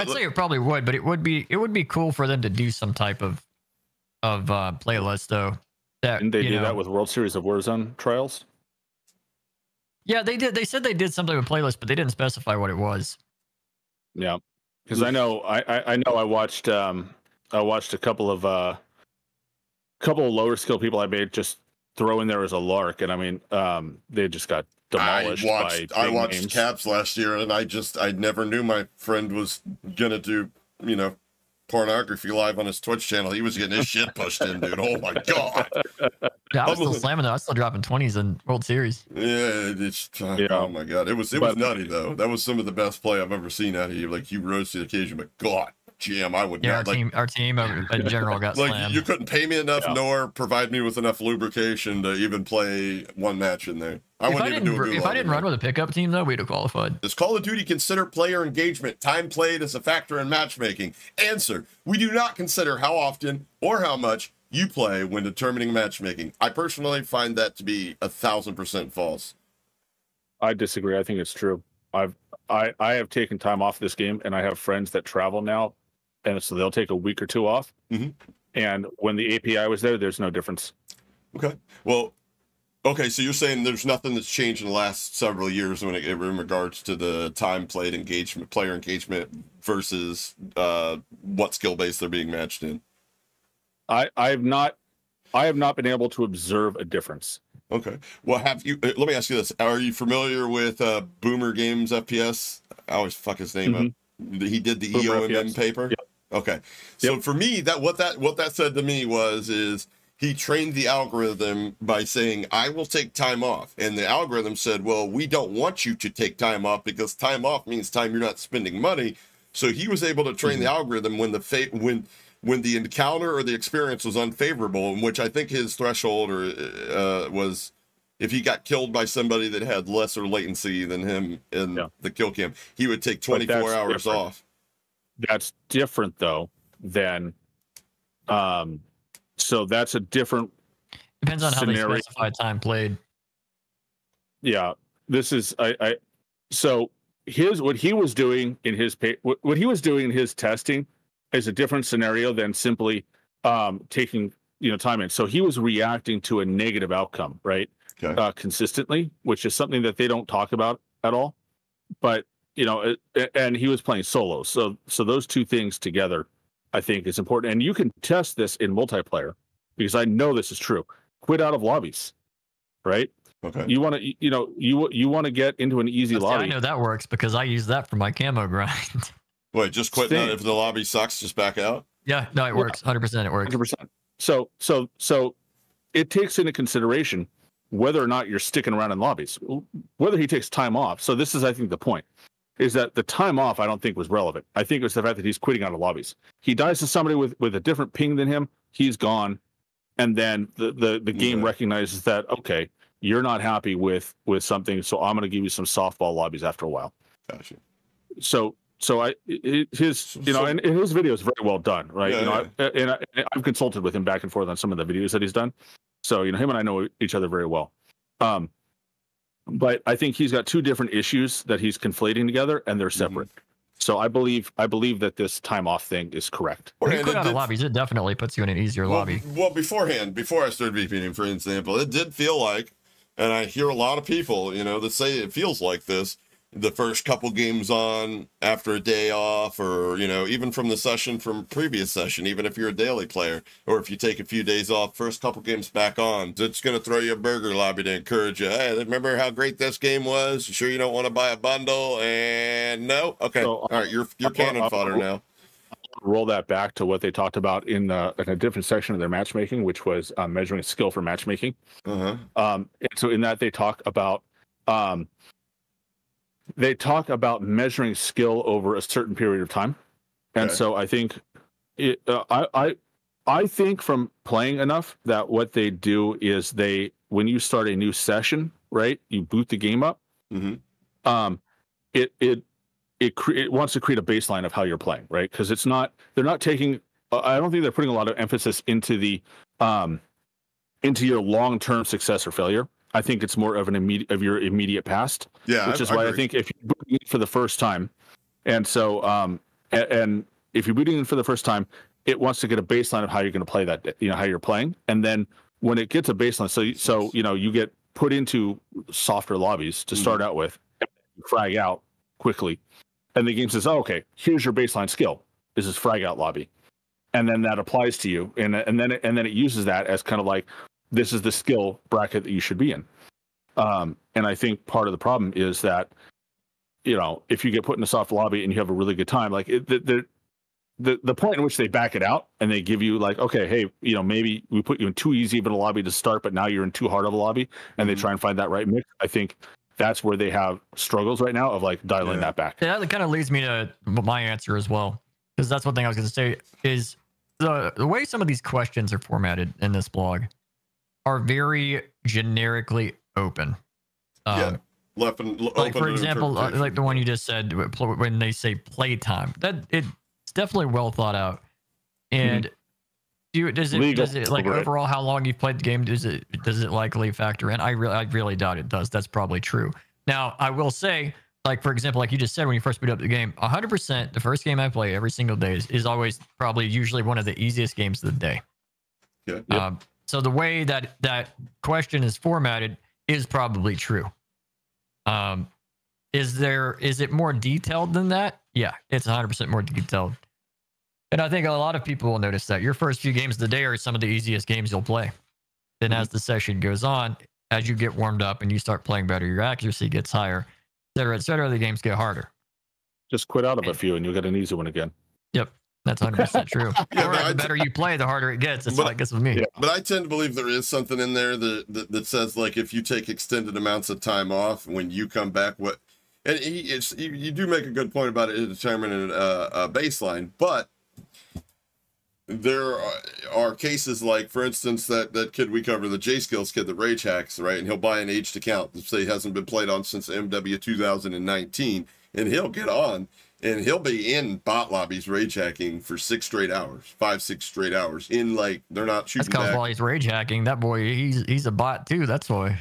say it probably would, but it would be cool for them to do some type of playlist though. Didn't they do that with World Series of Warzone trials? Yeah, they did. They said they did something with playlist, but they didn't specify what it was. Yeah, because I know I watched a couple of lower skill people I made just throw in there as a lark, and I mean they just got demolished. I watched Caps last year, and I never knew my friend was gonna do pornography live on his Twitch channel. He was getting his shit pushed in, dude. Oh my god. Yeah, I was still slamming though. I was still dropping 20s in World Series. Yeah, oh my god. It was nutty though. That was some of the best play I've ever seen out of you. Like you rose to the occasion, but god damn, I would not. Our team in general got slammed. You couldn't pay me enough nor provide me with enough lubrication to even play one match in there. If I didn't run with a pickup team though, we'd have qualified. Does Call of Duty consider player engagement, time played, as a factor in matchmaking? Answer: we do not consider how often or how much you play when determining matchmaking. I personally find that to be 1,000% false. I disagree. I think it's true. I have taken time off this game, and I have friends that travel now, and so they'll take a week or two off. Mm-hmm. And when the API was there's no difference. Okay. Well, okay, so you're saying there's nothing that's changed in the last several years in regards to the time played engagement, player engagement versus what skill base they're being matched in. I have not been able to observe a difference. Okay. Well, let me ask you this: are you familiar with Boomer Games FPS? I always fuck his name up. He did the Boomer EOMM FPS. paper. Yep. Okay. So for me, what that said to me is he trained the algorithm by saying, I will take time off. And the algorithm said, well, we don't want you to take time off because time off means time you're not spending money. So he was able to train the algorithm when the encounter or the experience was unfavorable, in which I think his threshold was if he got killed by somebody that had lesser latency than him in the kill cam, he would take 24 hours off. That's different though than so that's a different depends on scenario. How they specify time played. Yeah, this is so what he was doing in his testing is a different scenario than simply taking time in. So he was reacting to a negative outcome, right? Okay. Consistently, which is something that they don't talk about at all. But and he was playing solo, so those two things together, I think, is important. And you can test this in multiplayer because I know this is true. Quit out of lobbies, right? Okay. You want to, you want to get into an easy lobby. I know that works because I use that for my camo grind. Wait, just quit out if the lobby sucks, just back out? Yeah, no, it works. 100% it works. 100%. So it takes into consideration whether or not you're sticking around in lobbies, whether he takes time off. So this is, I think, the point, is that the time off I don't think was relevant. I think it was the fact that he's quitting out of lobbies. He dies to somebody with a different ping than him, he's gone. And then the game recognizes that, okay, you're not happy with something, so I'm going to give you some softball lobbies after a while. Gotcha. So his and his video is very well done, right? I've consulted with him back and forth on some of the videos that he's done. So him and I know each other very well. But I think he's got two different issues that he's conflating together, and they're separate. Mm-hmm. So I believe that this time off thing is correct. When you quit out of lobbies, it definitely puts you in an easier lobby. Well, before I started VPing, for example, it did feel like, and I hear a lot of people, that say it feels like this, the first couple games on after a day off, or even from the session from previous session, even if you're a daily player, or if you take a few days off, first couple games back on, it's going to throw you a burger lobby to encourage you. Hey, remember how great this game was? You sure you don't want to buy a bundle? And no, okay, all right, you're cannon fodder now. roll that back to what they talked about in a different section of their matchmaking, which was measuring skill for matchmaking. And so in that they talk about measuring skill over a certain period of time. And so I think I think from playing enough that what they do is when you start a new session, right, you boot the game up. It wants to create a baseline of how you're playing, right? Because they're not taking. I don't think they're putting a lot of emphasis into your long-term success or failure. I think it's more of your immediate past. Yeah, which is why I think if you're booting in for the first time, and so and if you're booting in for the first time, it wants to get a baseline of how you're going to play that, how you're playing, and then when it gets a baseline, so you get put into softer lobbies to start out with, you frag out quickly. And the game says, "Oh, okay, here's your baseline skill. This is frag out lobby," and then that applies to you, and then it uses that as kind of like, this is the skill bracket that you should be in. And I think part of the problem is that, if you get put in a soft lobby and you have a really good time, like the point in which they back it out and they give you like, okay, hey, maybe we put you in too easy of a lobby to start, but now you're in too hard of a lobby, and they try and find that right mix. I think that's where they have struggles right now of like dialing that back. Yeah, that kind of leads me to my answer as well, because that's one thing I was going to say is the way some of these questions are formatted in this blog are very generically open. Left and like for example, like the one you just said, when they say playtime, that it's definitely well thought out. And does it like overall how long you've played the game? Does it likely factor in? I really doubt it does. That's probably true. Now I will say, like for example, like you just said, when you first boot up the game, 100% the first game I play every single day is always probably usually one of the easiest games of the day. Yeah. So the way that question is formatted is probably true. Is it more detailed than that? Yeah, it's 100% more detailed. And I think a lot of people will notice that your first few games of the day are some of the easiest games you'll play. Then as the session goes on, as you get warmed up and you start playing better, your accuracy gets higher, et cetera, the games get harder. Just quit out of a few and you'll get an easy one again. Yep. That's 100% true. The better you play, the harder it gets. That's what I guess with me. Yeah. But I tend to believe there is something in there that says, like, if you take extended amounts of time off, when you come back, and you do make a good point about it determining a baseline, but there are cases like, for instance, that kid we cover, the J-Skills kid that rage hacks, right? And he'll buy an aged account that say hasn't been played on since MW 2019, and he'll get on. And he'll be in bot lobbies rage hacking for 6 straight hours, 5-6 straight hours. In like they're not shooting. That's because while he's rage hacking, that boy he's a bot too. That's why.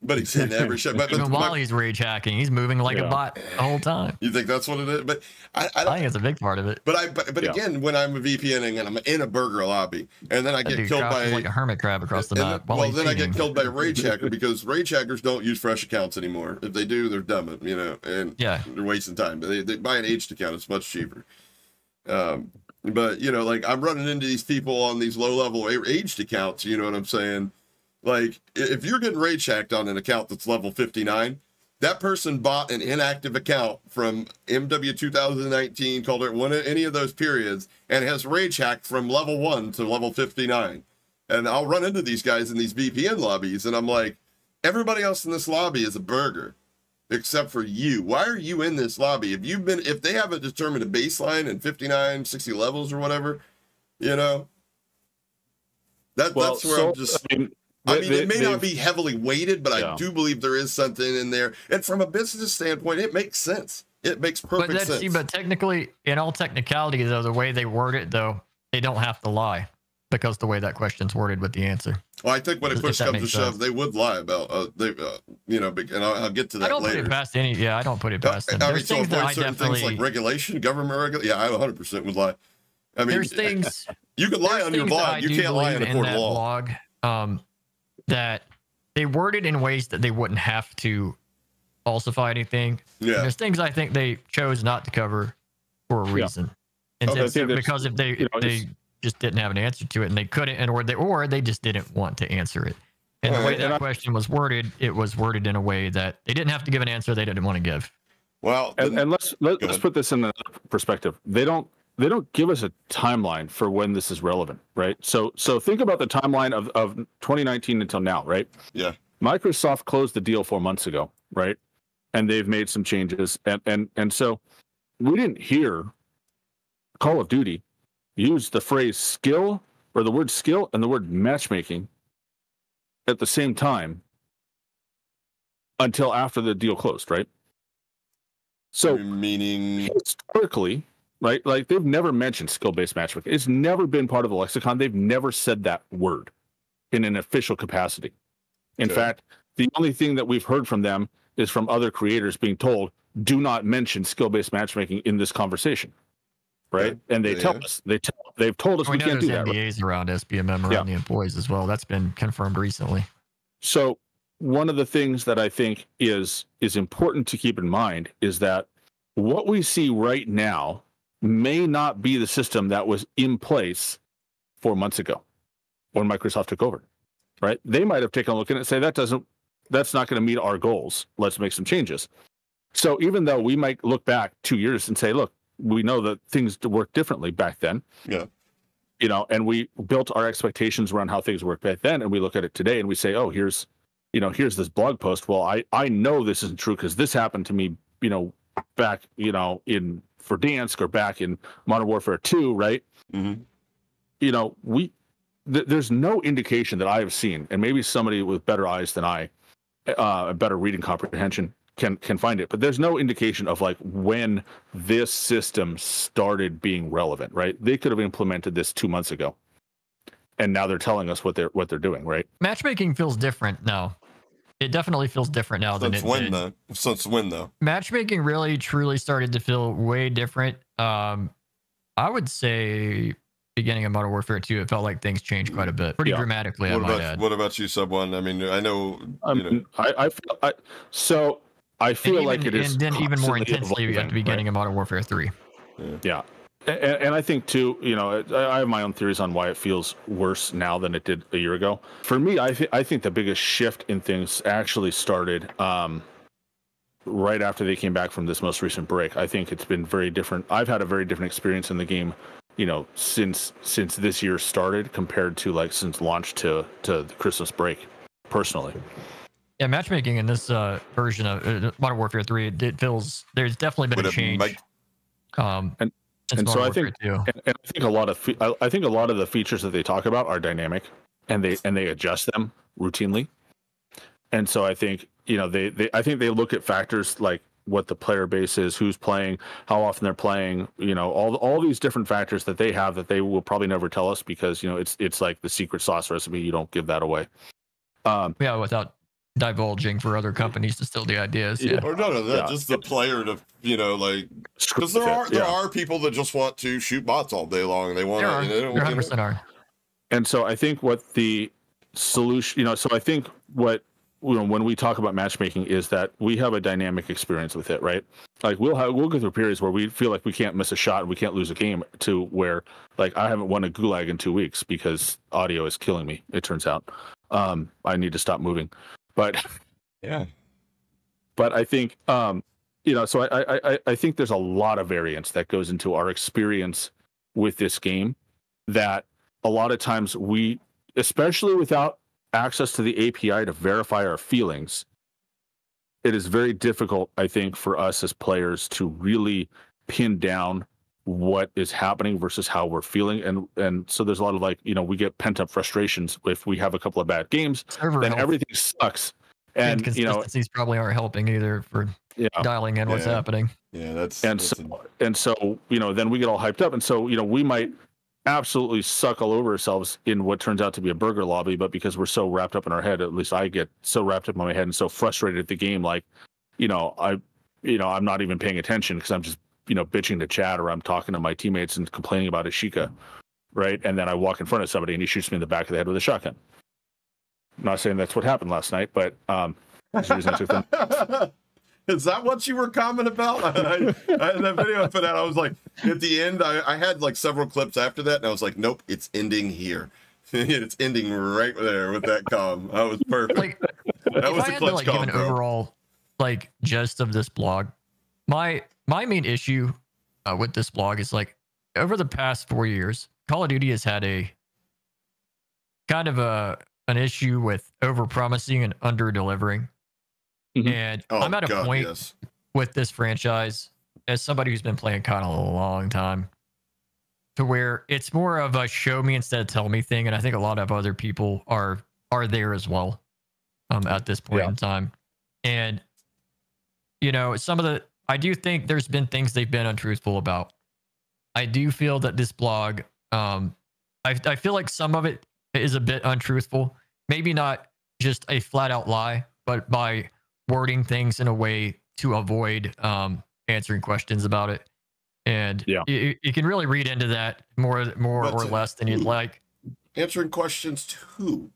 But he's in every shot. Even while he's rage hacking, he's moving like a bot the whole time. You think that's what it is? But I think it's a big part of it. But again, when I'm VPNing and I'm in a burger lobby, and then I get killed by like a hermit crab across the map. Well, then I get killed by a rage hacker because rage hackers don't use fresh accounts anymore. If they do, they're dumb, and they're wasting time. But they buy an aged account; it's much cheaper. But like I'm running into these people on these low-level aged accounts. You know what I'm saying? Like, if you're getting rage hacked on an account that's level 59, that person bought an inactive account from MW 2019, called it any of those periods, and has rage hacked from level 1 to level 59. And I'll run into these guys in these VPN lobbies, and I'm like, everybody else in this lobby is a burger, except for you. Why are you in this lobby? If they haven't determined a baseline in 59, 60 levels or whatever, that's where I'm just... it may not be heavily weighted, but I do believe there is something in there. And from a business standpoint, it makes sense. It makes perfect sense. But technically, in all technicality, though, the way they word it, though, they don't have to lie because the way that question's worded with the answer. Well, I think when it push comes to shove, they would lie about, and I'll get to that later. I don't put it past I don't put it past them. There's things that I definitely... things like regulation, government regulation. Yeah, I 100% would lie. I mean, there's things... You can lie on your blog. You can't lie in a court of law. Blog, that they worded in ways that they wouldn't have to falsify anything. Yeah. And there's things I think they chose not to cover for a reason. And because if they just didn't have an answer to it and they couldn't, or they just didn't want to answer it. And the way that question was worded, it was worded in a way that they didn't have to give an answer they didn't want to give. Well, and let's put this in another perspective. They don't they don't give us a timeline for when this is relevant, right? So think about the timeline of 2019 until now, right? Yeah. Microsoft closed the deal 4 months ago, right? And they've made some changes, and so we didn't hear Call of Duty use the phrase skill or the word skill and the word matchmaking at the same time until after the deal closed, right? So meaning historically, right? Like they've never mentioned skill-based matchmaking. It's never been part of the lexicon. They've never said that word in an official capacity. In fact, the only thing that we've heard from them is from other creators being told, do not mention skill-based matchmaking in this conversation. Right. And they tell us, they've told us we can't do that. NDAs around SBMM around the employees as well. That's been confirmed recently. So one of the things that I think is important to keep in mind is that what we see right now may not be the system that was in place 4 months ago when Microsoft took over. Right. They might have taken a look at it and say that's not going to meet our goals. Let's make some changes. So even though we might look back 2 years and say, look, we know that things worked differently back then. Yeah. You know, and we built our expectations around how things worked back then, and we look at it today and we say, oh, here's this blog post. Well, I know this isn't true because this happened to me, back, in Verdansk or back in Modern Warfare 2, right? Mm-hmm. There's no indication that I have seen, and maybe somebody with better eyes than I, better reading comprehension can find it, but there's no indication of like when this system started being relevant, right? They could have implemented this 2 months ago, and now they're telling us what they're doing, right? Matchmaking feels different now. It definitely feels different now than it did. Since when though? Matchmaking really truly started to feel way different. I would say beginning of Modern Warfare 2, it felt like things changed quite a bit, pretty dramatically. What about you, Sub One? I mean, I know. I feel like it is, and then even more intensely at the beginning of Modern Warfare 3. Yeah. And I think too, I have my own theories on why it feels worse now than it did a year ago. For me, I think the biggest shift in things actually started right after they came back from this most recent break. I think it's been very different. I've had a very different experience in the game, since this year started compared to like since launch to the Christmas break, personally. Yeah, matchmaking in this version of Modern Warfare 3, it feels there's definitely been a change. And so I think a lot of the features that they talk about are dynamic, and they adjust them routinely. And so I think they look at factors like what the player base is, who's playing, how often they're playing, all these different factors that they have that they will probably never tell us because it's like the secret sauce recipe. You don't give that away. Without divulging for other companies to steal the ideas. Or just the player to because there are people that just want to shoot bots all day long. They want there 100% are. And so I think what the solution, so I think what when we talk about matchmaking is that we have a dynamic experience with it, right? Like we'll go through periods where we feel like we can't miss a shot and we can't lose a game, to where like I haven't won a gulag in 2 weeks because audio is killing me. It turns out I need to stop moving. But I think so I think there's a lot of variance that goes into our experience with this game that a lot of times we, especially without access to the API to verify our feelings, it is very difficult, I think, for us as players to really pin down what is happening versus how we're feeling. And so there's a lot of we get pent up frustrations if we have a couple of bad games, then everything sucks. And inconsistencies probably aren't helping either for dialing in what's happening. Yeah, then we get all hyped up. And so, we might absolutely suck all over ourselves in what turns out to be a burger lobby, but because we're so wrapped up in our head, at least I get so wrapped up in my head and so frustrated at the game, I'm not even paying attention because I'm just bitching to chat, or I'm talking to my teammates and complaining about Ashika, right? And then I walk in front of somebody and he shoots me in the back of the head with a shotgun. I'm not saying that's what happened last night, but that's the reason I took them. Is that what you were commenting about? I that video I put out, I was like, at the end, I had like several clips after that, and I was like, nope, it's ending here. It's ending right there with that comm. That was perfect. That was the clutch comm, give an overall gist of this blog, my main issue with this blog is over the past 4 years, Call of Duty has had a kind of an issue with over promising and under delivering. Mhm. And Oh, I'm at a God, point yes. with this franchise, as somebody who's been playing kind of a long time, to where it's more of a show me instead of tell me thing. And I think a lot of other people are there as well at this point Yeah. in time. And, you know, I do think there's been things they've been untruthful about. I do feel that this blog, I feel like some of it is a bit untruthful. Maybe not just a flat out lie, but by wording things in a way to avoid answering questions about it. And Yeah. you can really read into that more But or to less than you'd who? like. Answering questions to who?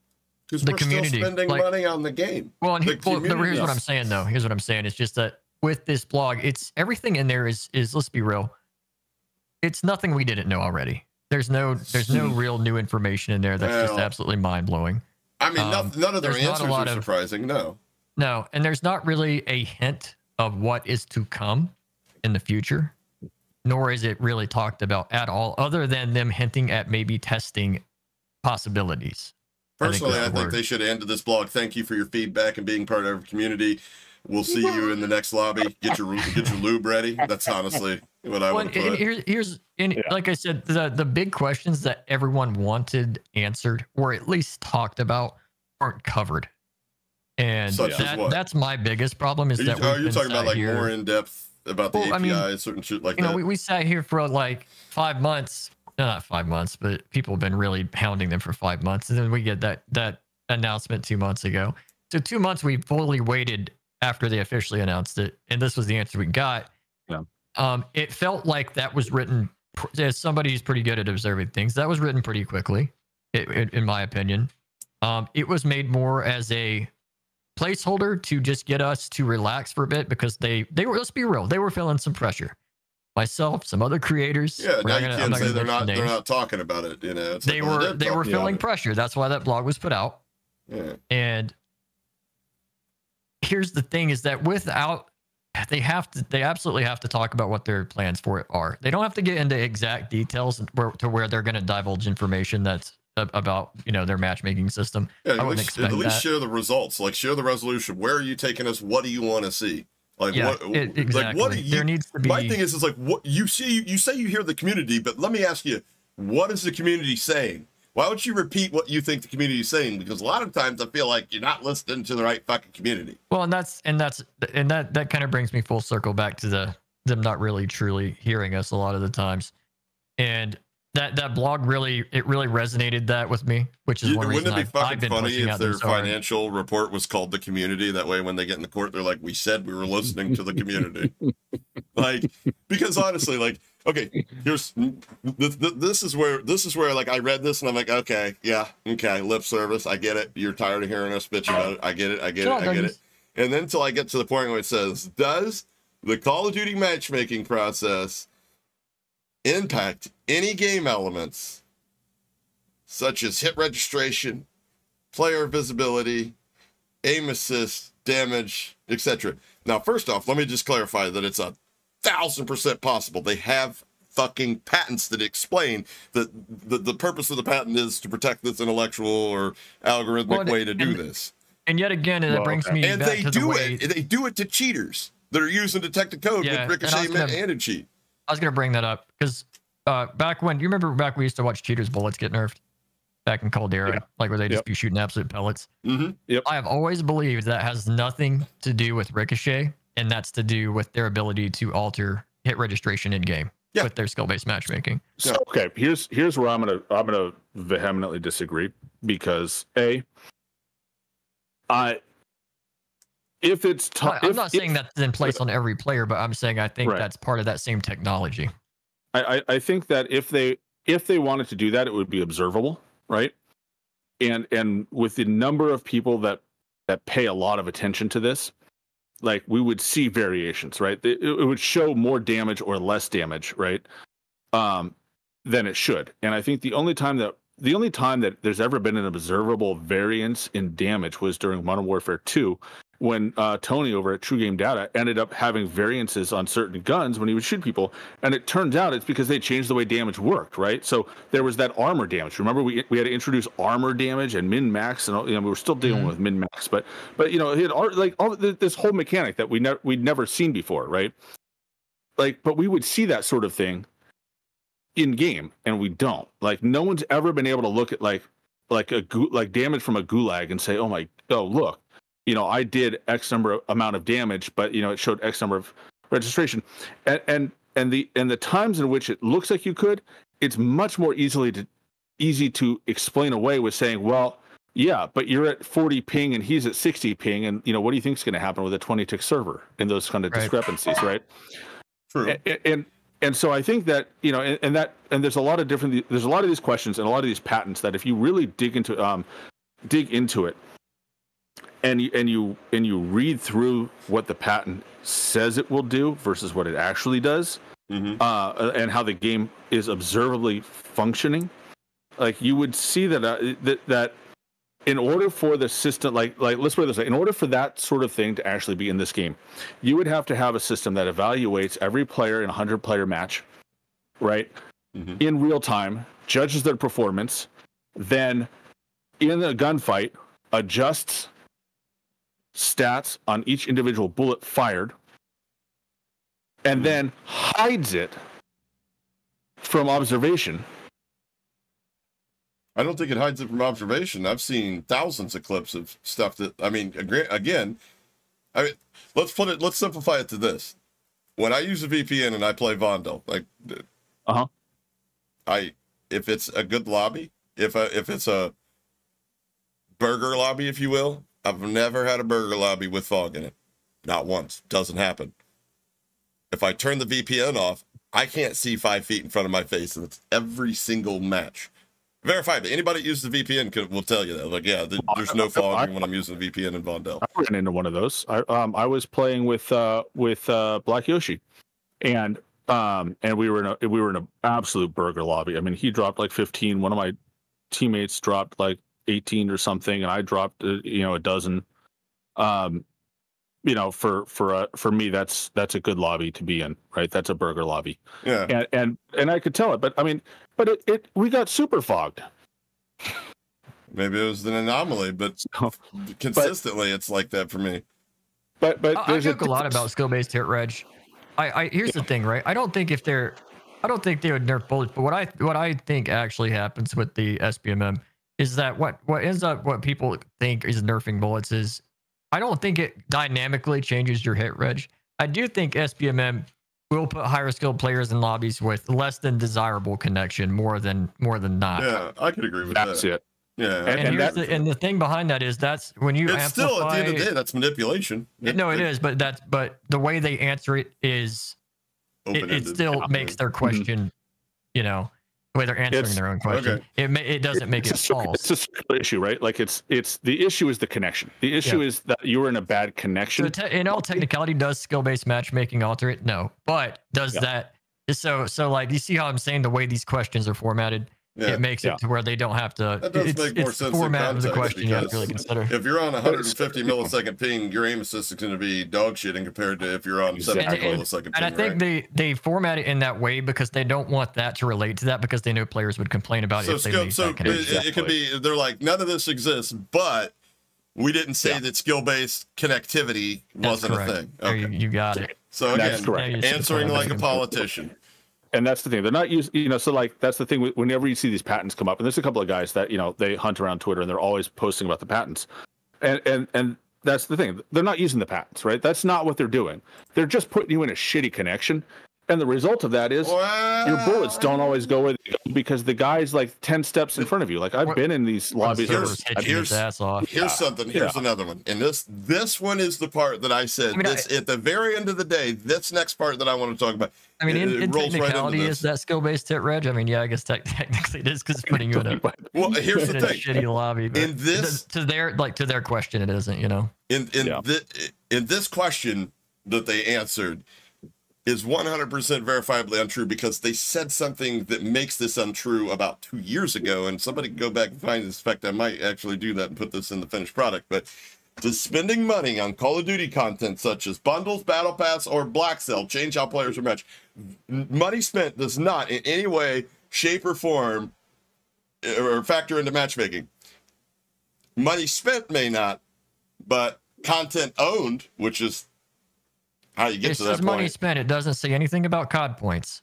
Because The we're community, still spending like- money on the game. Well, and here's what community I'm is- saying though. Here's what I'm saying. It's just that with this blog, it's everything in there is let's be real. It's nothing we didn't know already. There's no real new information in there that's just Well, absolutely mind blowing. I mean, none of their there's not a answers lot are of- surprising. No. No, and there's not really a hint of what is to come in the future, nor is it really talked about at all, other than them hinting at maybe testing possibilities. Personally, I think word. they should have ended this blog. Thank you for your feedback and being part of our community. We'll see you in the next lobby. Get your lube ready. That's honestly what I Well, would and put. here's Yeah. like I said, the big questions that everyone wanted answered or at least talked about aren't covered. And Such as what? that's my biggest problem is that You're we've been talking about sat like here, more in depth about the Well, I APIs, mean, certain shit like you know, that. we sat here for like 5 months. No, not 5 months, but people have been really hounding them for 5 months. And then we get that announcement 2 months ago. So 2 months we fully waited after they officially announced it. And this was the answer we got. Yeah. It felt like that was written, as somebody who's pretty good at observing things, that was written pretty quickly, in my opinion. It was made more as a placeholder to just get us to relax for a bit because they were, let's be real, they were feeling some pressure. Myself, some other creators. Yeah, now you can't say they're mention not names. talking about it. You know, it's They like, well, were talking feeling about pressure. That's why that blog was put out. it. Yeah. And here's the thing: is that they absolutely have to talk about what their plans for it are. They don't have to get into exact details to where they're going to divulge information that's about their matchmaking system. Yeah, I wouldn't expect at least that. share the results. Like share the resolution. Where are you taking us? What do you want to see? Like Yeah, what? exactly. Like what do you? There needs to be. My thing is like what you see. You say you hear the community, but let me ask you, what is the community saying? Why don't you repeat what you think the community is saying? Because a lot of times I feel like you're not listening to the right fucking community. Well, and that kind of brings me full circle back to them not really truly hearing us a lot of the times. And that blog really resonated that with me, which is one reason Wouldn't it be I've fucking been funny pushing if out them their so hard. financial report was called the community? That way, when they get in the court, they're like, "We said we were listening to the community." Like, because honestly, like, okay, here's this is where like I read this and I'm like, okay, yeah, okay, lip service, I get it. You're tired of hearing us bitch about it. I get it. And then until I get to the point where it says, does the Call of Duty matchmaking process impact any game elements such as hit registration, player visibility, aim assist, damage, etc.? Now, first off, let me just clarify that it's 1,000% possible. They have fucking patents that explain that the purpose of the patent is to protect this intellectual or algorithmic way to do this. And yet again, it brings me And back they to do the way it. They do it to cheaters that are using detected code Yeah, with and I was Ricochet gonna- and cheat. I was gonna bring that up because back when, you remember back we used to watch cheaters' bullets get nerfed back in Caldera, Yeah. like where they just Yep. be shooting absolute pellets. Mm-hmm. I have always believed that has nothing to do with Ricochet, and that's to do with their ability to alter hit registration in game Yeah. with their skill-based matchmaking. So okay, here's where I'm gonna vehemently disagree because if it's I'm not saying that's in place on every player, but I'm saying I think that's part of that same technology. I think that if they wanted to do that, it would be observable, right? And with the number of people that pay a lot of attention to this, like we would see variations, right? It would show more damage or less damage, right? Than it should. And I think the only time that the only time that there's ever been an observable variance in damage was during Modern Warfare 2, when Tony over at True Game Data ended up having variances on certain guns when he would shoot people. And it turns out it's because they changed the way damage worked, right? So there was that armor damage. Remember, we had to introduce armor damage and min-max, and we were still dealing with min-max. But he had this whole mechanic that we'd never seen before, right? But we would see that sort of thing in game, and we don't. No one's ever been able to look at like damage from a gulag and say, oh look, I did X amount of damage, but it showed X number of registration, and the times in which it looks like you could, it's much more easy to explain away with saying, well, yeah, but you're at 40 ping and he's at 60 ping, and what do you think is going to happen with a 20 tick server in those kind of discrepancies, right? True. And so I think that and there's a lot of these questions and a lot of these patents that if you really dig into it, and you read through what the patent says it will do versus what it actually does, and how the game is observably functioning, you would see that in order for the system, let's put it this way, in order for that sort of thing to actually be in this game, you would have to have a system that evaluates every player in a 100-player match, right, in real time, judges their performance, then in a gunfight adjusts stats on each individual bullet fired, and then hides it from observation. I don't think it hides it from observation. I've seen thousands of clips of stuff that, let's simplify it to this. When I use a VPN and I play Vondel, if it's a good lobby, if it's a burger lobby, if you will, I've never had a burger lobby with fog in it. Not once. Doesn't happen. If I turn the VPN off, I can't see 5 feet in front of my face, and it's every single match. Verified. Anybody that uses the VPN will tell you that. There's no fogging when I'm using the VPN in Vondel. I ran into one of those. I was playing with Black Yoshi, and we were in an absolute burger lobby. He dropped 15. One of my teammates dropped 18 or something, and I dropped a dozen. For me, that's a good lobby to be in, right? That's a burger lobby. Yeah. And I could tell it, but we got super fogged. Maybe it was an anomaly, but consistently it's like that for me. But I joke a lot about skill-based hit reg. Here's the thing, right? I don't think they would nerf bullets, but what I think actually happens with the SBMM is that what ends up what people think is nerfing bullets is, I don't think it dynamically changes your hit reg. I do think SBMM will put higher skilled players in lobbies with less than desirable connection more than not. Yeah, I could agree with that. That's it. Yeah, and the thing behind that is that's when you it's still at the end of the day that's manipulation. It is, but the way they answer it is it still makes their question, the way they're answering their own question. Okay. It doesn't make it false. It's a circular issue, right? It's the issue is the connection. The issue is that you were in a bad connection. So in all technicality, does skill-based matchmaking alter it? No, but does that? So you see how I'm saying the way these questions are formatted. Yeah. It makes it to where they don't have to. That does make more sense. Format of the question you have to really consider. If you're on 150 millisecond ping, your aim assist is going to be dog shitting compared to if you're on 70 millisecond ping. And I think they format it in that way because they don't want that to relate to that, because they know players would complain about it. It could be they're like, none of this exists, but we didn't say that skill-based connectivity wasn't a thing. Okay. You got it. So again, answering like a politician. And that's the thing. They're not used, that's the thing. Whenever you see these patents come up, and there's a couple of guys that, they hunt around Twitter and they're always posting about the patents. And that's the thing. They're not using the patents, right? That's not what they're doing. They're just putting you in a shitty connection. And the result of that is your bullets don't always go where they go because the guy's 10 steps in front of you. I've been in these lobbies. Here's something. Here's another one. And this one is the part that I said at the very end of the day, this next part that I want to talk about. In technicality, is that skill-based hit reg? I guess technically it is, because it's putting you in a here's the thing. Shitty lobby. But in this, to their question, it isn't. In this question that they answered, is 100% verifiably untrue because they said something that makes this untrue about 2 years ago. And somebody can go back and find this. In fact, I might actually do that and put this in the finished product. But does spending money on Call of Duty content such as bundles, battle pass, or black sale change how players are matched? Money spent does not in any way, shape, or form or factor into matchmaking. Money spent may not, but content owned, which is how you get to that point. It says money spent. It doesn't say anything about COD points.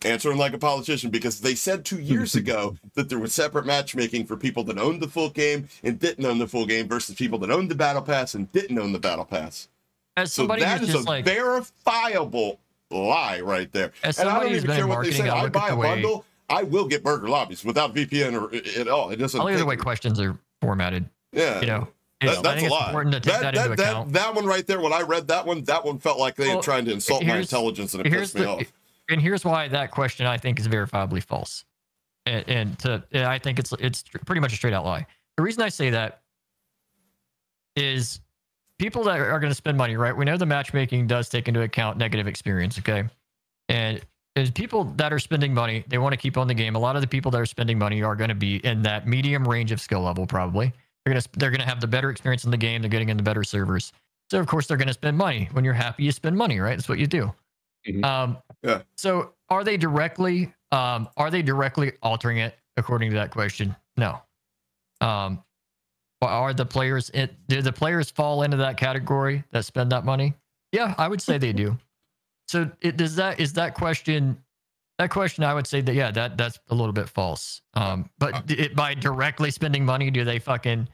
Answering like a politician, because they said 2 years ago that there was separate matchmaking for people that owned the full game and didn't own the full game versus people that owned the battle pass and didn't own the battle pass. As so somebody that who's is just a like, verifiable lie right there. As And I somebody don't who's even been care in what they say. marketing, I I look buy at a the way- bundle, I will get burger lobbies without VPN or at all. It doesn't. I look at the way take- questions are formatted. Yeah. You know, That's I think a it's lie. important to take that into account. That one right there, when I read that one felt like they were trying to insult my intelligence, and it pissed me off. And here's why that question I think is verifiably false, and I think it's pretty much a straight out lie. The reason I say that is people that are going to spend money, right? We know the matchmaking does take into account negative experience, okay? And as people that are spending money, they want to keep on the game. A lot of the people that are spending money are going to be in that medium range of skill level, probably. They're gonna have the better experience in the game. They're getting into better servers, so of course they're gonna spend money. When you're happy, you spend money, right? That's what you do. Yeah. So are they directly altering it according to that question? No. Are the players? Do the players fall into that category that spend that money? Yeah, I would say they do. So is that question? That question, I would say that that's a little bit false. But by directly spending money, do they fucking,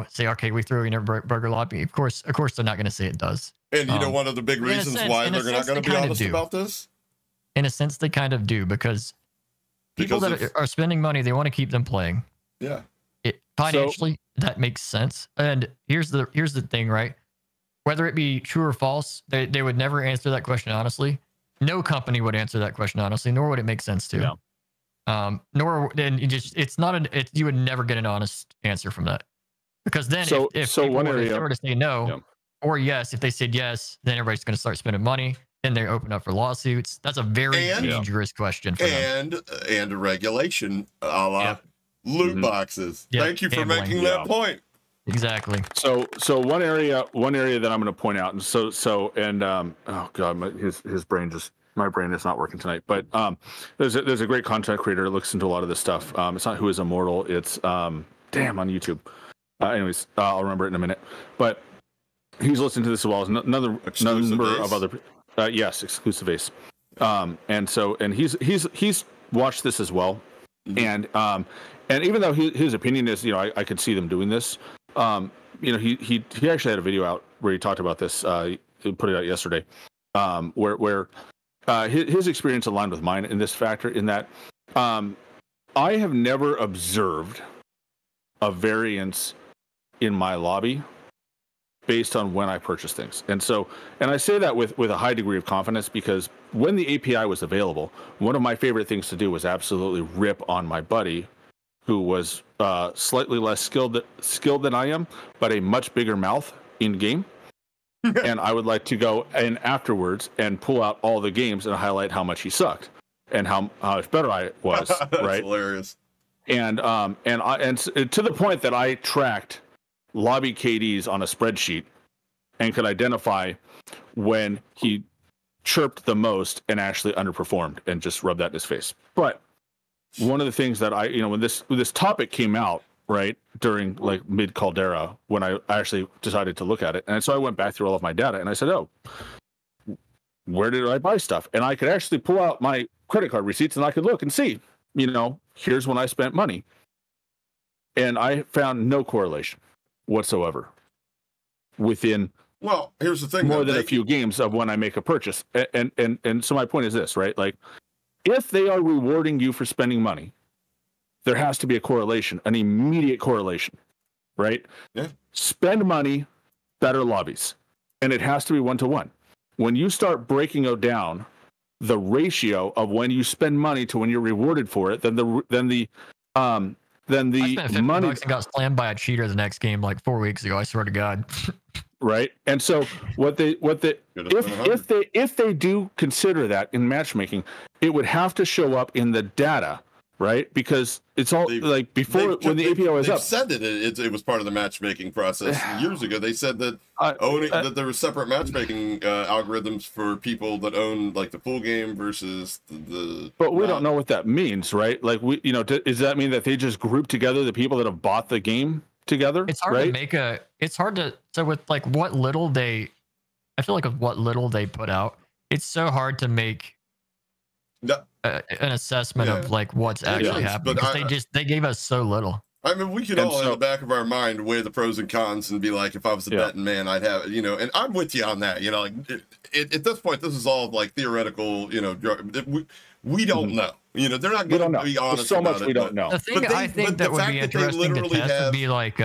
say, okay, we threw in a burger lobby? Of course, they're not going to say it does. And one of the big reasons why they're not going to be honest about this? In a sense, they kind of do, because people that are spending money, they want to keep them playing. Yeah. Financially, that makes sense. And here's the thing, right? Whether it be true or false, they would never answer that question honestly. No company would answer that question honestly, nor would it make sense to. Yeah. You would never get an honest answer from that, because then if people were to say no or yes, if they said yes, then everybody's going to start spending money. Then they open up for lawsuits. That's a very dangerous question for them. And a regulation a la loot boxes. Yeah, Thank you for making that point. Exactly. So one area that I'm going to point out, and oh god, my brain is not working tonight. But there's a great content creator that looks into a lot of this stuff. It's not Who Is Immortal. It's on YouTube. Anyways, I'll remember it in a minute. But he's listening to this as well as another number of other. Yes, exclusive ace. And he's watched this as well, and even though his opinion is, I could see them doing this. He actually had a video out where he talked about this. He put it out yesterday, where his experience aligned with mine in this factor. In that, I have never observed a variance in my lobby based on when I purchase things. And I say that with a high degree of confidence, because when the API was available, one of my favorite things to do was absolutely rip on my buddy, who was slightly less skilled than I am, but a much bigger mouth in game. And I would like to go in afterwards and pull out all the games and highlight how much he sucked and how much better I was. That's right? Hilarious. And to the point that I tracked lobby KDs on a spreadsheet and could identify when he chirped the most and actually underperformed, and just rubbed that in his face. But one of the things that when this topic came out, right, during like mid Caldera, when I actually decided to look at it, and so I went back through all of my data and I said, oh, where did I buy stuff? And I could actually pull out my credit card receipts and I could look and see, here's when I spent money. And I found no correlation whatsoever within here's the thing, more than a few games of when I make a purchase. And so my point is this, right? Like, if they are rewarding you for spending money, there has to be a correlation, an immediate correlation, right? Yeah. Spend money, better lobbies, and it has to be 1-to-1. When you start breaking down the ratio of when you spend money to when you're rewarded for it, then the I spent $50 money and got slammed by a cheater the next game like 4 weeks ago. I swear to God. right? And so if they do consider that in matchmaking, it would have to show up in the data, right? Because it's all like before when the API was up. Said that it was part of the matchmaking process years ago. They said that that there were separate matchmaking algorithms for people that own like the full game versus the. But we don't know what that means, right? Like does that mean that they just group together the people that have bought the game together? It's hard to make it's hard to, so with like what little I feel like with what little they put out, it's so hard to make an assessment of like what's actually happening, because they gave us so little. I mean, we could all in the back of our mind weigh the pros and cons and be like, if I was a betting man, I'd have, and I'm with you on that, like at this point, this is all like theoretical, we don't know, they're not going to be honest. There's so much we don't know. The thing I think that would be interesting to test would be like,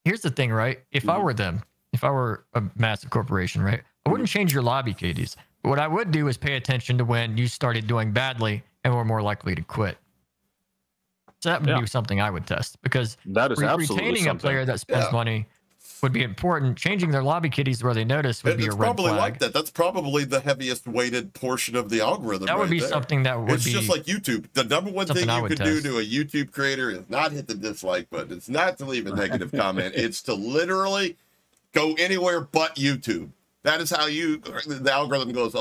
here's the thing, right? If I were them, if I were a massive corporation, right, I wouldn't change your lobby KDs. What I would do is pay attention to when you started doing badly and were more likely to quit. So that would be something I would test, because that is retaining a player that spends money would be important. Changing their lobby kitties where they notice would be a red probably flag. Like that. That's probably the heaviest weighted portion of the algorithm. That would be something that would be. It's just like YouTube. The number one thing you could do to a YouTube creator is not hit the dislike button. It's not to leave a negative comment. It's to literally go anywhere but YouTube. That is how the algorithm goes,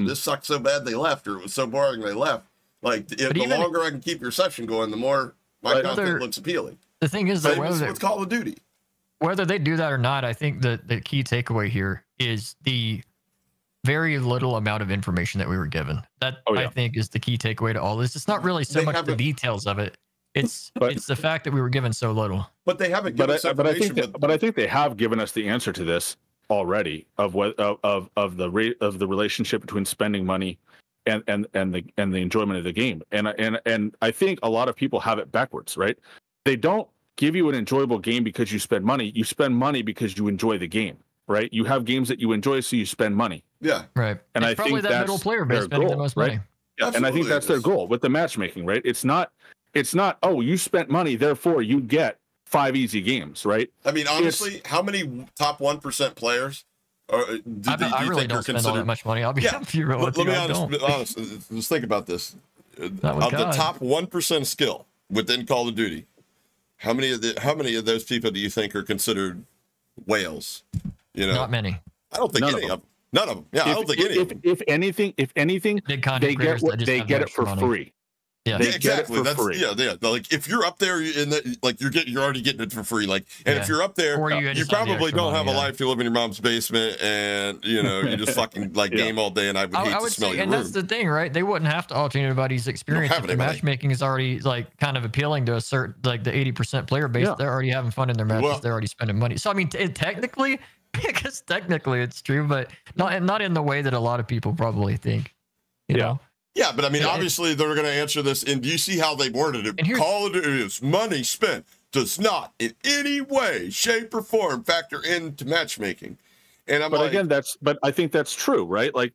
this sucked so bad they left, or it was so boring they left. Like, the longer I can keep your session going, the more my content looks appealing. The thing is, that what's Call of Duty. Whether they do that or not, I think the key takeaway here is the very little amount of information that we were given. That I think is the key takeaway to all this. It's not really so much the details of it. It's the fact that we were given so little. But they haven't given us information. But I think they have given us the answer to this already of the rate of the relationship between spending money and the enjoyment of the game. And I think a lot of people have it backwards, right? They don't give you an enjoyable game because you spend money. You spend money because you enjoy the game, right? You have games that you enjoy, so you spend money. Yeah, right. And I think that middle player base spending the most money. Right? Yeah, and I think that's their goal with the matchmaking, right? It's not you spent money, therefore you get 5 easy games, right? I mean, honestly, how many top 1% players do you really think don't are spend considered? all that much money. I'll be happy real with you. Let me be honest. Just think about this. Of the top 1% skill within Call of Duty, how many of those people do you think are considered whales? Not many. I don't think any of them. None of them. Yeah, I don't think any of them. If anything, they get it for free. Yeah, exactly. That's free. Yeah. Like if you're up there in the, like you're already getting it for free. Like, and if you're up there, you probably don't have a life. You live in your mom's basement, and you just fucking like game all day. And I would hate to smell your room. And that's the thing, right? They wouldn't have to alter anybody's experience. If the matchmaking is already like kind of appealing to a certain, like the 80% player base. They're already having fun in their matches. They're already spending money. So I mean, technically, because technically it's true, but not in the way that a lot of people probably think. You know. Yeah, but I mean, obviously they're going to answer this. And do you see how they worded it? Call it is money spent does not in any way, shape, or form factor into matchmaking. And but I think that's true, right? Like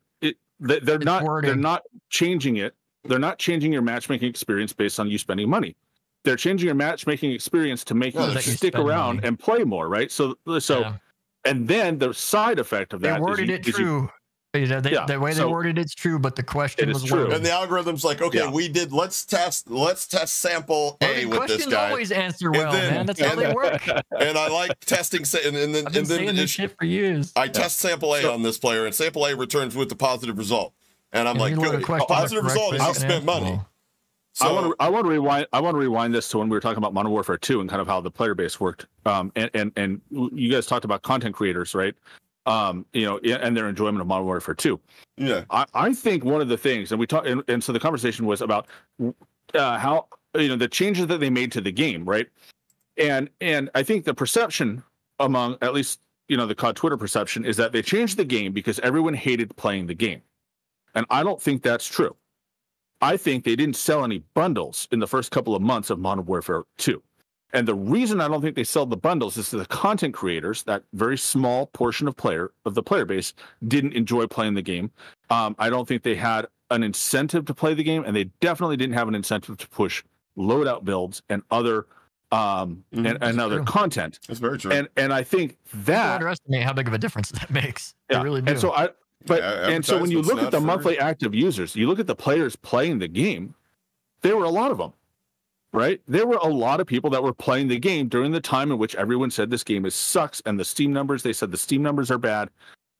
they're not changing it. They're not changing your matchmaking experience based on you spending money. They're changing your matchmaking experience to make you stick around and play more, right? So, and then the side effect of that they worded it true. The way they worded it's true, but the question was true. And the algorithm's like, okay, let's test sample A with this guy. Questions always answer well, man. That's how they work. And I like testing, and then this shit for years. I test sample A on this player, and sample A returns with a positive result. And I'm like, good. Positive result is you spent money. So, I want to rewind this to when we were talking about Modern Warfare 2 and kind of how the player base worked. And you guys talked about content creators, right? And their enjoyment of Modern Warfare 2. Yeah, I think one of the things, and we talked, and so the conversation was about how the changes that they made to the game, right? And I think the perception among at least the COD Twitter perception is that they changed the game because everyone hated playing the game, and I don't think that's true. I think they didn't sell any bundles in the first couple of months of Modern Warfare 2. And the reason I don't think they sell the bundles is that the content creators, that very small portion of the player base, didn't enjoy playing the game. I don't think they had an incentive to play the game, and they definitely didn't have an incentive to push loadout builds and other and other true. content. That's very true. And I think People that underestimate how big of a difference that makes. They yeah. really do. And so when you advertisement's look at not the free. monthly active users, you look at the players playing the game, there were a lot of them, right? There were a lot of people that were playing the game during the time in which everyone said this game sucks, and the Steam numbers, they said the Steam numbers are bad,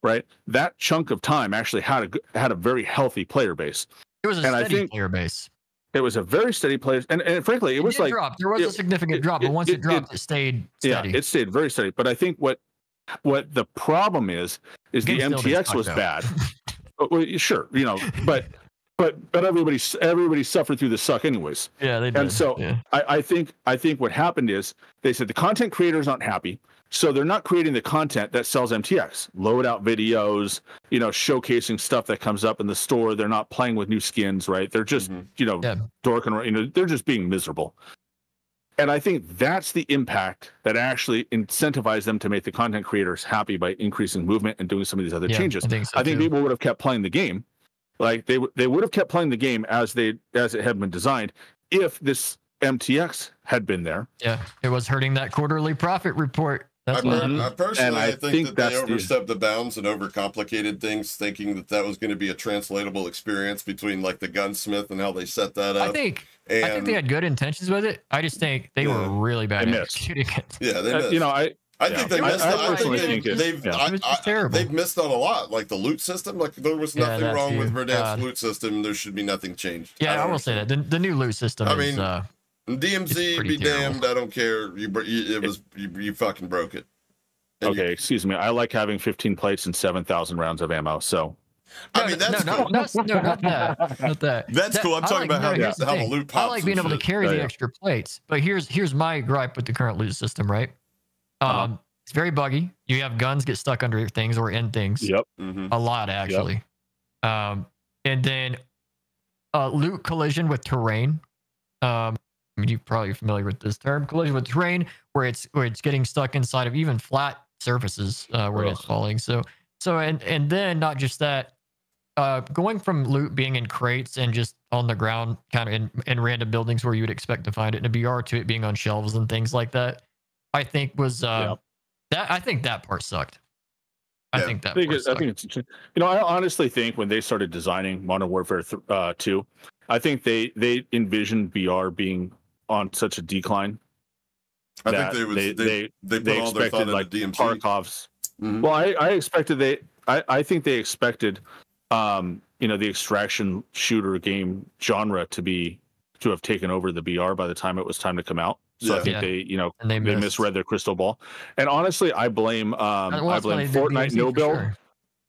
right? That chunk of time actually had a very healthy player base. It was a steady player base. It was a very steady player, and frankly, it was did like drop. There was a significant drop, but once it dropped, it stayed steady. Yeah, it stayed very steady. But I think what the problem is the MTX was bad. Well, sure, but everybody suffered through the suck anyways. Yeah, they did. And so I think what happened is they said the content creators aren't happy, so they're not creating the content that sells MTX. Load out videos, showcasing stuff that comes up in the store. They're not playing with new skins, right? They're just dorking around. They're just being miserable. And I think that's the impact that actually incentivized them to make the content creators happy by increasing movement and doing some of these other changes. I think people would have kept playing the game. Like they would have kept playing the game as it had been designed if this MTX had been there. Yeah, it was hurting that quarterly profit report. That's I personally think that they that's overstepped the bounds and overcomplicated things, thinking that was going to be a translatable experience between like the gunsmith and how they set that up. I think they had good intentions with it. I just think they were really bad at executing it. Yeah, they missed. I think they missed. I think they've missed on a lot. Like the loot system. Like there was nothing wrong with Verdansk's loot system. There should be nothing changed. Yeah, I will say that the new loot system. I mean, DMZ be damned. I don't care. You fucking broke it. Okay, excuse me. I like having 15 plates and 7,000 rounds of ammo. So. I mean, that's cool. Not that. Not that. That's cool. I'm talking about how the loot pops. I like being able to carry the extra plates. But here's my gripe with the current loot system, right? It's very buggy. You have guns get stuck under things or in things. Yep. A lot, actually. Yep. And then loot collision with terrain. I mean, you're probably familiar with this term, collision with terrain, where it's getting stuck inside of even flat surfaces where it's falling. So and then not just that, going from loot being in crates and just on the ground, kind of in random buildings where you would expect to find it in a BR, to it being on shelves and things like that, I think was I think that part sucked. I think it's I honestly think when they started designing Modern Warfare 2, I think they envisioned BR being on such a decline. I think they put all their thought into DMZ. Tarkov's. Mm-hmm. Well, I think they expected the extraction shooter game genre to have taken over the BR by the time it was time to come out. So I think they misread their crystal ball. And honestly, I blame Fortnite no build. Sure.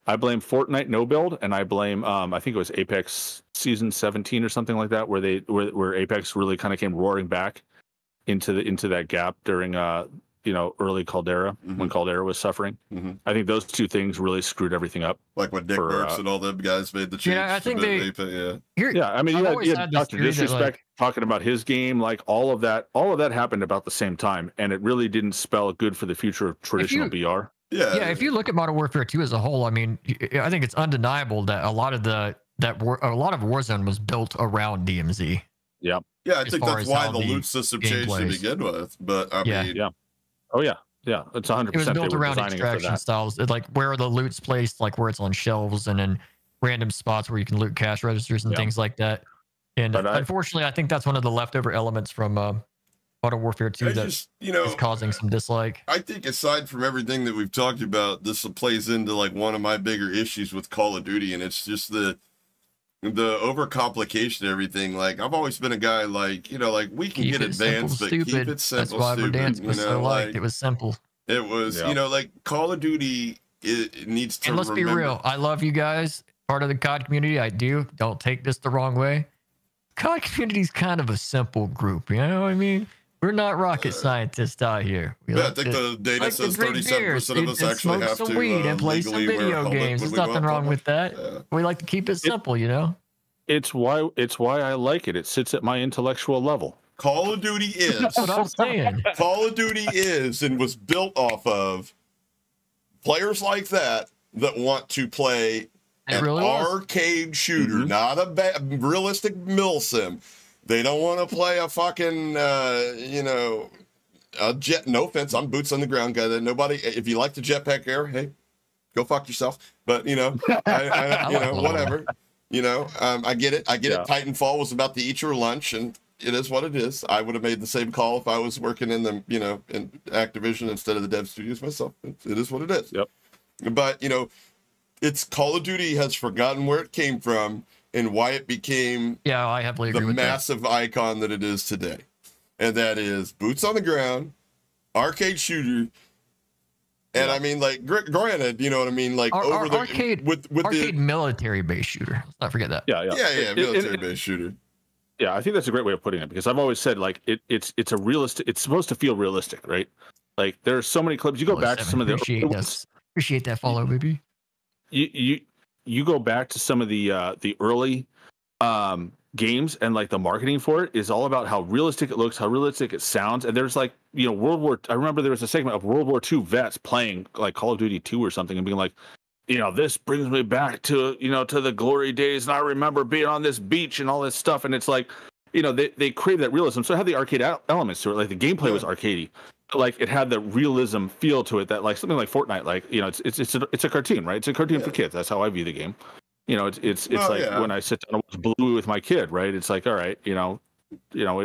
I blame Fortnite no build, and I blame I think it was Apex season 17 or something like that, where Apex really kind of came roaring back into that gap during early Caldera, when Caldera was suffering. Mm-hmm. I think those two things really screwed everything up. Like when Nick Burks and all them guys made the change. I think I mean, you had Dr. Disrespect talking about his game. Like all of that happened about the same time, and it really didn't spell good for the future of traditional BR. Yeah, if you look at Modern Warfare 2 as a whole, I mean, I think it's undeniable that a lot of Warzone was built around DMZ. Yeah. Yeah, I think that's why the loot system changed to begin with. But I mean, oh yeah, it's 100%. It was built around extraction styles, like where the loot's placed, like where it's on shelves and in random spots where you can loot cash registers and things like that. And unfortunately, I think that's one of the leftover elements from Modern Warfare 2 is causing some dislike. I think aside from everything that we've talked about, this plays into like one of my bigger issues with Call of Duty, and it's just the overcomplication of everything. Like I've always been a guy like we can get advanced, but keep it simple. That's why Verdansk was so liked. It was simple. It was like Call of Duty. It needs to. And let's be real. I love you guys, part of the COD community. I do. Don't take this the wrong way. COD community is kind of a simple group. You know what I mean? We're not rocket scientists out here. I think the data says 37% of us actually have to smoke some weed and play some video games. There's nothing wrong with that. Yeah. We like to keep it simple, It's why I like it. It sits at my intellectual level. Call of Duty is. That's what I'm saying. Call of Duty is and was built off of players like that want to play an arcade shooter, not a realistic mill sim. They don't want to play a fucking, no offense, I'm boots on the ground guy. That nobody, if you like the jetpack era, hey, go fuck yourself. But you know, whatever. I get it. I get it. Titanfall was about to eat your lunch, and it is what it is. I would have made the same call if I was working in the, in Activision instead of the dev studios myself. It is what it is. Yep. But it's Call of Duty has forgotten where it came from and why it became I heavily agree the with massive icon that it is today. And that is boots on the ground, arcade shooter. And I mean, like, granted, you know what I mean? Like, over the arcade, with arcade military based shooter. Let's not forget that. Yeah, military based shooter. Yeah, I think that's a great way of putting it, because I've always said, like, it's a realistic, it's supposed to feel realistic, right? Like, there are so many clips. You go back to some of the appreciate that follow, baby. You go back to some of the early games, and like the marketing for it is all about how realistic it looks, how realistic it sounds. And there's like, I remember there was a segment of World War II vets playing like Call of Duty 2 or something and being like, this brings me back to, to the glory days. And I remember being on this beach and all this stuff. And it's like, they crave that realism. So it had the arcade elements to it. Like the gameplay was arcadey. Like it had the realism feel to it that like something like Fortnite, like, it's a cartoon, right? It's a cartoon for kids. That's how I view the game. It's when I sit down and watch Bluey with my kid, right? It's like, all right,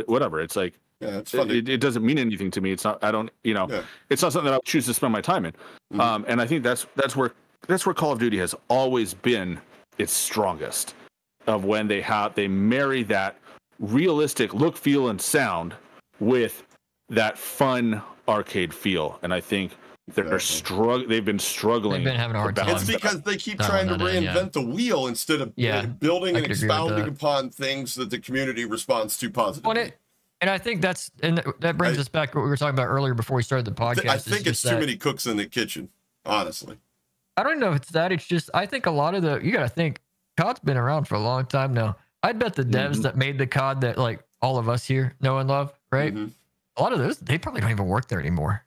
whatever. It's like, it's funny. It doesn't mean anything to me. It's not, I don't, it's not something that I would choose to spend my time in. And I think that's where Call of Duty has always been its strongest, of when they marry that realistic look, feel, and sound with that fun arcade feel. And I think they've been struggling. They've been having a hard time. It's because they keep trying to reinvent the wheel instead of building and expounding upon things that the community responds to positively. And I think that brings us back to what we were talking about earlier before we started the podcast. I think it's too many cooks in the kitchen, honestly. I don't know if it's that. It's just, I think a lot of you got to think, COD's been around for a long time now. I'd bet the devs that made the COD that like all of us here know and love, right? A lot of those, they probably don't even work there anymore.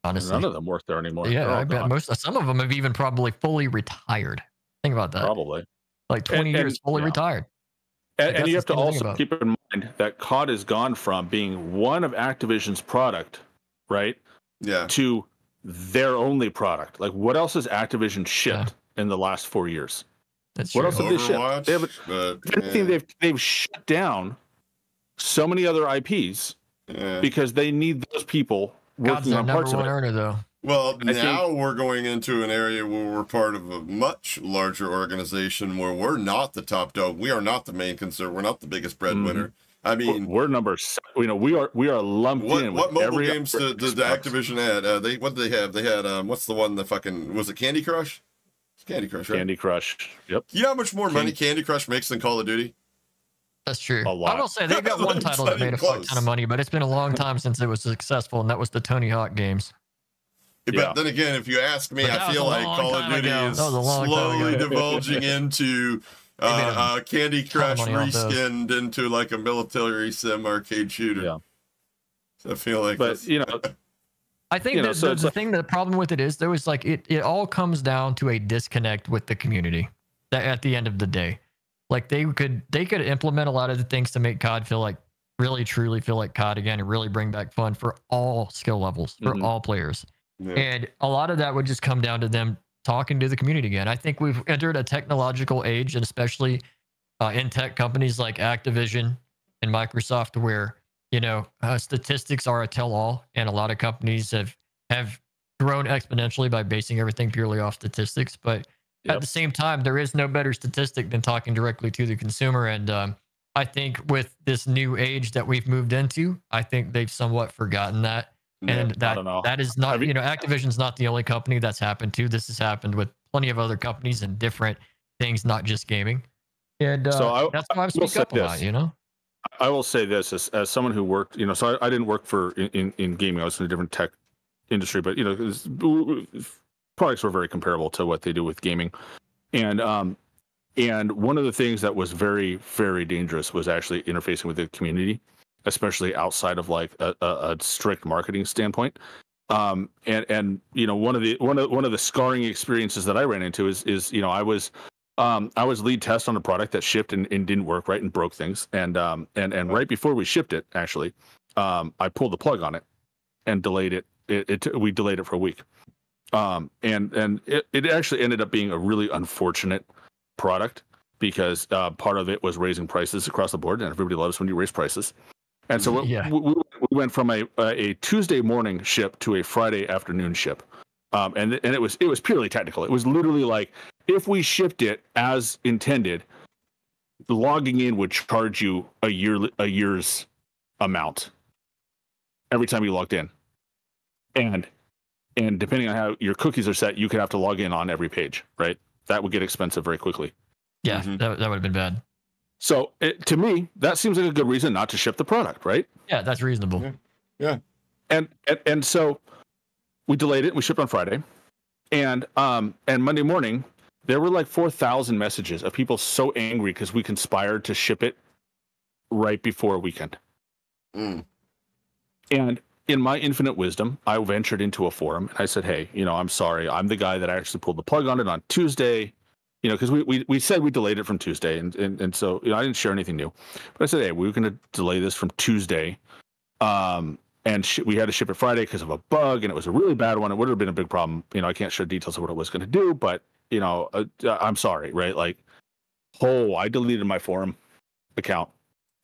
Honestly, none of them work there anymore. Yeah, I bet some of them have even probably fully retired. Think about that. Probably like 20 years fully retired. And you have to also keep in mind that COD has gone from being one of Activision's product, right? Yeah. To their only product. Like, what else has Activision shipped in the last 4 years? That's what true. else have they shipped? They've shut down so many other IPs because they need those people working on parts of it. Earner, though. Well, now we're going into an area where we're part of a much larger organization where we're not the top dog. We are not the main concern. We're not the biggest breadwinner. I mean, we're number. We are lumped in. What mobile games did Activision add? What did they have? They had what's the one? The fucking, was it Candy Crush? It's Candy Crush, right? Candy Crush. Yep. You know how much more money Candy Crush makes than Call of Duty? That's true. A lot. I will say they got one title that made a fuck ton of money, but it's been a long time since it was successful, and that was the Tony Hawk games. But then again, if you ask me, I feel like Call of Duty is slowly divulging into Candy Crush reskinned into like a military sim arcade shooter. Yeah. So I feel like, I think the problem with it is there was like it all comes down to a disconnect with the community. That at the end of the day, like they could implement a lot of the things to make COD feel like really truly feel like COD again and really bring back fun for all skill levels for all players. Yeah. And a lot of that would just come down to them talking to the community again. I think we've entered a technological age, and especially in tech companies like Activision and Microsoft, where statistics are a tell-all, and a lot of companies have grown exponentially by basing everything purely off statistics. But at the same time, there is no better statistic than talking directly to the consumer. And I think with this new age that we've moved into, I think they've somewhat forgotten that. And that is not, Activision's not the only company that's happened to. This has happened with plenty of other companies and different things, not just gaming. And that's why I speak up a lot, I will say this as someone who worked, so I didn't work in gaming. I was in a different tech industry, but products were very comparable to what they do with gaming. And one of the things that was very, very dangerous was actually interfacing with the community, especially outside of like a strict marketing standpoint. One of the scarring experiences that I ran into is I was lead test on a product that shipped and didn't work right and broke things. And right before we shipped it, actually, I pulled the plug on it. and delayed it. We delayed it for a week. And it actually ended up being a really unfortunate product because part of it was raising prices across the board, and everybody loves when you raise prices. And so we went from a Tuesday morning ship to a Friday afternoon ship, and it was purely technical. It was literally like if we shipped it as intended, logging in would charge you a year's amount every time you logged in, and depending on how your cookies are set, you could have to log in on every page, right? That would get expensive very quickly. Yeah, that would have been bad. So to me, that seems like a good reason not to ship the product, right? Yeah, that's reasonable. Yeah. And so we delayed it. And we shipped on Friday, and Monday morning there were like 4,000 messages of people so angry because we conspired to ship it right before a weekend. And in my infinite wisdom, I ventured into a forum and I said, hey, I'm sorry. I'm the guy that actually pulled the plug on it on Tuesday, because we said we delayed it from Tuesday. And so, I didn't share anything new. But I said, hey, we were going to delay this from Tuesday. And we had to ship it Friday because of a bug, and it was a really bad one. It would have been a big problem. I can't share details of what it was going to do, but, I'm sorry, right? Like, I deleted my forum account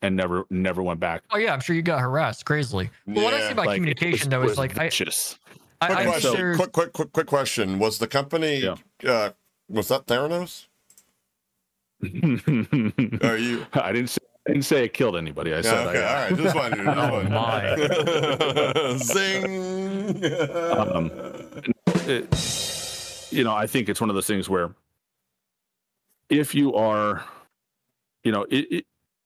and never went back. Oh yeah, I'm sure you got harassed crazily. Well, what I say about communication though is like vicious. Quick question. Was the company was that Theranos? Are you? I didn't say it killed anybody. I said okay, all right. Just wanted to Zing. I think it's one of those things where if you are,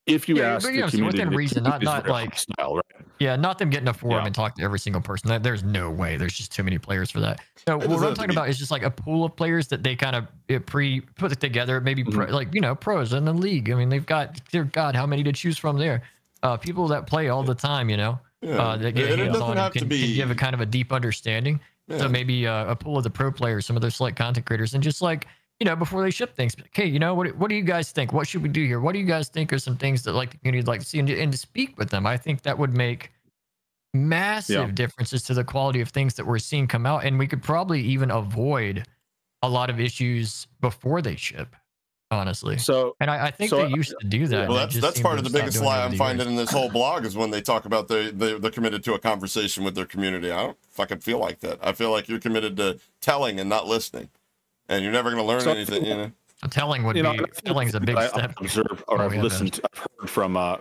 if you ask the community within reason, not like hostile, right? Yeah, not them getting a forum and talk to every single person. There's no way. There's just too many players for that. So what I'm talking about is just like a pool of players that they kind of put it together. Maybe pros in the league. I mean, they've got, dear God, how many to choose from there? People that play all the time, that get hands on and can give a kind of a deep understanding. Yeah. So maybe a pool of the pro players, some of their select content creators, and just like, before they ship things, okay, what do you guys think? What should we do here? What do you guys think are some things that like the community would like to see, and to speak with them? I think that would make massive differences to the quality of things that we're seeing come out, and we could probably even avoid a lot of issues before they ship, honestly. And I think they used to do that. Well, that's part of the biggest lie I'm finding in this whole blog is when they talk about they're committed to a conversation with their community. I don't fucking feel like that. I feel like you're committed to telling and not listening. And you're never going to learn anything, Telling would be telling's a big step. I've listened to, I've heard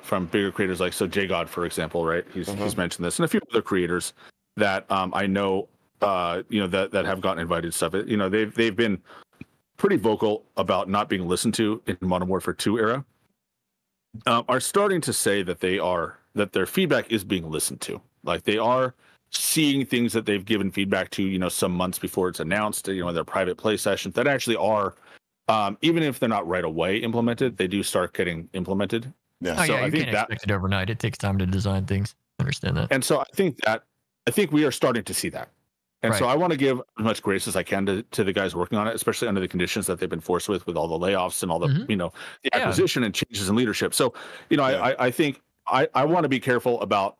from bigger creators like JGod, for example, right? He's mentioned this, and a few other creators that I know, that have gotten invited to stuff. They've been pretty vocal about not being listened to in Modern Warfare 2 era. Are starting to say that that their feedback is being listened to. Like they are seeing things that they've given feedback to, some months before it's announced, their private play sessions that actually are, even if they're not right away implemented, they do start getting implemented. Yeah. So I think can't expect it overnight. It takes time to design things. Understand that. And so I think we are starting to see that. And so I want to give as much grace as I can to the guys working on it, especially under the conditions that they've been forced with all the layoffs and all the, the acquisition and changes in leadership. So, I think I want to be careful about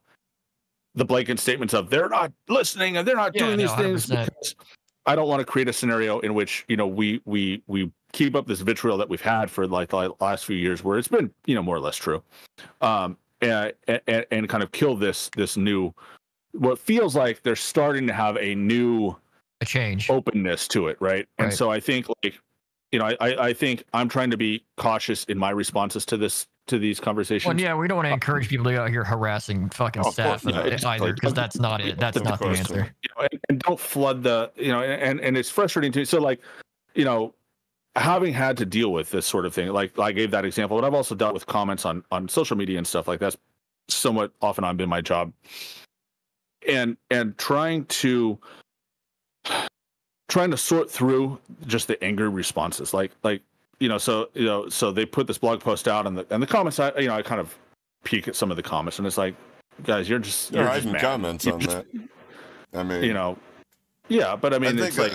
the blanket statements of they're not listening and they're not doing these things, because I don't want to create a scenario in which we keep up this vitriol that we've had for like the last few years, where it's been more or less true, and kind of kill this new, what feels like they're starting to have a change openness to it, right? And so I think I think I'm trying to be cautious in my responses to these conversations. Well, we don't want to encourage people to go out here harassing fucking staff either, because that's not it. That's not the answer. And don't flood the, and it's frustrating to me. So having had to deal with this sort of thing, like I gave that example, but I've also dealt with comments on social media and stuff like that's somewhat often on been my job. And trying to sort through just the angry responses, so they put this blog post out, and the comments, I kind of peek at some of the comments, and it's like, guys, you're just writing comments on that. I mean, but I mean, I think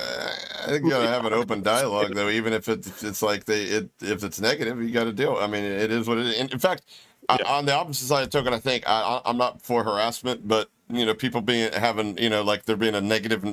you gotta have an open dialogue, though, even if it's like if it's negative, you got to deal. I mean, it is what it is. In fact, on the opposite side of the token, I think I'm not for harassment, but people having, like there being a negative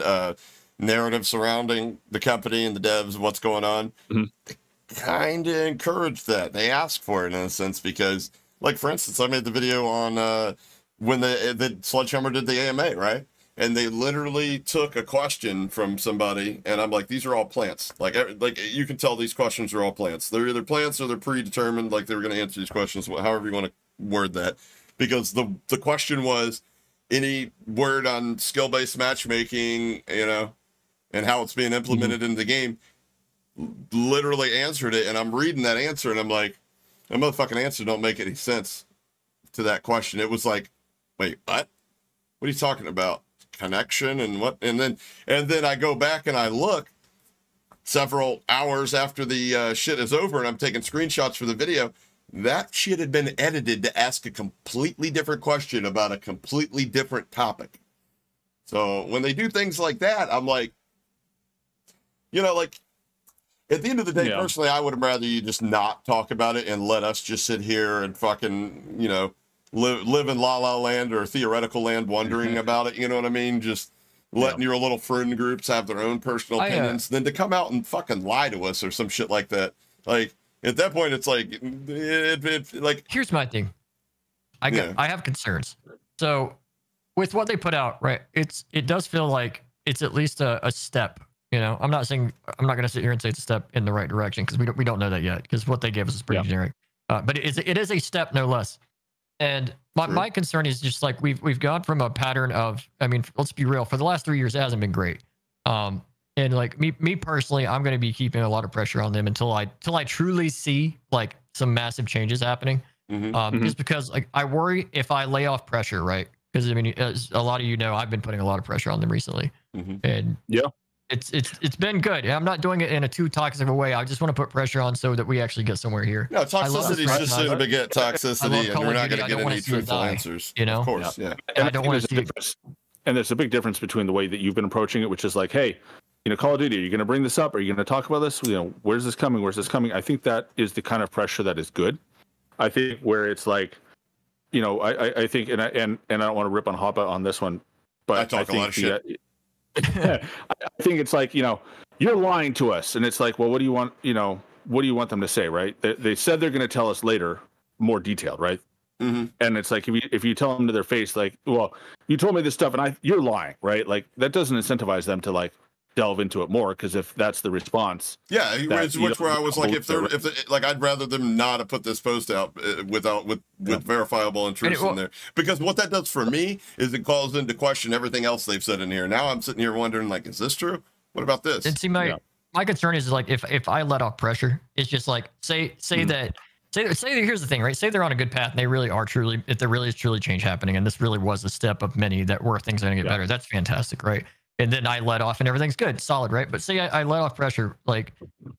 narrative surrounding the company and the devs, what's going on. Mm-hmm. They kind of encourage that. They ask for it in a sense because, like, for instance, I made the video on when the Sledgehammer did the AMA, right? And they literally took a question from somebody, and I'm like, these are all plants. Like you can tell these questions are all plants. They're either plants or they're predetermined, like they were going to answer these questions, however you want to word that. Because the question was, any word on skill-based matchmaking, and how it's being implemented in the game, literally answered it. And I'm reading that answer, and I'm like, that motherfucking answer don't make any sense to that question. It was like, wait, what? What are you talking about? Connection and what? And then I go back and I look several hours after the shit is over, and I'm taking screenshots for the video. That shit had been edited to ask a completely different question about a completely different topic. So when they do things like that, I'm like, like at the end of the day, personally, I would have rather you just not talk about it and let us just sit here and fucking, live in La La Land or theoretical land wondering about it. You know what I mean? Just letting your little friend groups have their own personal opinions, than to come out and fucking lie to us or some shit like that. Like, at that point, it's like, like. Here's my thing. I have concerns. So, with what they put out, right? It does feel like it's at least a step. I'm not going to sit here and say it's a step in the right direction because we don't know that yet because what they gave us is pretty generic. But it is a step no less. And my concern is just like we've gone from a pattern of, I mean, let's be real, for the last 3 years it hasn't been great. And like me personally, I'm going to be keeping a lot of pressure on them until I truly see like some massive changes happening. Just because like I worry if I lay off pressure, right? Because I mean, as a lot of I've been putting a lot of pressure on them recently, and it's been good. I'm not doing it in a too toxic of a way. I just want to put pressure on so that we actually get somewhere here. No, toxicity is just going to beget toxicity, and we're not going to get any truthful answers. Of course, And I don't want to see. And there's a big difference between the way that you've been approaching it, which is like, hey, Call of Duty, are you going to bring this up? Are you going to talk about this? Where's this coming? Where's this coming? I think that is the kind of pressure that is good. I think where it's like, I think, and I don't want to rip on Hapa on this one, but I talk a lot of shit. I think it's like, you're lying to us. And it's like, well, what do you want, what do you want them to say, right? They said they're going to tell us later, more detailed, right? And it's like, if you tell them to their face, like, well, you told me this stuff and you're lying, right? Like that doesn't incentivize them to like delve into it more, because if that's the response, which where I was like, if I'd rather them not have put this post out with verifiable and truths in there, because what that does for me is it calls into question everything else they've said in here. Now I'm sitting here wondering, like, is this true? What about this? And see, my concern is like if I let off pressure, it's just like say that here's the thing, right? Say they're on a good path and they really are truly, if there really is truly change happening, and this really was a step of many that where things are going to get better. That's fantastic, right? And then I let off and everything's good, solid, right? But say I let off pressure, like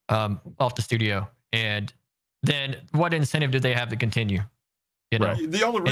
off the studio, and then what incentive do they have to continue? The only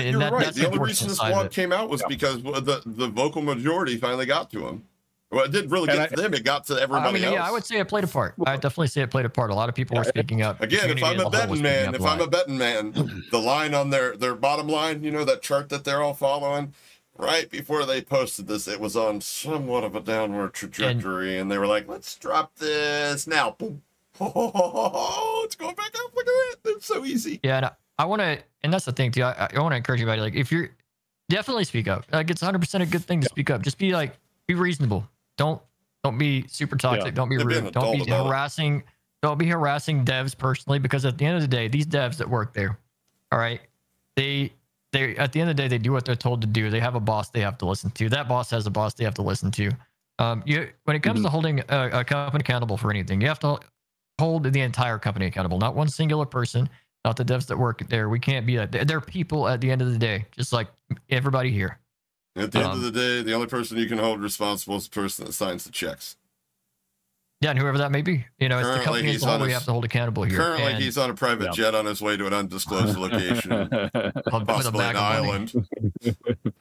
you're right. The only reason this vlog came out was because the vocal majority finally got to him. Well, it didn't really get to them. It got to everybody else. Yeah, I would say it played a part. I definitely say it played a part. A lot of people were speaking up. Again, if I'm a betting man, the line on their bottom line, that chart that they're all following, right before they posted this, it was on somewhat of a downward trajectory, and they were like, let's drop this now. Boom. It's going back up. Look at that. It's so easy. Yeah, and I want to, and that's the thing, too. I want to encourage everybody, like, if you're, definitely speak up. Like, it's 100% a good thing to speak up. Just be reasonable. Don't be super toxic. Don't be rude. Don't be harassing. Don't be harassing devs personally, because at the end of the day, these devs that work there, all right, they at the end of the day, they do what they're told to do. They have a boss they have to listen to. That boss has a boss they have to listen to. When it comes to holding a company accountable for anything, you have to hold the entire company accountable, not one singular person, not the devs that work there. We can't be that. They're people at the end of the day, just like everybody here. At the end of the day, the only person you can hold responsible is the person that signs the checks. Yeah, and whoever that may be. It's the company as a whole we have to hold accountable here. Currently, he's on a private jet on his way to an undisclosed location. Possibly an island.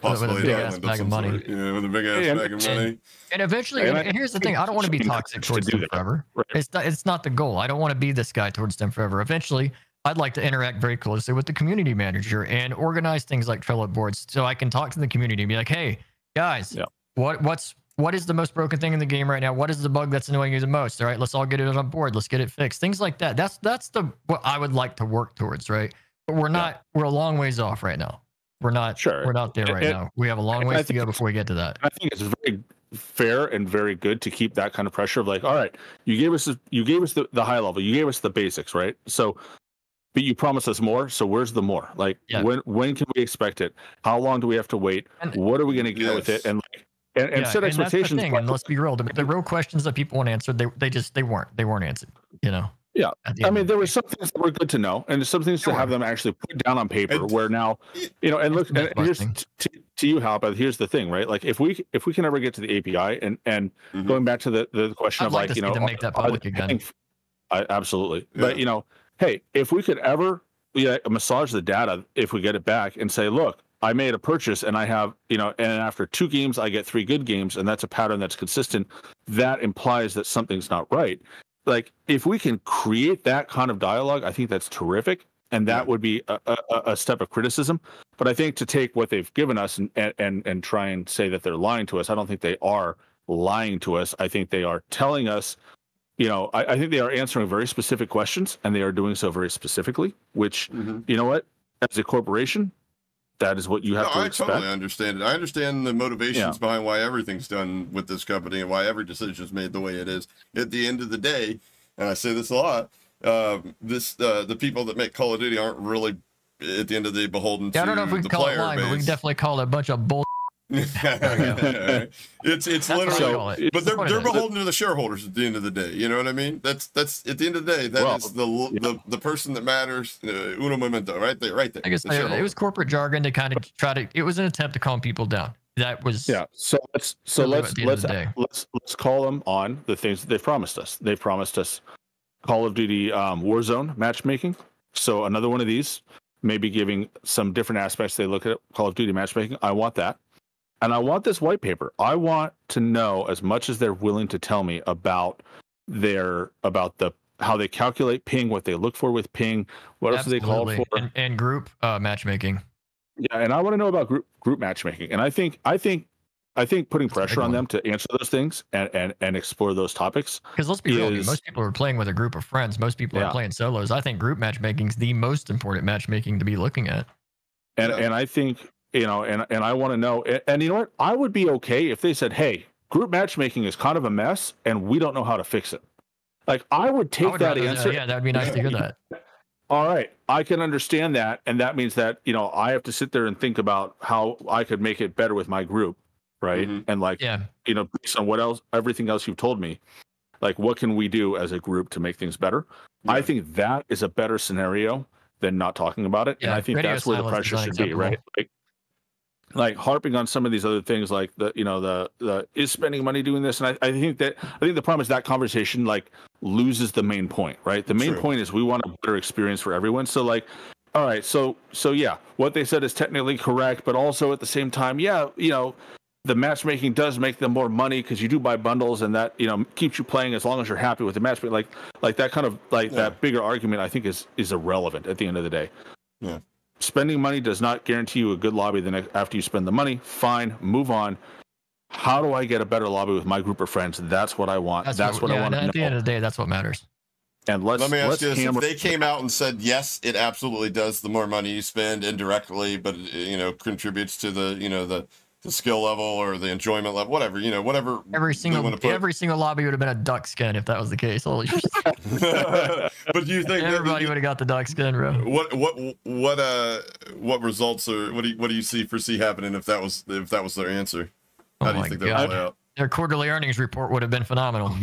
Possibly an island of some sort. Yeah, with a big-ass bag of money. And eventually, and here's the thing, I don't want to be toxic towards them forever. It's not the goal. I don't want to be this guy towards them forever. Eventually, I'd like to interact very closely with the community manager and organize things like Trello boards, so I can talk to the community and be like, hey, guys, Yeah. what is the most broken thing in the game right now? What is the bug that's annoying you the most? All right, let's all get it on board. Let's get it fixed. Things like that. That's the what I would like to work towards, right? But we're not. We're a long ways off right now. We're not. Sure. We're not there right now. We have a long ways to go before we get to that. I think it's very fair and very good to keep that kind of pressure of like, all right, you gave us the high level, you gave us the basics, right? So, but you promised us more. So where's the more? Like, when can we expect it? How long do we have to wait? And what are we going to get with it? And like, and set expectations. That's the thing. And let's be real. The real questions that people want answered, they weren't answered. You know. Yeah, I mean, there were some things that were good to know, and some things to have them actually put down on paper. Where now, you know, and look, and here's to you, Hapa. Here's the thing, right? Like, if we can ever get to the API, and going back to the question of like, you know, make that public again. Absolutely, but you know, hey, if we could ever massage the data, if we get it back, and say, look, I made a purchase, and I have, you know, and after 2 games, I get 3 good games, and that's a pattern that's consistent. That implies that something's not right. Like, if we can create that kind of dialogue, I think that's terrific, and that would be a step of criticism. But I think to take what they've given us and try and say that they're lying to us, I don't think they are lying to us. I think they are telling us, you know, I think they are answering very specific questions, and they are doing so very specifically, which, you know what, as a corporation, that is what you have to expect. I totally understand it. I understand the motivations behind why everything's done with this company and why every decision is made the way it is. At the end of the day, and I say this a lot, the people that make Call of Duty aren't really, at the end of the day, beholden to I don't know if we can call it lying, but we can definitely call it a bunch of bull. It's literally, but they're beholden to the shareholders at the end of the day. You know what I mean? That's at the end of the day, that is the person that matters. Uno momento, right there. I guess it was corporate jargon to kind of try to. It was an attempt to calm people down. That was So let's call them on the things that they've promised us. They've promised us Call of Duty Warzone matchmaking. So another one of these, maybe giving some different aspects. They look at Call of Duty matchmaking. I want that. And I want this white paper. I want to know as much as they're willing to tell me about how they calculate ping, what they look for with ping, what else do they call for, and group matchmaking. Yeah, and I want to know about group matchmaking. And I think putting pressure on them to answer those things and explore those topics. Because let's be real, most people are playing with a group of friends. Most people are playing solos. I think group matchmaking is the most important matchmaking to be looking at. And I think, you know, and I want to know, and you know what? I would be okay if they said, hey, group matchmaking is kind of a mess and we don't know how to fix it. Like, I would take that answer. Yeah, that'd be nice to hear that. All right, I can understand that. And that means that, you know, I have to sit there and think about how I could make it better with my group. Right. And like, you know, based on everything else you've told me, like, what can we do as a group to make things better? I think that is a better scenario than not talking about it. And I think that's where the pressure should be, right? Like harping on some of these other things, like the is spending money doing this. And I think the problem is that conversation like loses the main point, right? The main point is we want a better experience for everyone. So like, all right, so yeah, what they said is technically correct, but also at the same time, you know, the matchmaking does make them more money because you do buy bundles, and that, you know, keeps you playing as long as you're happy with the matchmaking. Like that kind of that bigger argument, I think is irrelevant at the end of the day. Yeah. Spending money does not guarantee you a good lobby after you spend the money. Fine, move on. How do I get a better lobby with my group of friends? That's what I want. That's what I want to know. At the end of the day, that's what matters. And let me ask you this: if they came out and said, yes, it absolutely does, the more money you spend indirectly, but you know, contributes to the, you know, the skill level or the enjoyment level, whatever, you know, whatever. Every single lobby would have been a duck skin if that was the case. Holy shit. But do you think everybody would have got the duck skin, bro? What results or what do you foresee happening if that was their answer? How do you think that would play out? Their quarterly earnings report would have been phenomenal.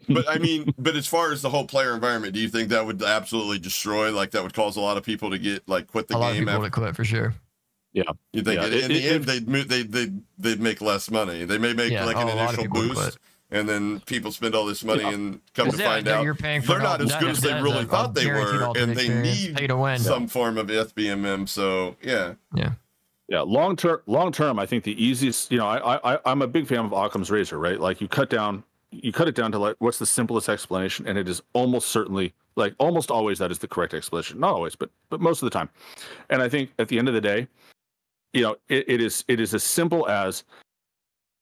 But I mean, as far as the whole player environment, do you think that would absolutely destroy? Like, that would cause a lot of people to quit the game? A lot of people would quit for sure. Yeah, you think in the end they'd make less money? They may make like an initial boost, and then people spend all this money and come to find out they're not as good as they really thought they were, and they need some form of SBMM. So yeah. Long term, I think the easiest. You know, I'm a big fan of Occam's razor, right? Like you cut it down to like what's the simplest explanation, and it is almost certainly, like almost always, that is the correct explanation. Not always, but most of the time. And I think at the end of the day, you know, it is as simple as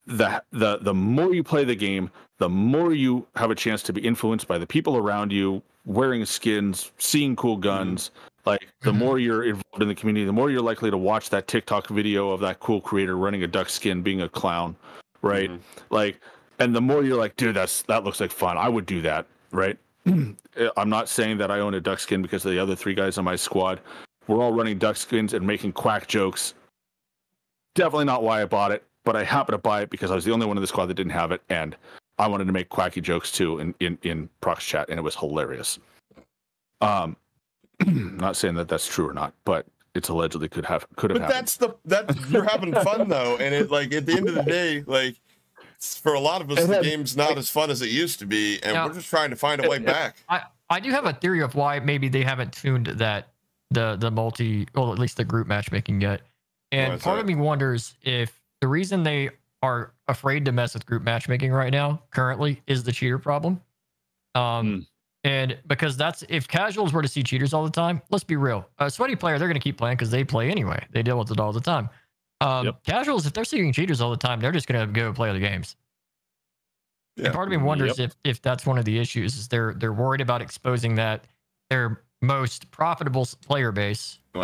the more you play the game, the more you have a chance to be influenced by the people around you, wearing skins, seeing cool guns. Like the more you're involved in the community, the more you're likely to watch that TikTok video of that cool creator running a duck skin, being a clown, right? Like, and the more you're like, dude, that looks like fun. I would do that, right? I'm not saying that I own a duck skin because of the other 3 guys on my squad. We're all running duck skins and making quack jokes. Definitely not why I bought it, but I happened to buy it because I was the only one in the squad that didn't have it, and I wanted to make quacky jokes too in prox chat, and it was hilarious. Not saying that that's true or not, but it's allegedly could have But happened. that's you're having fun though, and it like at the end of the day, like for a lot of us, the game's not as fun as it used to be, and we're just trying to find a way back. I do have a theory of why maybe they haven't tuned that the multi, well, at least the group matchmaking yet. And part of me wonders if the reason they are afraid to mess with group matchmaking right now currently is the cheater problem. And because if casuals were to see cheaters all the time, let's be real, a sweaty player, they're going to keep playing because they play anyway. They deal with it all the time. Casuals, if they're seeing cheaters all the time, they're just going to go play other games. Yeah. And part of me wonders if that's one of the issues, is they're worried about exposing their most profitable player base to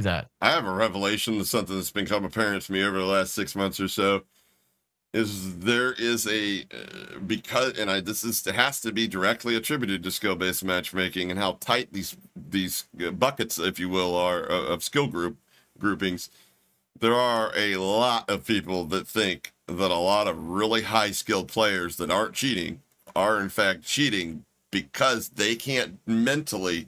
that. I have a revelation, something that's become apparent to me over the last 6 months or so. There is a this has to be directly attributed to skill-based matchmaking and how tight these buckets, if you will, are of skill groupings. There are a lot of people that think that a lot of really high skilled players that aren't cheating are in fact cheating because they can't mentally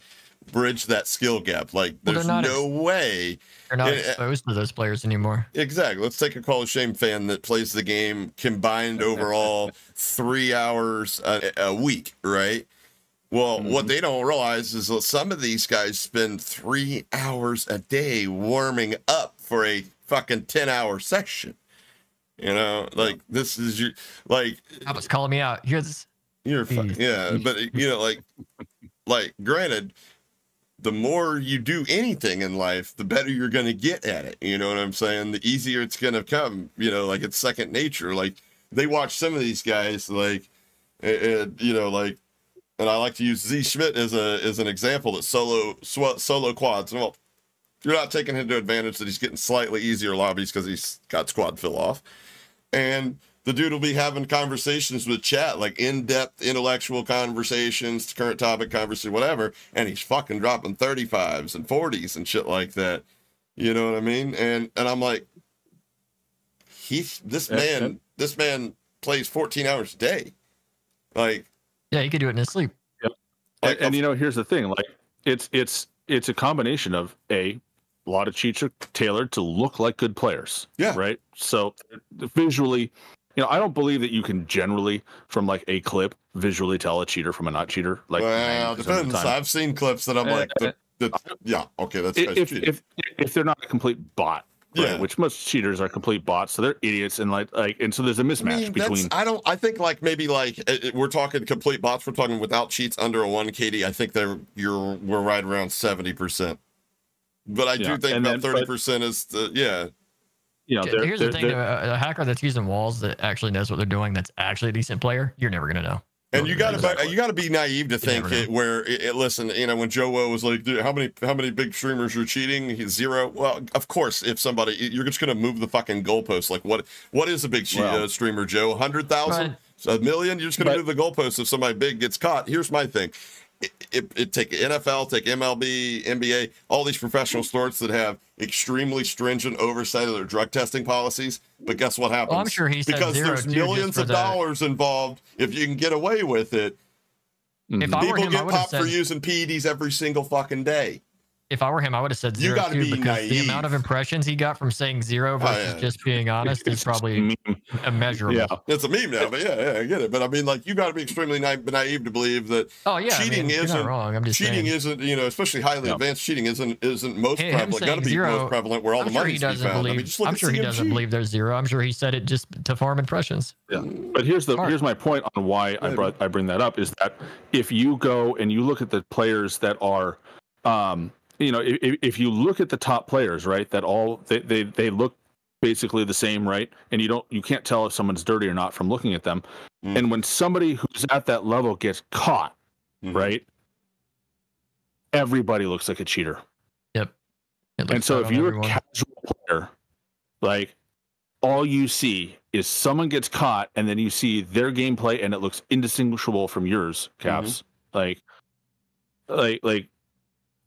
bridge that skill gap. Like there's no way they're not exposed to those players anymore. Exactly. Let's take a Call of Shame fan that plays the game combined overall 3 hours a week, right? Well, what they don't realize is that some of these guys spend 3 hours a day warming up for a fucking 10-hour session. You know, like this is your like. I was calling me out. You're fucking but you know, like granted, the more you do anything in life, the better you're going to get at it. You know what I'm saying? The easier it's going to come, you know, like it's second nature. Like they watch some of these guys, like, you know, like, and I like to use Z Schmidt as an example that solo quads. Well, you're not taking into advantage that he's getting slightly easier lobbies because he's got squad fill off. And the dude will be having conversations with chat, like in-depth intellectual conversations, current topic conversation, whatever, and he's fucking dropping 35s and 40s and shit like that. You know what I mean? And I'm like, this man plays 14 hours a day. Like, yeah, he could do it in his sleep. Yep. Like, and you know, here's the thing, like it's a combination of a lot of cheats are tailored to look like good players. Yeah. Right. So visually, you know, I don't believe that you can generally, from like a clip, visually tell a cheater from a not cheater. Like, well, depends. I've seen clips that I'm like, yeah, okay, that's if they're not a complete bot, right? Which most cheaters are complete bots, so they're idiots, and and so there's a mismatch between. I think like maybe like we're talking complete bots. We're talking without cheats under a 1 KD. I think we're right around 70%, but I do think about 30% is You know, here's the thing: a hacker that's using walls that actually knows what they're doing, that's actually a decent player, you're never gonna know. And you gotta be naive to think listen, you know, when Joe was like, dude, how many big streamers are cheating? He's 0. Well, of course, if somebody, you're just gonna move the fucking goalpost. Like what is a big streamer, Joe? 100,000, a million? You're just gonna move the goalpost if somebody big gets caught. Here's my thing. It take NFL, take MLB, NBA, all these professional sports that have extremely stringent oversight of their drug testing policies. But guess what happens? Well, I'm sure he said because zero there's millions of dollars involved. If you can get away with it, people get popped for using PEDs every single fucking day. If I were him, I would have said 0 too, because naive. The amount of impressions he got from saying 0 versus just being honest is probably immeasurable. Yeah, it's a meme now, but I get it. But I mean, like, you got to be extremely naive to believe that cheating isn't wrong. I'm just cheating isn't, you know, especially highly advanced cheating isn't most prevalent. Got to be most prevalent where all the money's to be found. I'm sure he doesn't believe there's 0. I'm sure he said it just to farm impressions. Yeah, but here's my point on why I bring that up is that if you go and you look at the players that are you know, if you look at the top players, right, that all they look basically the same, right? And you can't tell if someone's dirty or not from looking at them. And when somebody who's at that level gets caught, right, everybody looks like a cheater. Yep. And so if you're a casual player, like, all you see is someone gets caught, and then you see their gameplay, and it looks indistinguishable from yours, Caps. Like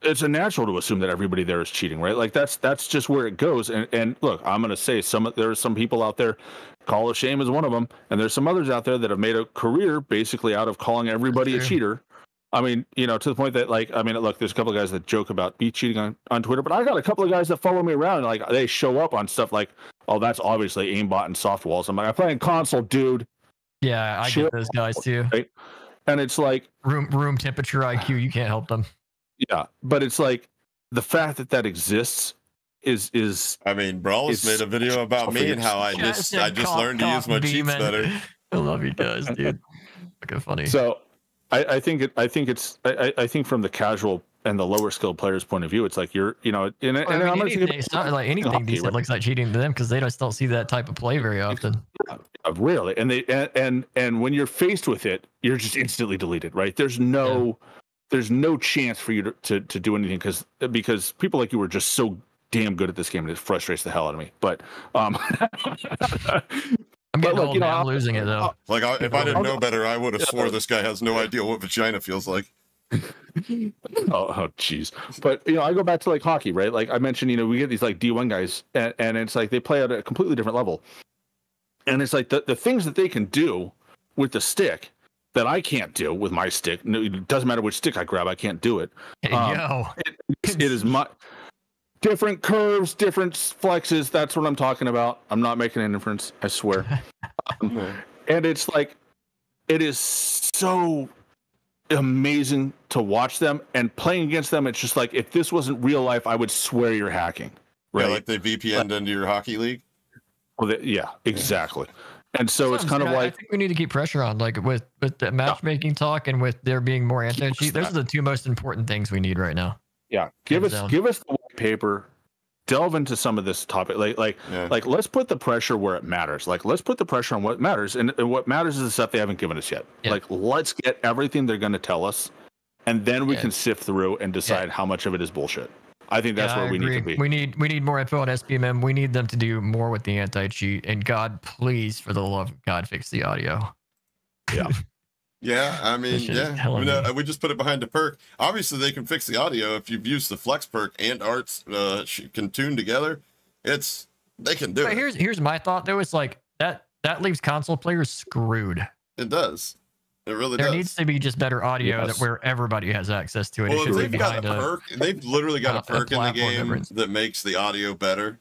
it's a natural to assume that everybody there is cheating, right? Like that's just where it goes. And look, I'm gonna say there are some people out there. Call of Shame is one of them, and there's some others out there that have made a career basically out of calling everybody a cheater. I mean, you know, to the point that, like, I mean, look, there's a couple of guys that joke about me cheating on Twitter, but I got a couple of guys that follow me around, and, like, they show up on stuff like, oh, that's obviously aimbot and soft walls. I'm like, I'm playing console, dude. Yeah, I get those guys too. Right? And it's like room temperature IQ, you can't help them. Yeah, but it's like the fact that exists is. I mean, Brawl's made a video about me and how I just learned to use my cheats better. I love you guys, dude. Fucking funny. So, I think from the casual and the lower skilled players' point of view, it's like you're, you know, it's not like anything decent looks like cheating to them because they just don't see that type of play very often. Rarely, and when you're faced with it, you're just instantly deleted, right? There's no chance for you to do anything because people like you are just so damn good at this game, and it frustrates the hell out of me. But I'm getting old now. I'm losing it though. Like if I didn't know better, I would have swore this guy has no idea what vagina feels like. Oh, jeez. But you know, I go back to like hockey, right? Like I mentioned, you know, we get these like D1 guys, and it's like they play at a completely different level, and it's like the things that they can do with the stick that I can't do with my stick. It doesn't matter which stick I grab, I can't do it. It is my different curves, different flexes. That's what I'm talking about. I'm not making an inference, I swear. And it's like, it is so amazing to watch them, and playing against them. It's just like, if this wasn't real life, I would swear you're hacking. Right? Yeah, like they VPN'd into your hockey league. Well, yeah, exactly. And so it's kind of like, I think we need to keep pressure on, like with the matchmaking talk and with there being more anti-cheat. Those are the two most important things we need right now. Yeah, give us the white paper. Delve into some of this topic. Like let's put the pressure where it matters. Like let's put the pressure on what matters, and what matters is the stuff they haven't given us yet. Yeah. Like let's get everything they're going to tell us, and then we can sift through and decide how much of it is bullshit. I think that's where we need to be. We need more info on SBMM. We need them to do more with the anti-cheat. And God, please, for the love of God, fix the audio. Yeah. Yeah, I mean, we just put it behind a perk. Obviously, they can fix the audio if you've used the flex perk and arts can tune together. They can do it. Here's my thought though. It's like that leaves console players screwed. It does. It really does. There needs to be just better audio where everybody has access to it. Well, they've got a perk. They've literally got a perk in the game that makes the audio better.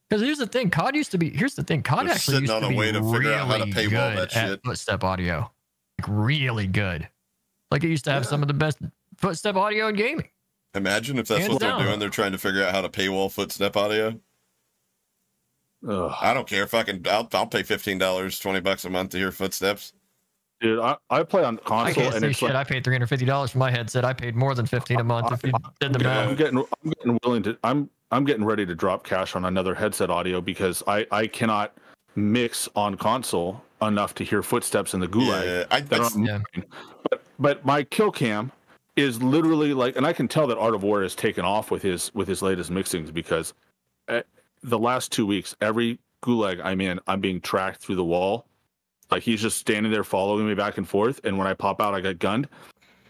Because here's the thing, COD used to be. Here's the thing, COD actually used to be really good at footstep audio. Like really good. Like it used to have some of the best footstep audio in gaming. Imagine if that's what they're doing. They're trying to figure out how to paywall footstep audio. I don't care if I can. I'll pay $15, $20 a month to hear footsteps. Dude, I play on console, and it's I paid $350 for my headset. I paid more than $15 a month if you did the math. I'm getting ready to drop cash on another headset audio because I cannot mix on console enough to hear footsteps in the gulag. But my kill cam is literally like, and I can tell that Art of War has taken off with his latest mixings because the last 2 weeks, every gulag I'm in, I'm being tracked through the wall. Like he's just standing there following me back and forth, and when I pop out, I get gunned.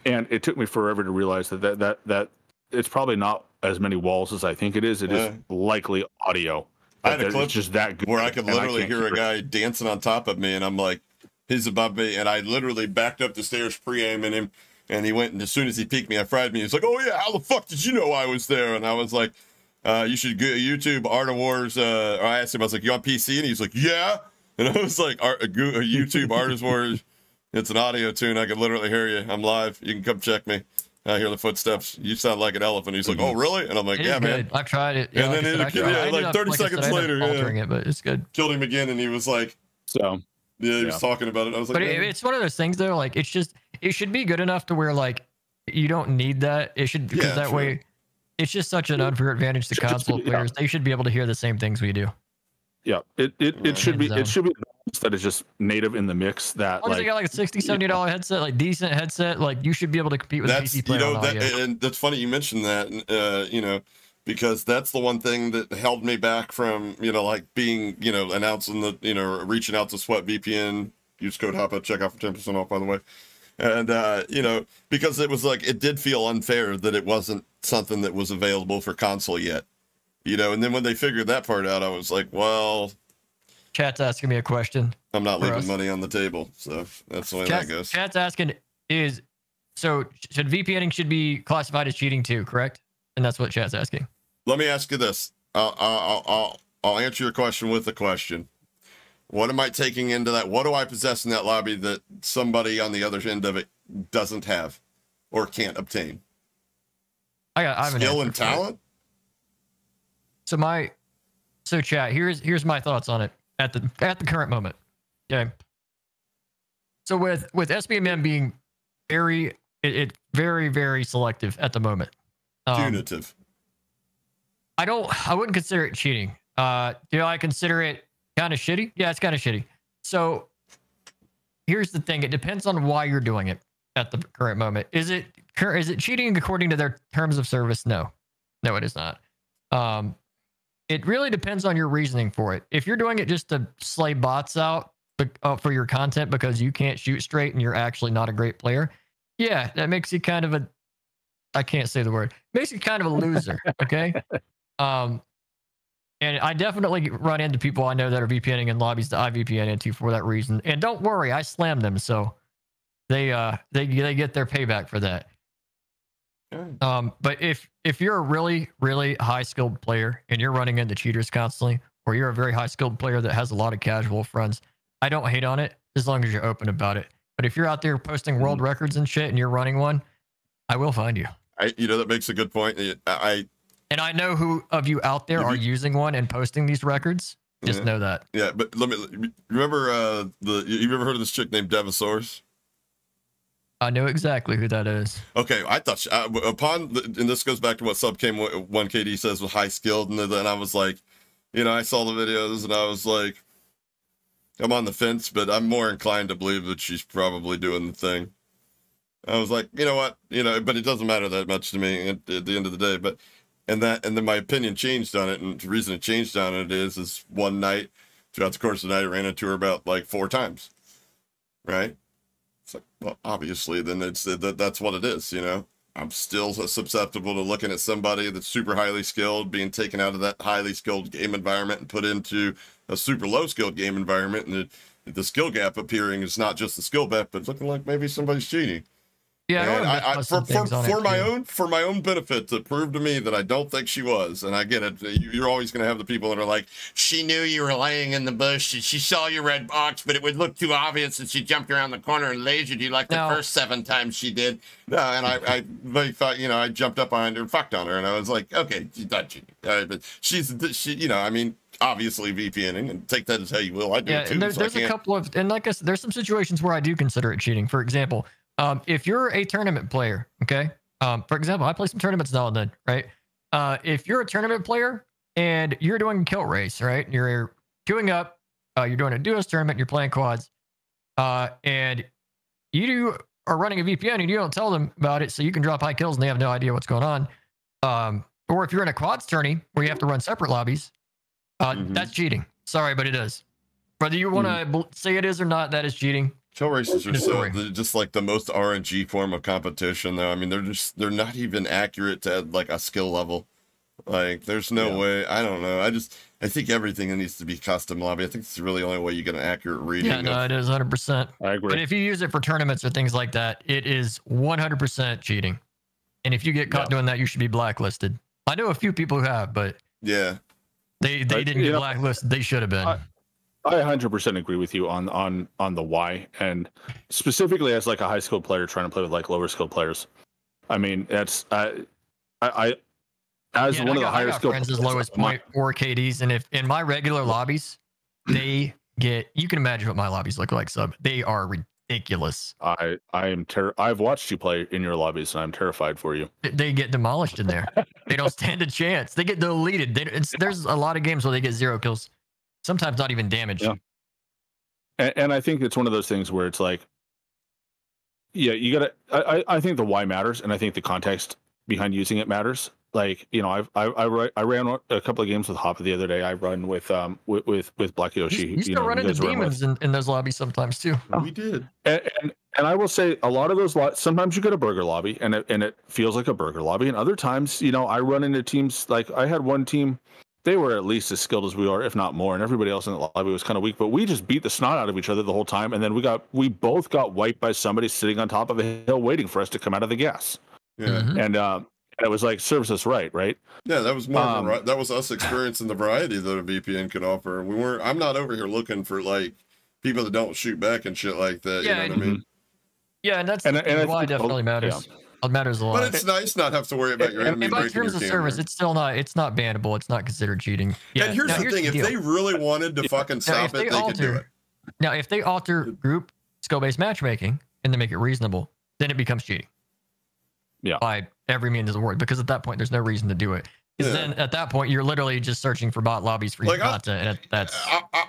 And it took me forever to realize that it's probably not as many walls as I think it is. It is likely audio. I had a clip just that good where I could literally hear a guy dancing on top of me, and I'm like, he's above me, and I literally backed up the stairs pre-aiming him, and he went, and as soon as he peeked me, I fried me. He's like, oh yeah, how the fuck did you know I was there? And I was like, you should go YouTube Art of Wars. Or I asked him, I was like, you on PC? And he's like, yeah. And I was like, YouTube Art of Wars. It's an audio tune. I can literally hear you. I'm live. You can come check me. I hear the footsteps. You sound like an elephant. He's like, oh, really? And I'm like, yeah, man. I've tried it. And then like 30 seconds later, altering it, but it's good. Killed him again, and he was like, he was talking about it. I was like, but it's one of those things, though. Like, it should be good enough to where, like, you don't need that. It should, because way, it's just such an unfair advantage to console players. They should be able to hear the same things we do. Yeah, it should be that is just native in the mix. That as long as you got like a $60-$70 headset, like decent headset, like you should be able to compete with PC players. And that's funny you mentioned that. Because that's the one thing that held me back from like being announcing the reaching out to Sweat VPN. Use code Hapa, check out for 10% off, by the way. And because it was like it did feel unfair that it wasn't something that was available for console yet. And then when they figured that part out, I was like, well, chat's asking me a question. I'm not leaving money on the table. So that's the way that goes. Chat's asking should VPNing should be classified as cheating too, correct? And that's what chat's asking. Let me ask you this. I'll answer your question with a question. What am I taking into that? What do I possess in that lobby that somebody on the other end of it doesn't have or can't obtain? I have skill and talent. So chat, here's my thoughts on it at the current moment. Okay. So with SBMM being very very selective at the moment. Punitive. I wouldn't consider it cheating. Do I consider it kind of shitty? Yeah, it's kind of shitty. So here's the thing. It depends on why you're doing it at the current moment. Is it cheating according to their terms of service? No, it is not. It really depends on your reasoning for it. If you're doing it just to slay bots out for your content because you can't shoot straight and you're actually not a great player, yeah, that makes you kind of I can't say the word. Makes you kind of a loser, okay? And I definitely run into people I know that are VPNing in lobbies that I VPN into for that reason. And don't worry, I slammed them, so they get their payback for that. But if you're a really, really high skilled player and you're running into cheaters constantly, or you're a very high skilled player that has a lot of casual friends, I don't hate on it as long as you're open about it. But if you're out there posting world records and shit and you're running one, I will find you. That makes a good point. And I know who of you out there are using one and posting these records. Just know that. Yeah, but let me remember you ever heard of this chick named Devasaurus? I know exactly who that is. Okay, I thought and this goes back to what Subcam 1KD says was high skilled, and then I was like, I saw the videos and I was like, I'm on the fence, but I'm more inclined to believe that she's probably doing the thing. I was like, you know what, but it doesn't matter that much to me at the end of the day. But and then my opinion changed on it, and the reason it changed on it is one night throughout the course of the night I ran into her about like 4 times, right? It's like, well, obviously, then that's what it is, I'm still susceptible to looking at somebody that's super highly skilled being taken out of that highly skilled game environment and put into a super low skilled game environment, and the skill gap appearing is not just the skill gap, but it's looking like maybe somebody's cheating. Yeah, for my own benefit, to prove to me that I don't think she was, and I get it. You're always going to have the people that are like, she knew you were laying in the bush, she saw your red box, but it would look too obvious, and she jumped around the corner and lasered you like the first 7 times she did. No, and I thought, I jumped up behind her and fucked on her, and I was like, okay, she's not cheating, but she, I mean, obviously VPNing, and take that as how you will. I do it too. There's a couple of, and like I said, there's some situations where I do consider it cheating. For example. If you're a tournament player, okay? For example, I play some tournaments now and then, right? If you're a tournament player and you're doing a kill race, right? You're queuing up, you're doing a duos tournament, you're playing quads, and you are running a VPN and you don't tell them about it, so you can drop high kills and they have no idea what's going on. Or if you're in a quads tourney where you have to run separate lobbies, that's cheating. Sorry, but it is. Whether you want to say it is or not, that is cheating. Kill races are just like the most RNG form of competition, though. I mean, they're not even accurate to like a skill level. Like, there's no way. I don't know. I think everything needs to be custom lobby. I think it's really the only way you get an accurate reading. Yeah, no, it is 100%. I agree. But if you use it for tournaments or things like that, it is 100% cheating. And if you get caught doing that, you should be blacklisted. I know a few people who have, but yeah, they didn't get blacklisted. They should have been. I 100% agree with you on the why, and specifically as like a high skilled player trying to play with like lower skilled players. I mean, that's one of the higher skilled friends as low as 0.4 KDs, and if in my regular lobbies, they get, you can imagine what my lobbies look like. Sub, they are ridiculous. I've watched you play in your lobbies, and I'm terrified for you. They get demolished in there. They don't stand a chance. They get deleted. There's a lot of games where they get 0 kills. Sometimes not even damage. Yeah. And I think it's one of those things where it's like, yeah, you gotta. I think the why matters, and I think the context behind using it matters. Like, you know, I ran a couple of games with Hapa the other day. I run with Black Yoshi. You still run into demons in those lobbies sometimes too. We did. And I will say a lot of those sometimes you get a burger lobby and it feels like a burger lobby, and other times, you know, I run into teams. Like I had one team, they were at least as skilled as we are, if not more, and everybody else in the lobby was kind of weak, but we just beat the snot out of each other the whole time, and then we both got wiped by somebody sitting on top of a hill waiting for us to come out of the gas. Yeah. Mm-hmm. And it was like, serves us right? Yeah, that was more that was us experiencing the variety that a VPN could offer. I'm not over here looking for like people that don't shoot back and shit like that. Yeah, you know what I mean? Yeah, and that's and why it definitely matters. Yeah. It matters a lot. But it's nice not have to worry about your enemy And by breaking terms your of camera. service, it's not bannable. It's not considered cheating. Yeah. And here's the thing: if deal. they really wanted to fucking stop it, they could do it. Now, if they alter group skill-based matchmaking and they make it reasonable, then it becomes cheating. Yeah. By every means of the word, because at that point, there's no reason to do it. Because then at that point, you're literally just searching for bot lobbies for your content, and that's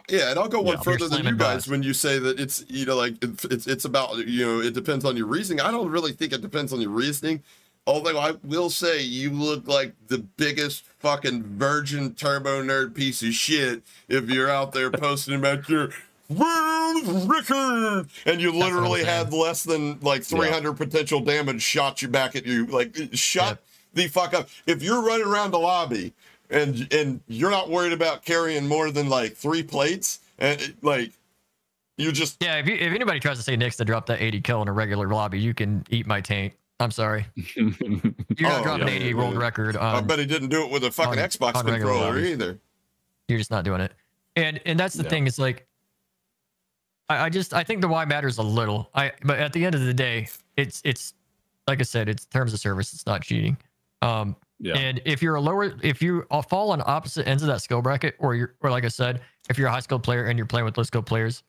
yeah. And I'll go one further than you guys bots. when you say that it's, you know, like it's about, you know, it depends on your reasoning. I don't really think it depends on your reasoning. Although I will say you look like the biggest fucking virgin turbo nerd piece of shit if you're out there posting about your world record and you literally had less than like 300 potential damage shot you back at you. Like, shut the fuck up. If you're running around the lobby and you're not worried about carrying more than like 3 plates, and like you just if anybody tries to say Nick's to drop that 80 kill in a regular lobby, you can eat my taint. I'm sorry. You're not dropping 80 world record. I bet he didn't do it with a fucking Xbox controller either. You're just not doing it. And that's the thing. It's like, I think the why matters a little. But at the end of the day, it's like I said, it's terms of service. It's not cheating. And if you fall on opposite ends of that skill bracket, or like I said, if you're a high skilled player and you're playing with low skilled players,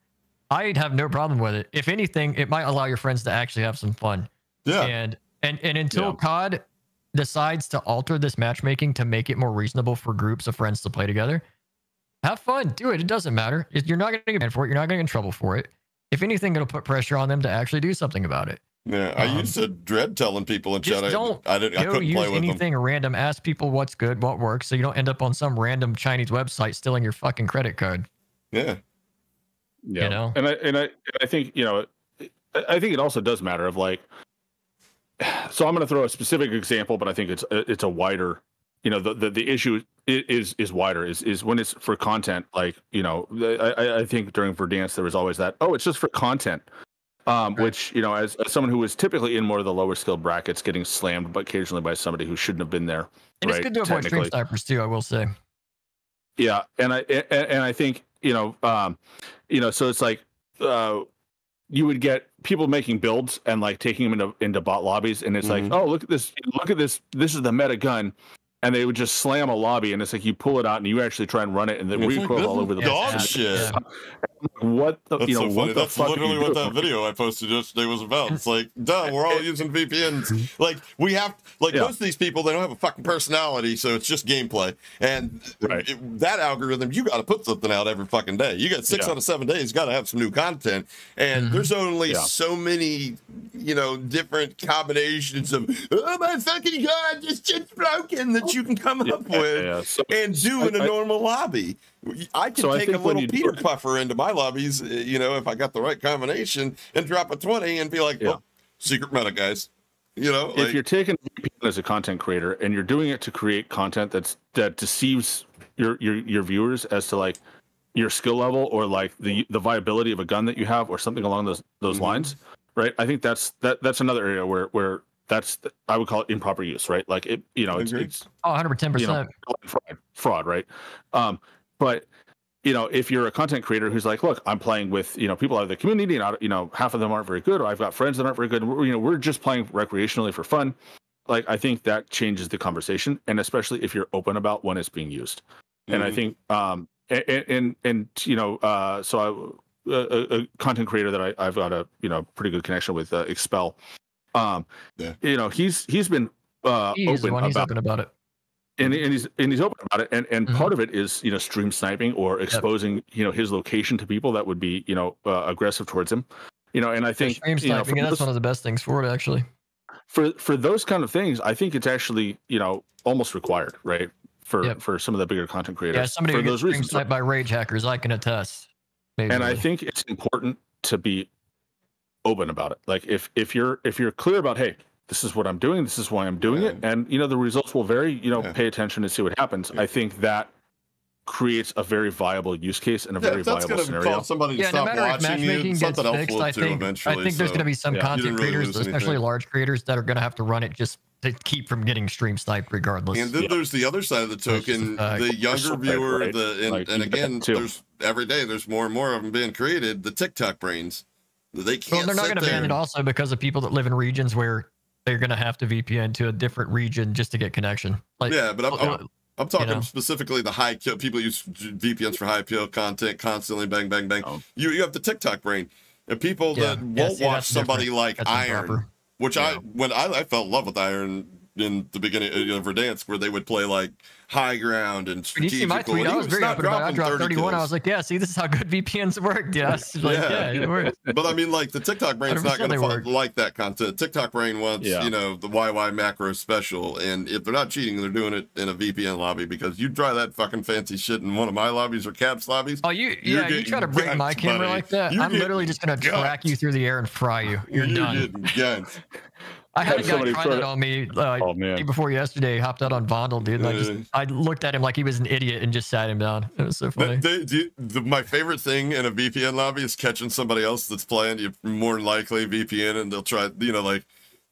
I'd have no problem with it. If anything, it might allow your friends to actually have some fun. Yeah. And until COD decides to alter this matchmaking to make it more reasonable for groups of friends to play together, have fun, do it. It doesn't matter. You're not going to get banned for it. You're not going to get in trouble for it. If anything, it'll put pressure on them to actually do something about it. Yeah, I used to dread telling people in chat. I couldn't use play with anything them. random. Ask people what's good, what works, so you don't end up on some random Chinese website stealing your fucking credit card. Yeah. You know? And I think, you know, I think it also does matter of like, so I'm going to throw a specific example, but I think it's a wider, you know, the issue is wider, is when it's for content. Like, you know, I think during Verdansk there was always that, it's just for content, which, you know, as someone who was typically in more of the lower skill brackets, getting slammed, but occasionally by somebody who shouldn't have been there. And it's good to avoid stream snipers too, I will say. Yeah, and I think, you know, so it's like, you would get people making builds and like taking them into bot lobbies, and it's like, look at this, this is the meta gun, and they would just slam a lobby, and it's like you pull it out and you actually try and run it, and the recoil all over the dog shit. Yeah. What the, That's you know, so what funny. the That's fuck literally what that video I posted yesterday was about. It's like, duh, we're all using VPNs. Like, we have, like, most of these people, they don't have a fucking personality, so it's just gameplay. And that algorithm, you got to put something out every fucking day. You got 6 out of 7 days, got to have some new content. And there's only so many, you know, different combinations of, oh my fucking God, this shit's broken, that you can come up with So, and do in a normal lobby. I can take a little Peter Puffer into my lobbies, you know, if I got the right combination, and drop a 20 and be like, oh, secret meta, guys. You know, if you're taking VPN as a content creator and you're doing it to create content that deceives your viewers as to like your skill level or like the viability of a gun that you have or something along those lines, right? I think that's another area where I would call it improper use, right? Like it, you know, it's 110%, you know, fraud, right? But you know, if you're a content creator who's like, look, I'm playing with, you know, people out of the community, and you know, half of them aren't very good, or I've got friends that aren't very good, and we're just playing recreationally for fun. Like, I think that changes the conversation, and especially if you're open about when it's being used. And I think, and you know, so a content creator that I've got a pretty good connection with, Expel. He's been open about it. And he's open about it, and part of it is stream sniping or exposing his location to people that would be aggressive towards him, and I think stream sniping, that's one of the best things for it, actually. For those kind of things, I think it's actually almost required, right? For some of the bigger content creators. Yeah, somebody for who gets those stream reasons. sniped by rage hackers, I can attest. And I think it's important to be open about it. Like if you're clear about, hey, this is what I'm doing, this is why I'm doing it, and the results will vary. Pay attention and see what happens. I think that creates a very viable use case and a very viable scenario. Somebody to stop no matter if watching matchmaking you, gets something else fixed, will I too think eventually. there's going to be some content creators, lose especially anything. large creators, that are going to have to run it just to keep from getting stream sniped regardless. And then there's the other side of the token, the younger viewer, right? and again, there's every day there's more and more of them being created. The TikTok brains, they can't. Well, they're not going to ban it also because of people that live in regions where they're going to have to VPN to a different region just to get connection. Like, yeah, but I'm talking specifically the high kill. People use VPNs for high kill content constantly. Bang, bang, bang. Oh. You have the TikTok brain, and people that won't watch somebody like Iron, which I fell in love with Iron in the beginning of Verdansk, where they would play like high ground and strategical. You see my tweet? I was very open about it. I dropped 31. I was like, yeah, see, this is how good VPNs work. Yes. Like, yeah, it works. But I mean, like, the TikTok brain's not going to like that content. TikTok brain wants, the YY macro special. And if they're not cheating, they're doing it in a VPN lobby, because you try that fucking fancy shit in one of my lobbies or Caps lobbies. Oh, you try to bring my camera like that, I'm literally just going to track you through the air and fry you. You're done. I had a guy try that on me before yesterday. Hopped out on Vondel, dude. And I looked at him like he was an idiot and just sat him down. It was so funny. My favorite thing in a VPN lobby is catching somebody else that's playing. You're more than likely VPN, and they'll try,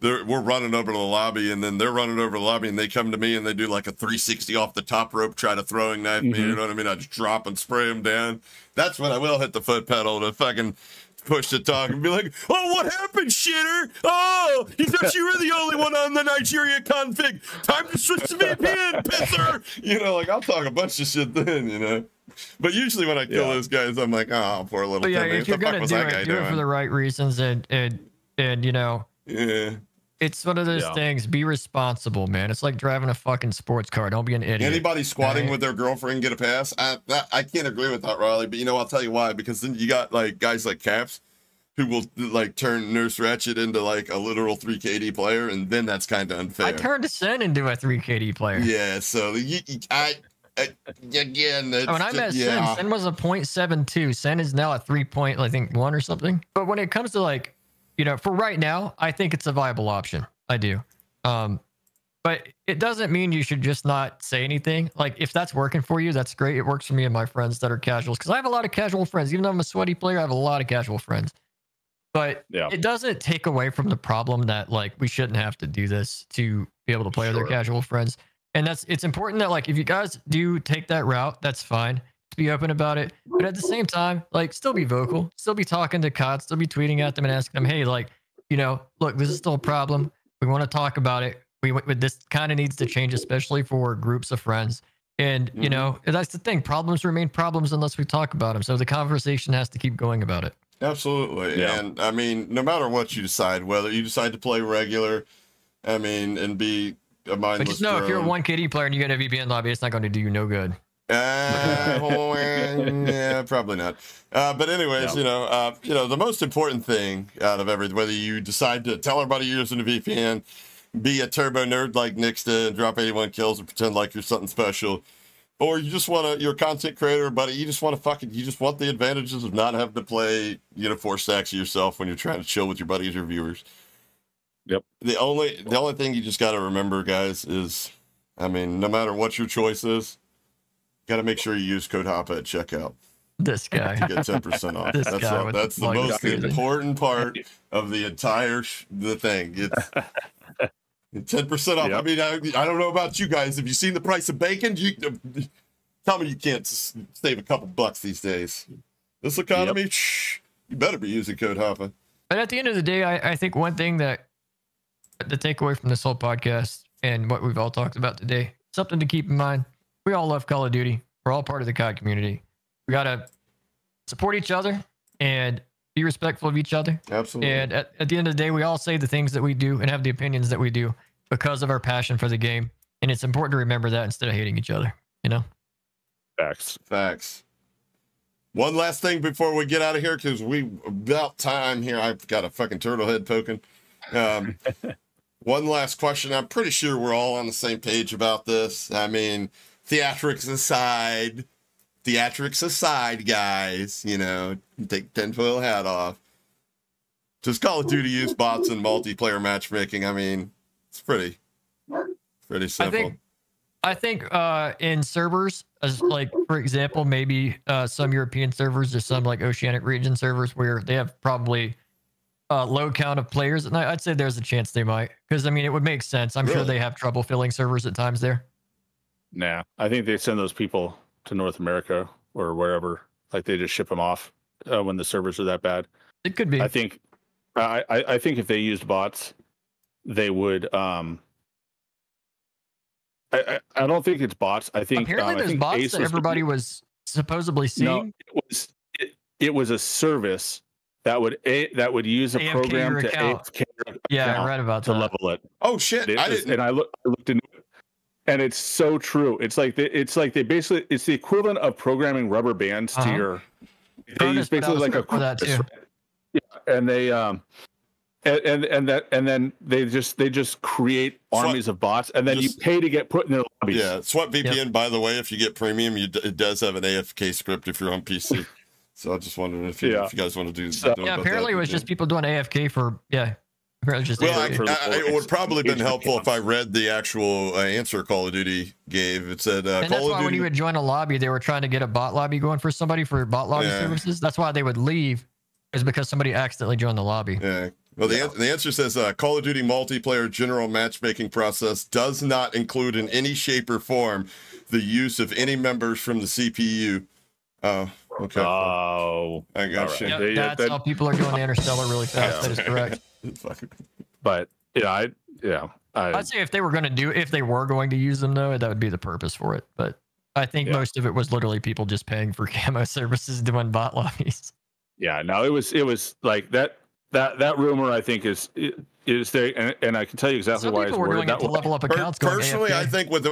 we're running over to the lobby, and then they're running over to the lobby, and they come to me and they do like a 360 off the top rope, try to throwing knife me. You know what I mean? I just drop and spray them down. That's when I will hit the foot pedal to fucking push the talk and be like, oh, what happened, shitter? Oh, you thought you were the only one on the Nigeria config. Time to switch to VPN, pisser. I'll talk a bunch of shit then, But usually when I kill those guys, I'm like, oh, poor little Timmy. If you're going to do it for the right reasons, and it's one of those things. Be responsible, man. It's like driving a fucking sports car. Don't be an idiot. Anybody squatting with their girlfriend get a pass? I can't agree with that, Riley. But I'll tell you why. Because then you got guys like Caps, who will turn Nurse Ratchet into a literal 3KD player, and then that's kind of unfair. I turned Sen into a 3KD player. Yeah. So again, when I met Sen was a 0.72. Sen is now a 3.1 or something. But when it comes to for right now, I think it's a viable option. I do. But it doesn't mean you should just not say anything. If that's working for you, that's great. It works for me and my friends that are casuals, because I have a lot of casual friends. Even though I'm a sweaty player, I have a lot of casual friends. But it doesn't take away from the problem that we shouldn't have to do this to be able to play with our casual friends. And it's important that if you guys do take that route, that's fine. Be open about it, but at the same time, still be vocal, still be talking to CODs, still be tweeting at them and asking them, hey, look, this is still a problem. We want to talk about it. This kind of needs to change, especially for groups of friends. And that's the thing. Problems remain problems unless we talk about them. So the conversation has to keep going about it. Absolutely. Yeah. And I mean, no matter what you decide, whether you decide to play regular, and be a mindless just know if you're a 1KD player and you get a VPN lobby, it's not going to do you no good. Yeah, probably not. But anyways, the most important thing out of everything, whether you decide to tell everybody you're using a VPN, be a turbo nerd like Nixta and drop 81 kills and pretend like you're something special, or you just you're a content creator, but you just want the advantages of not having to play, 4 stacks of yourself when you're trying to chill with your buddies or viewers. Yep. The only thing you just got to remember, guys, is, no matter what your choice is, got to make sure you use code HAPA at checkout. This guy. To get 10% off. That's the most important part of the entire the thing. It's 10% off. Yep. I mean, I don't know about you guys. Have you seen the price of bacon? Tell me you can't save a couple bucks these days. This economy, you better be using code HAPA. But at the end of the day, I think one thing that the takeaway from this whole podcast and what we've all talked about today, something to keep in mind. We all love Call of Duty. We're all part of the COD community. We got to support each other. and be respectful of each other. Absolutely. And at the end of the day, we all say the things that we do and have the opinions that we do because of our passion for the game. And it's important to remember that instead of hating each other, you know? Facts. One last thing before we get out of here, because we about time here. I've got a fucking turtle head poking. One last question. I'm pretty sure we're all on the same page about this. I mean, theatrics aside, guys, you know, take tinfoil hat off. Does Call of Duty use bots in multiplayer matchmaking? I mean, it's pretty simple. I think in servers, as like, for example, maybe some European servers or some like Oceanic region servers where they have probably low count of players, and I'd say there's a chance they might, because I mean, it would make sense. I'm sure they have trouble filling servers at times there. Nah, I think they send those people to North America or wherever. Like they just ship them off when the servers are that bad. It could be. I think if they used bots, they would. I don't think it's bots. I think apparently there's bots that everybody was supposedly seeing. No, it was a service that would use a AFK program to AFK. Yeah, I read about to that. level it. Oh shit! I looked into it, and it's so true. It's like they basically, it's the equivalent of programming rubber bands to your. They use basically like a for that too. Yeah, and they and then they just create armies of bots, and then you pay to get put in their lobbies. Yeah, Sweat VPN. By the way, if you get premium, it does have an AFK script if you're on PC. So I just wondered if you guys want to do. Yeah, apparently it was just people doing AFK for Apparently just it would probably have been helpful if I read the actual answer Call of Duty gave. It said, and that's why when you would join a lobby, they were trying to get a bot lobby going for somebody for bot lobby services. That's why they would leave, is because somebody accidentally joined the lobby. Yeah. Well, the answer says Call of Duty multiplayer general matchmaking process does not include in any shape or form the use of any members from the CPU. Oh, okay. Oh, I got you. Yep, that's how people are doing the Interstellar really fast. That is correct. But I'd say if they were going to use them though, that would be the purpose for it. But I think most of it was literally people just paying for camo services doing bot lobbies. Yeah, no, it was like that rumor I think is there, and I can tell you exactly why it's worded that way. Level up accounts. Personally, I think with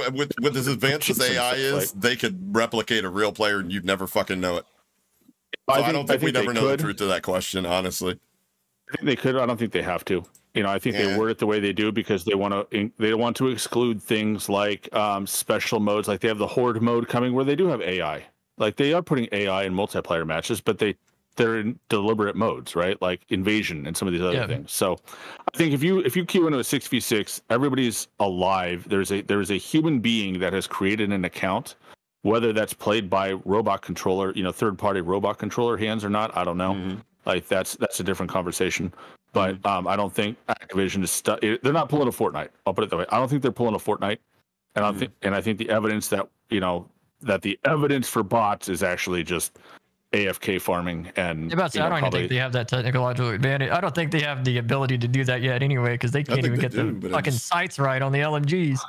as advanced as AI is, they could replicate a real player and you'd never fuking know it. So I don't think we'd ever know the truth to that question, honestly. I think they could. I don't think they have to. You know, I think they word it the way they do because they want to exclude things like special modes. Like they have the Horde mode coming where they do have AI. Like they are putting AI in multiplayer matches, but they're in deliberate modes, right? Like invasion and some of these other things. So I think if you queue into a 6v6, everybody's alive. There's a human being that has created an account, whether that's played by robot controller, third party robot controller hands or not, I don't know. Mm-hmm. Like that's a different conversation. But I don't think Activision is they're not pulling a Fortnite. I'll put it that way. I don't think they're pulling a Fortnite. And I think the evidence that the evidence for bots is actually just AFK farming. And I don't even think they have that technological advantage. I don't think they have the ability to do that yet anyway, because they can't even get the fucking sights right on the LMGs.